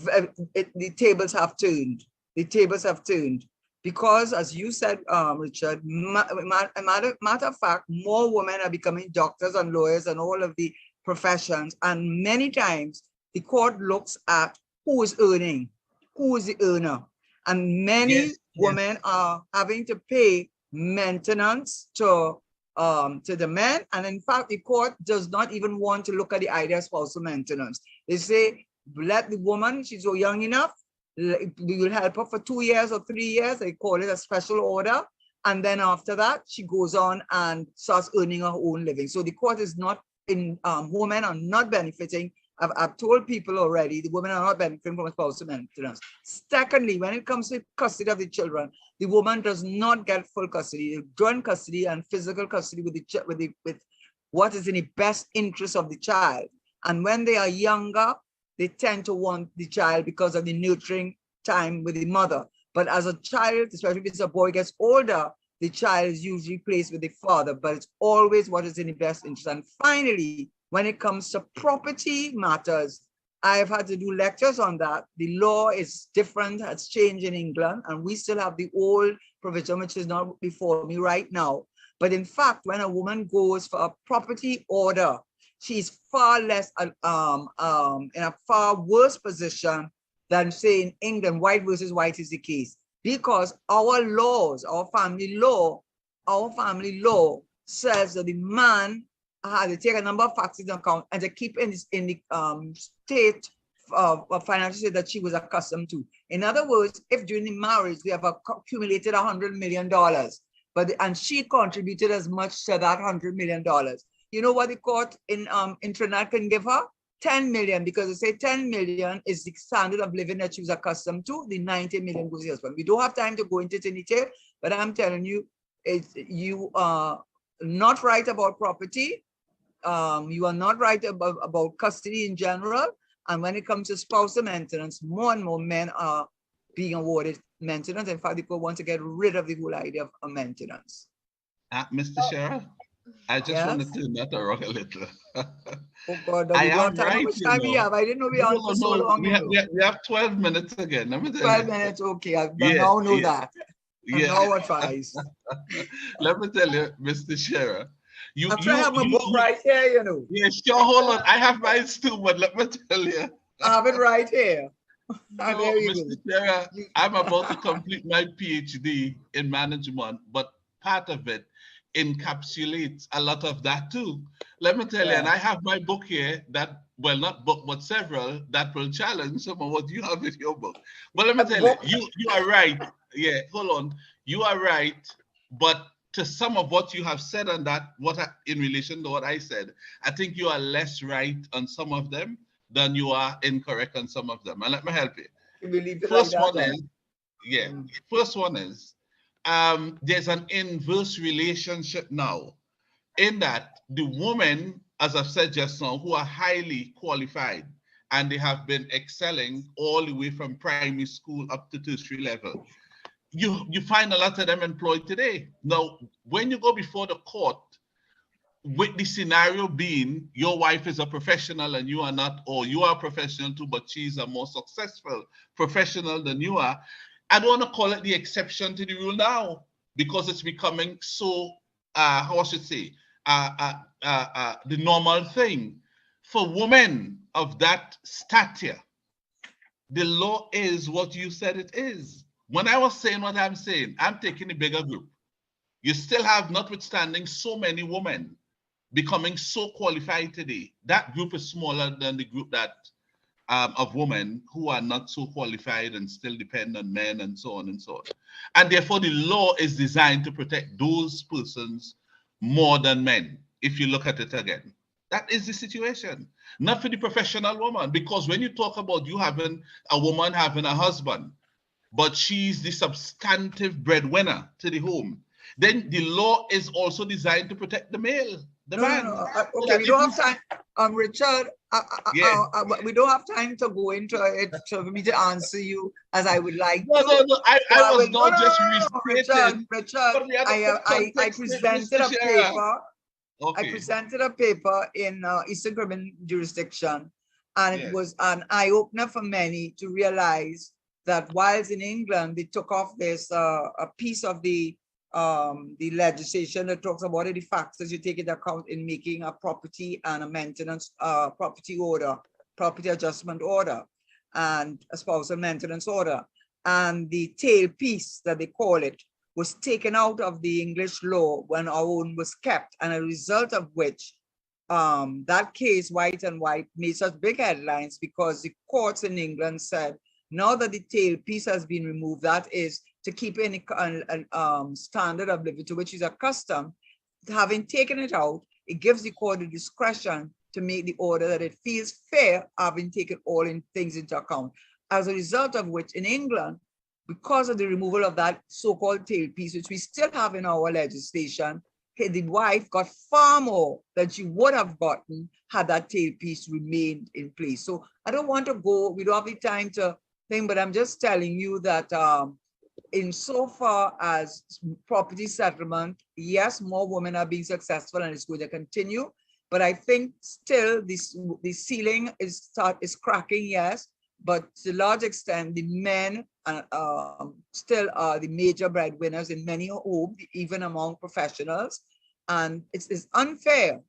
the tables have turned. The tables have turned. Because, as you said, Richard, matter of fact, more women are becoming doctors and lawyers and all of the professions. And many times, the court looks at who is earning, who is the earner. And many women are having to pay maintenance to the men. And in fact, the court does not even want to look at the idea of spousal maintenance. They say, let the woman, she's so young enough, we will help her for 2 years or 3 years. They call it a special order. And then after that, she goes on and starts earning her own living. So the court is not in, women are not benefiting. I've told people already, the women are not benefiting from spousal maintenance. Secondly, when it comes to custody of the children, the woman does not get full custody, joint custody and physical custody with what is in the best interest of the child. And when they are younger, they tend to want the child because of the nurturing time with the mother. But as a child, especially if it's a boy gets older, the child is usually placed with the father, but it's always what is in the best interest. And finally, when it comes to property matters, I've had to do lectures on that. The law is different, has changed in England, and we still have the old provision, which is not before me right now. But in fact, when a woman goes for a property order, she's far less, in a far worse position than, say, in England, white versus white is the case. Because our laws, our family law says that the man had to take a number of factors into account and to keep in the state of financial state that she was accustomed to. In other words, if during the marriage they have accumulated $100 million, and she contributed as much to that $100 million, you know what the court in Trinidad can give her? 10 million, because they say 10 million is the standard of living that she was accustomed to. The 90 million goes to the husband. We don't have time to go into detail, but I'm telling you, you are not right about property. You are not right about custody in general. And when it comes to spousal maintenance, more and more men are being awarded maintenance. In fact, people want to get rid of the whole idea of maintenance. Mr. Sheriff, I just want to turn that around a little. Oh God, I am right, how much time we have? I didn't know we on for so long. We have 12 minutes again. 12 minutes, okay. I now know that. I'm now advised. Let me tell you, Mr. Sheriff. I'm trying to have my book right here, you know. Yeah, sure, hold on. I have mine too, but let me tell you. I have it right here. Mr. Sheriff, I'm about to complete my PhD in management, but part of it encapsulates a lot of that too. Let me tell you, and I have my book here that, well, not book, but several that will challenge some of what you have in your book. But let me tell you, you are right. Yeah, hold on. You are right. But to some of what you have said on that, in relation to what I said, I think you are less right on some of them than you are incorrect on some of them. And let me help you. First one is, there's an inverse relationship now in that the women, as I've said just now, who are highly qualified and they have been excelling all the way from primary school up to tertiary level, you find a lot of them employed today. Now, when you go before the court with the scenario being your wife is a professional and you are not, or you are a professional too, but she's a more successful professional than you are, I don't want to call it the exception to the rule now, because it's becoming so, how I should say, the normal thing. For women of that stature, the law is what you said it is. When I was saying what I'm saying, I'm taking a bigger group. You still have, notwithstanding so many women becoming so qualified today, that group is smaller than the group that of women who are not so qualified and still depend on men and so on and so on. And therefore, the law is designed to protect those persons more than men, if you look at it again. That is the situation. Not for the professional woman, because when you talk about you having a woman having a husband, but she's the substantive breadwinner to the home, then the law is also designed to protect the male, the man. No. Okay, we don't have time. Richard, we don't have time to go into it for me to answer you as I would like to. No. I was not just restating. Richard, I presented a paper. Okay. I presented a paper in Eastern Caribbean jurisdiction, and it was an eye-opener for many to realize that whilst in England they took off this a piece of the legislation that talks about the factors you take into account in making a property and a maintenance property adjustment order, and a spousal maintenance order, and the tail piece that they call it was taken out of the English law when our own was kept, and a result of which that case, White and White, made such big headlines because the courts in England said, now that the tail piece has been removed, that is to keep any standard of living to which is accustomed, having taken it out, it gives the court the discretion to make the order that it feels fair, having taken all things into account. As a result of which, in England, because of the removal of that so-called tail piece, which we still have in our legislation, the wife got far more than she would have gotten had that tail piece remained in place. So I don't want to go, we don't have the time to think, but I'm just telling you that insofar as property settlement, yes, more women are being successful and it's going to continue, but I think still the ceiling is cracking, yes, but to a large extent, the men still are the major breadwinners in many homes, even among professionals. And it is unfair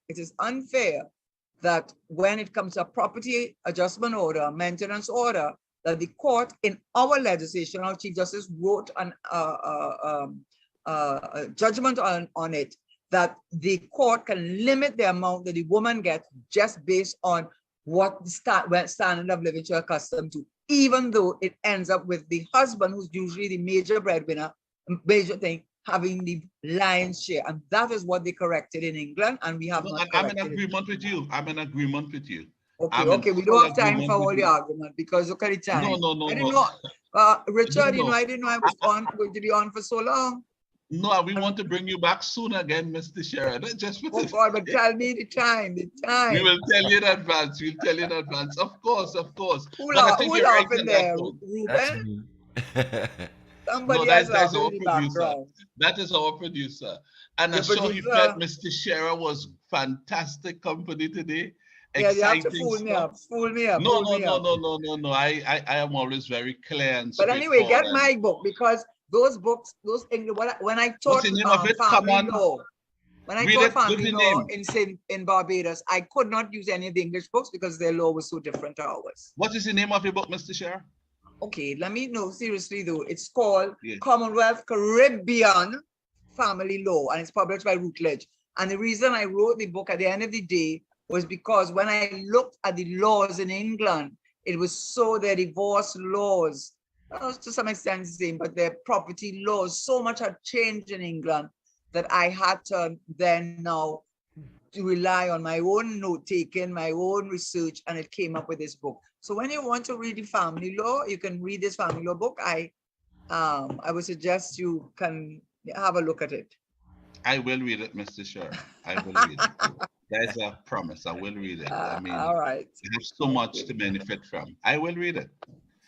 that when it comes to a property adjustment order, maintenance order, that the court in our legislation, our Chief Justice wrote a judgment on it, that the court can limit the amount that the woman gets just based on what the standard of living you're accustomed to, even though it ends up with the husband, who's usually the major breadwinner, major thing, having the lion's share. And that is what they corrected in England, and we have not corrected. I'm in agreement with you. I'm in agreement with you. Okay, we don't have time for all the argument because look at the time. No. I didn't know, Richard, I didn't know I was going to be on for so long. No, we want to bring you back soon again, Mr. Teshiera. Just for God, but tell me the time. We will tell you in advance. Of course. Who laughing there? Ruben? Somebody else laughing in the background. That is our producer. And I'm sure you felt Mr. Teshiera was fantastic company today. Yeah, you have to fool me up. No. I am always very clear and but anyway, get my book, because those books, when I taught family law, in Barbados, I could not use any of the English books because their law was so different to ours. What is the name of your book, Mr. Teshiera? Okay, let me know, seriously though. It's called Commonwealth Caribbean Family Law, and it's published by Routledge. And the reason I wrote the book at the end of the day was because when I looked at the laws in England, it was so their divorce laws, to some extent the same, but their property laws, so much had changed in England that I had to then now to rely on my own note-taking, my own research, and it came up with this book. So when you want to read the family law, you can read this family law book. I would suggest you can have a look at it. I will read it, Mr. Teshiera. I will read it. That's a promise. I will read it. I mean, all right. I have so much to benefit from. I will read it.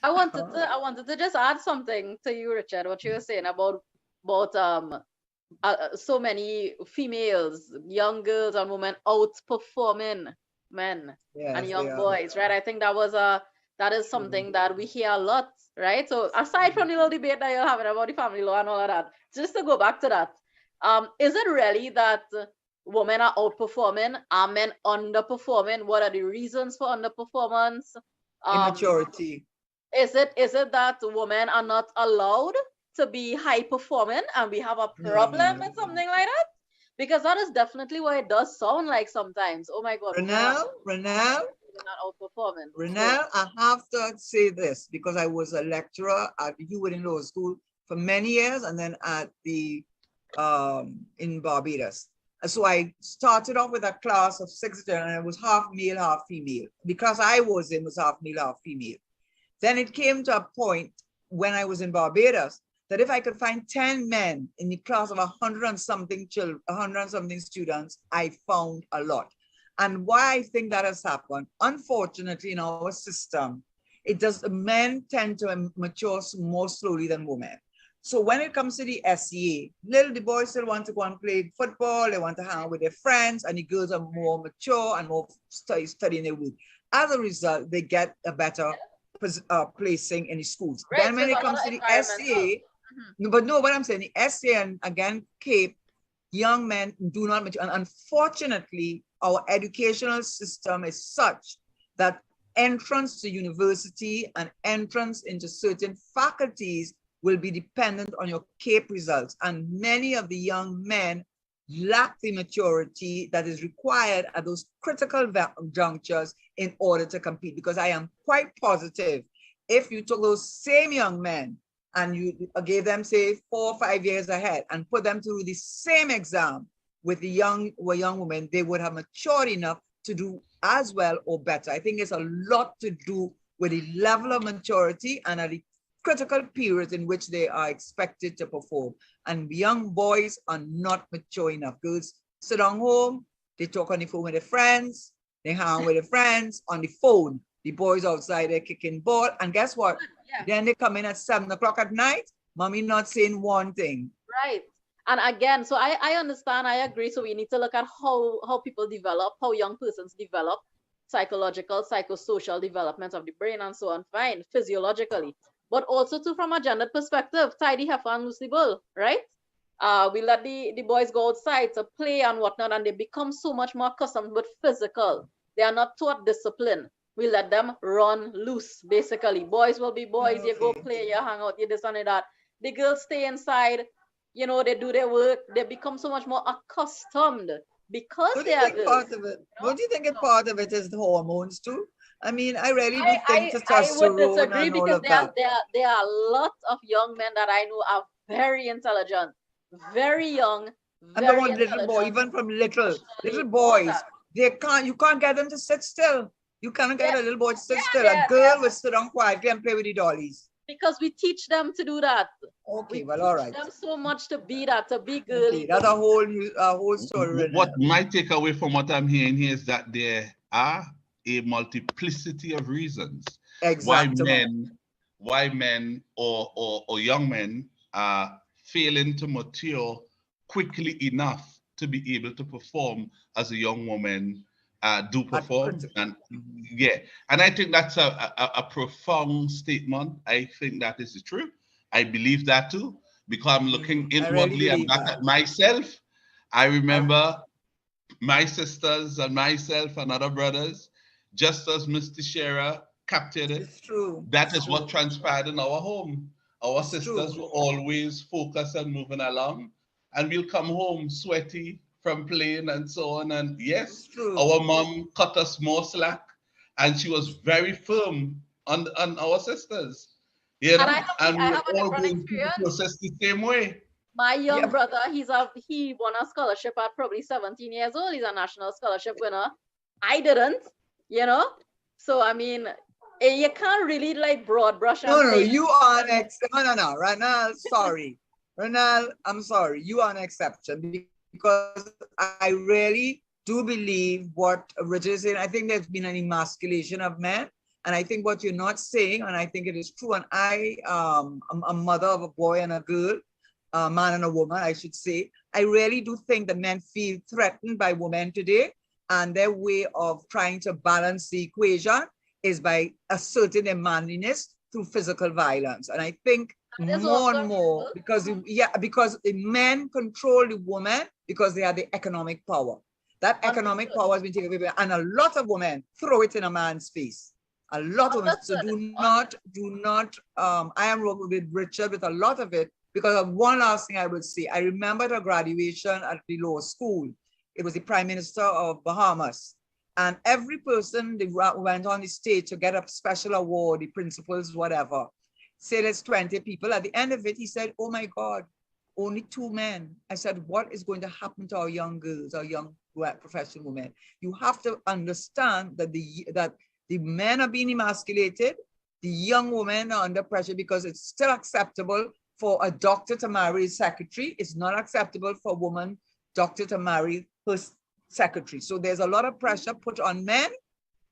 I wanted to just add something to you, Richard, what you were saying about so many females, young girls and women outperforming men and Yes, they young are. boys, right? I think that is something that we hear a lot, right? So aside from the little debate that you're having about the family law and all of that, just to go back to that, is it really that women are outperforming? Are men underperforming? What are the reasons for underperformance? Immaturity. Is it that women are not allowed to be high performing and we have a problem with something like that? Because that is definitely what it does sound like sometimes. Oh my God, Renelle, we're not outperforming. Renelle, I have to say this because I was a lecturer at Hewitt in Law School for many years and then at the in Barbados. And so I started off with a class of 6 and it was half male, half female. The class I was in was half male, half female. Then it came to a point when I was in Barbados that if I could find 10 men in the class of 100 and something children, 100 and something students, I found a lot. And why I think that has happened, unfortunately, in our system, men tend to mature more slowly than women. So when it comes to the SEA, the boys still want to go and play football, they want to hang out with their friends, and the girls are more mature and more studying their work. As a result, they get a better placing in the schools. Right, then when it comes to the SEA, but no, what I'm saying, the SEA and again, Cape, young men do not mature. And unfortunately, our educational system is such that entrance to university and entrance into certain faculties will be dependent on your CAPE results. And many of the young men lack the maturity that is required at those critical junctures in order to compete. Because I am quite positive, if you took those same young men and you gave them, say, 4 or 5 years ahead and put them through the same exam with the young women, they would have matured enough to do as well or better. I think it's a lot to do with the level of maturity and at the critical periods in which they are expected to perform. And young boys are not mature enough. Girls sit down home, they talk on the phone with their friends, they hang with their friends on the phone. The boys outside, they're kicking ball. And guess what? Yeah. Then they come in at 7 o'clock at night, mommy not saying one thing. Right. And again, so I understand, I agree. So we need to look at how people develop, how young persons develop, psychological, psychosocial development of the brain and so on, fine, physiologically. But also too from a gender perspective, tidy heifer and loosely bull, right? We let the boys go outside to play and whatnot, and they become so much more accustomed with physical. They are not taught discipline. We let them run loose, basically. Boys will be boys, you go play, you hang out, you this and that. The girls stay inside, you know, they do their work. They become so much more accustomed because they are girls. Part of it, don't you think part of it is the hormones too? I mean, I really do think testosterone. I would disagree because there are a lot of young men that I know are very intelligent, very young. And the one little boy, even from little boys, you can't get them to sit still. You can't get a little boy to sit still. A girl will sit down quietly and play with the dollies. Because we teach them to do that. Okay, well, all right. Them so much to be that, to be girly. Okay, that's a whole story. What my takeaway from what I'm hearing here is that there are a multiplicity of reasons why men or young men are failing to mature quickly enough to be able to perform as a young woman do perform. And I think that's a profound statement. I think that is true. I believe that too, because I'm looking inwardly and back at myself. I remember my sisters and myself and other brothers, just as Mr. Teshiera captured it. It's true. That is what transpired in our home. Our sisters were always focused and moving along, and we'll come home sweaty from playing and so on. And yes, our mom cut us more slack, and she was very firm on our sisters. You know, and we all going through the process the same way. My young brother, he won a scholarship at probably 17 years old. He's a national scholarship winner. I didn't, you know. So I mean, you can't really like broad brush. No, you are an exception. No, Renelle, sorry. Renelle, I'm sorry. You are an exception because I really do believe what Richard is saying. I think there's been an emasculation of men. And I think what you're not saying, and I think it is true, and I'm a mother of a boy and a girl, a man and a woman, I should say. I really do think that men feel threatened by women today, and their way of trying to balance the equation is by asserting their manliness through physical violence. And I think more and more, because the men control the woman because they have the economic power. That economic power has been taken away, and a lot of women throw it in a man's face. A lot of women. So do not. I am working with Richard with a lot of it, because of one last thing I would say. I remember the graduation at the law school. It was the Prime Minister of Bahamas. And every person that went on the stage to get a special award, the principals, whatever, say there's 20 people. At the end of it, he said, oh my God, only 2 men. I said, what is going to happen to our young girls, our young professional women? You have to understand that the men are being emasculated, the young women are under pressure, because it's still acceptable for a doctor to marry his secretary. It's not acceptable for a woman doctor to marry her secretary. So there's a lot of pressure put on men,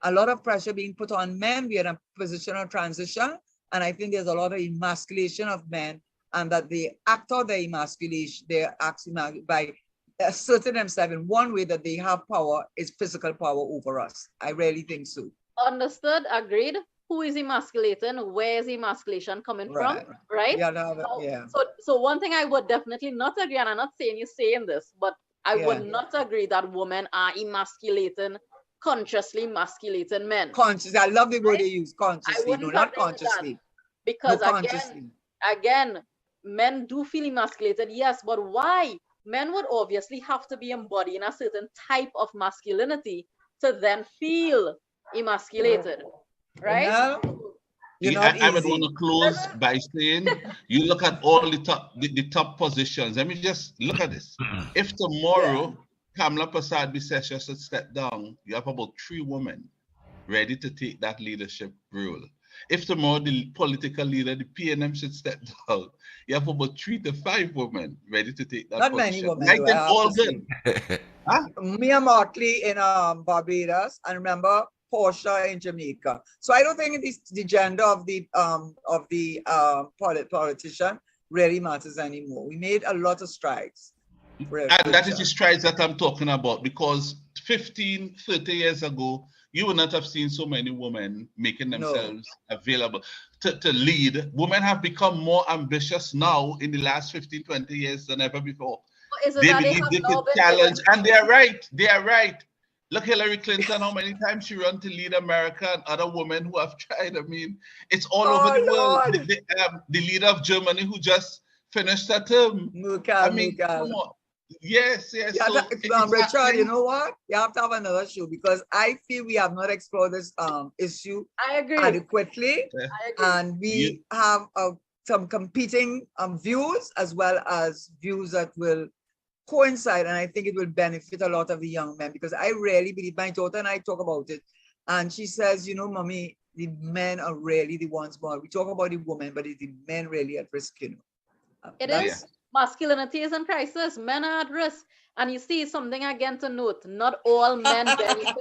a lot of pressure being put on men. We are in a position of transition. And I think there's a lot of emasculation of men, and that they act out their emasculation, they're acting by asserting themselves in one way that they have power, is physical power over us. I really think so. Understood, agreed. Who is emasculating? Where is emasculation coming from? Right? Yeah, So one thing I would definitely not agree, and I'm not saying you're saying this, but I would not agree that women are emasculating, consciously emasculating men. Consciously, I love the word they use, consciously, no, not consciously. Because again, men do feel emasculated, yes, but why? Men would obviously have to be embodying a certain type of masculinity to then feel emasculated, right? I would want to close by saying, you look at all the top positions. Let me just look at this. If tomorrow Kamala Prasad-Bisesha should step down, you have about 3 women ready to take that leadership role. If tomorrow the political leader, the PNM, should step down, you have about 3 to 5 women ready to take that position. Not many women. All good. Mia Motley in Barbados, and remember Portia in Jamaica. So I don't think the gender of the politician really matters anymore. We made a lot of strides. And that is the strides that I'm talking about, because 15, 30 years ago, you would not have seen so many women making themselves available to lead. Women have become more ambitious now in the last 15, 20 years than ever before. They believe they can challenge, and they are right. They are right. Look, Hillary Clinton, how many times she run to lead America, and other women who have tried. I mean, it's all over the world. The leader of Germany who just finished her term. Come on. Yes. So Richard, you know what? You have to have another show, because I feel we have not explored this issue adequately. I agree. And we have some competing views, as well as views that will coincide, and I think it will benefit a lot of the young men, because I really believe, my daughter and I talk about it, and she says, you know, mommy, the men are really the ones born. We talk about the women, but it's the men really at risk, you know. It is. Masculinity is in crisis. Men are at risk. And you see something again to note, not all men benefit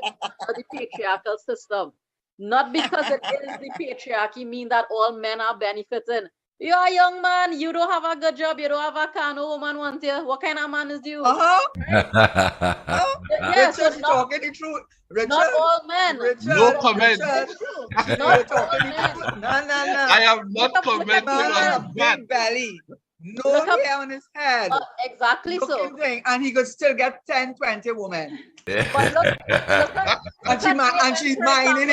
from the patriarchal system. Not because it is the patriarchy mean that all men are benefiting. You're a young man, you don't have a good job, you don't have a car, no woman wants you. What kind of man is you? Yes, Richard, talking the truth. Richard, not all men. Richard, no comment. Not all men. No. I am not commenting on that. Big belly. No hair on his head. Exactly so. Thing, and he could still get 10, 20 women. But and she's mining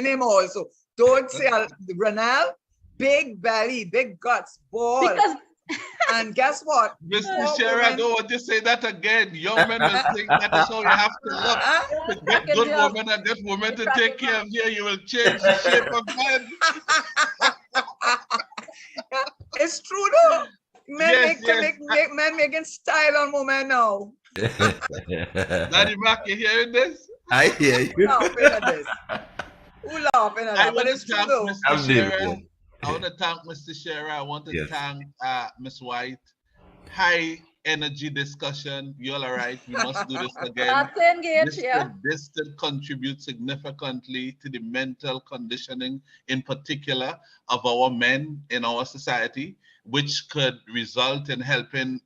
him also. Don't say Renelle, big belly, big guts, ball. And guess what? Mr. Teshiera, I don't want to say that again. Young men will think that is how you have to look. To get good women and get women to take care of you, you will change the shape of men. It's true though. Men making style on women now. Daddy Mac, you hearing this? I hear you. Who laughing at this? But it's true though. I want to thank Mr. Teshiera. I want to thank Miss White. High energy discussion. You're all right. We must do this again. That's engaged, yeah. This could contribute significantly to the mental conditioning, in particular, of our men in our society, which could result in helping,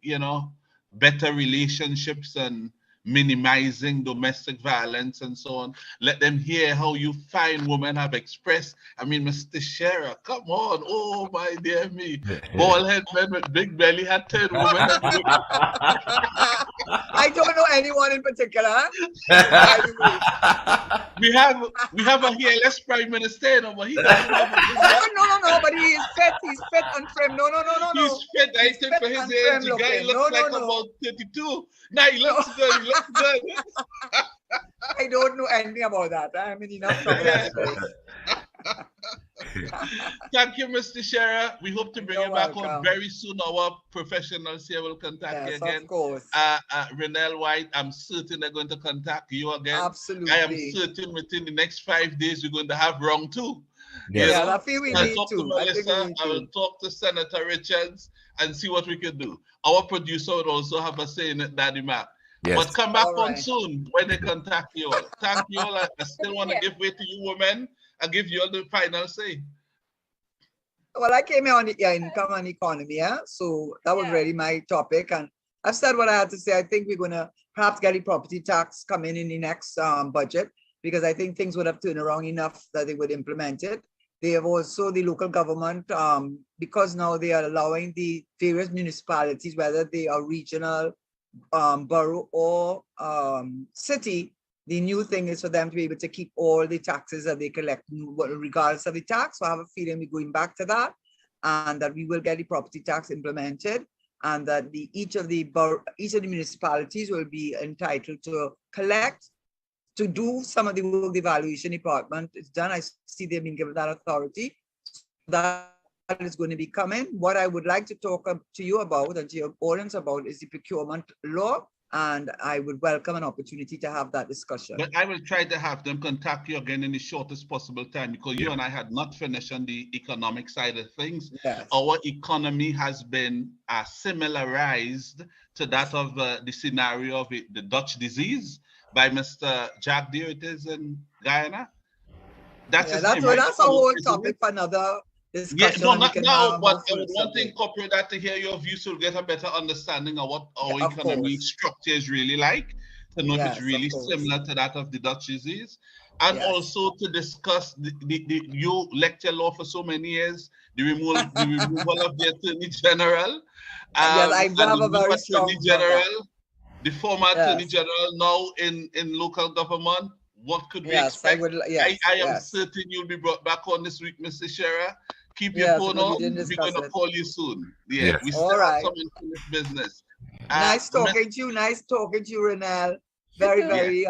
better relationships and minimizing domestic violence and so on. Let them hear how you fine women have expressed. I mean, Mr. Teshiera, come on. Oh, my dear me. Bald head men with big belly had 10 women. I don't know anyone in particular. We have a hairless prime minister, but he doesn't have no, but he's fit and trim. No. He's fit, I think, for his age. The guy looks like about 32. Now he looks good, I don't know anything about that. I'm in enough trouble. Thank you, Mr. Teshiera. We hope to bring you back on very soon. Our professionals here will contact you again. Of course. Renelle White, I'm certain they're going to contact you again. Absolutely. I am certain within the next 5 days we're going to have round 2. Yes. I feel we need to. to. Melissa, I will talk to Senator Richards and see what we can do. Our producer would also have a say in it, Daddy Mac. Yes. But come back on soon when they contact you all. Thank you all. I still want to give way to you women. I'll give you all the final say. Well, I came here on the income and economy, so that was really my topic. And I've said what I had to say. I think we're going to perhaps get the property tax come in the next budget, because I think things would have turned around enough that they would implement it. They have also the local government, because now they are allowing the various municipalities, whether they are regional, borough or city, the new thing is for them to be able to keep all the taxes that they collect regardless of the tax. So I have a feeling we're going back to that, and that we will get the property tax implemented, and that each of the municipalities will be entitled to collect, to do some of the work the valuation department is done. I see they've been given that authority. That is going to be coming. What I would like to talk to you about and to your audience about is the procurement law. And I would welcome an opportunity to have that discussion. But I will try to have them contact you again in the shortest possible time, because you and I had not finished on the economic side of things. Yes. Our economy has been similarized to that of the scenario of the Dutch disease by Mr. Jack Deere, it is in Guyana. That's a whole topic for another discussion. Yeah, no, not now, but I would want to incorporate that to hear your views, so we'll get a better understanding of what our economic structure is really like, to know if it's really similar to that of the Dutch disease, and also to discuss you lecture law for so many years, the removal of the Attorney General. Yes, I have a very strong General, the former Attorney General now in local government. What could we expect? I am certain you'll be brought back on this week, Mr. Teshiera. Keep your phone on. We're going to call you soon. Yeah, we still have some unfinished business. Nice talking to you. Nice talking to you, Renelle. Very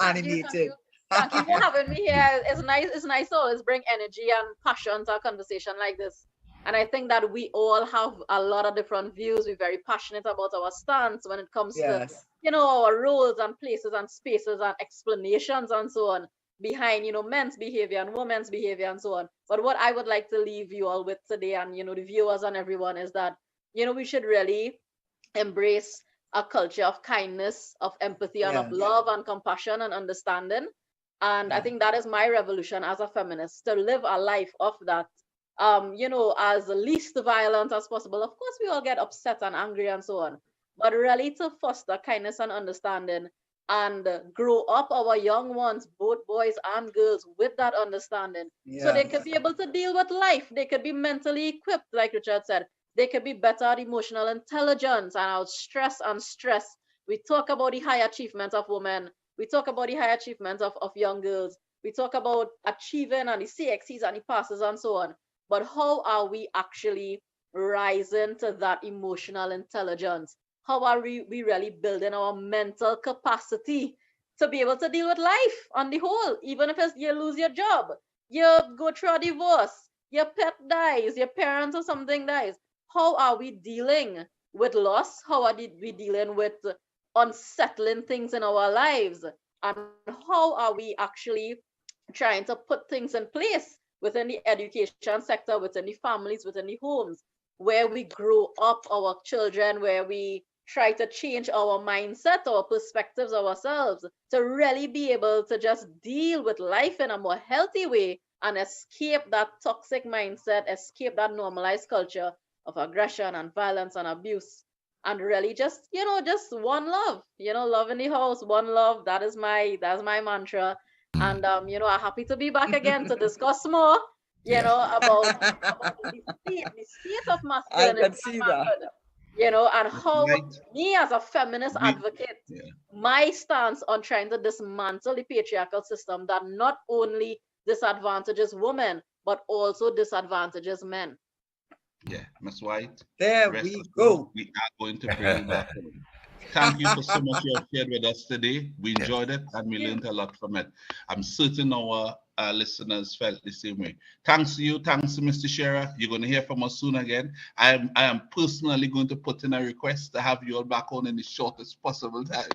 animated. Thank you for having me here. It's nice to always bring energy and passion to a conversation like this. And I think that we all have a lot of different views. We're very passionate about our stance when it comes to, our roles and places and spaces and explanations and so on behind, men's behavior and women's behavior and so on. But what I would like to leave you all with today, and, the viewers and everyone, is that, we should really embrace a culture of kindness, of empathy, and of love and compassion and understanding. And I think that is my revolution as a feminist, to live a life of that. As least violent as possible. Of course, we all get upset and angry and so on, but really to foster kindness and understanding and grow up our young ones, both boys and girls, with that understanding, so they could be able to deal with life. They could be mentally equipped, like Richard said. They could be better at emotional intelligence and out stress and stress. We talk about the high achievements of women. We talk about the high achievements of young girls. We talk about achieving and the CXCs and the passes and so on. But how are we actually rising to that emotional intelligence? How are we really building our mental capacity to be able to deal with life on the whole? Even if you lose your job, you go through a divorce, your pet dies, your parents or something dies. How are we dealing with loss? How are we dealing with unsettling things in our lives? And how are we actually trying to put things in place within the education sector, within the families, within the homes, where we grow up our children, where we try to change our mindset, our perspectives ourselves, to really be able to just deal with life in a more healthy way and escape that toxic mindset, escape that normalized culture of aggression and violence and abuse, and really just, just one love, love in the house, one love. That's my mantra. And I'm happy to be back again to discuss more, about the state of masculinity. I can see that. And how me as a feminist advocate, my stance on trying to dismantle the patriarchal system that not only disadvantages women, but also disadvantages men. Yeah, Ms. White. There we go. We are going to bring you back home. Thank you for so much you have shared with us today. We enjoyed it and we learned a lot from it. I'm certain our listeners felt the same way. Thanks to you. Thanks to Mr. Teshiera. You're going to hear from us soon again. I am personally going to put in a request to have you all back on in the shortest possible time.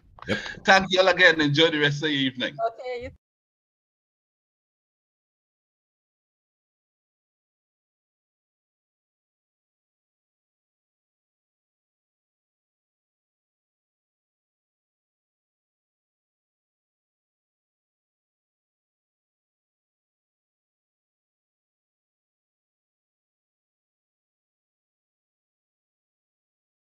Thank you all again. Enjoy the rest of your evening. Okay.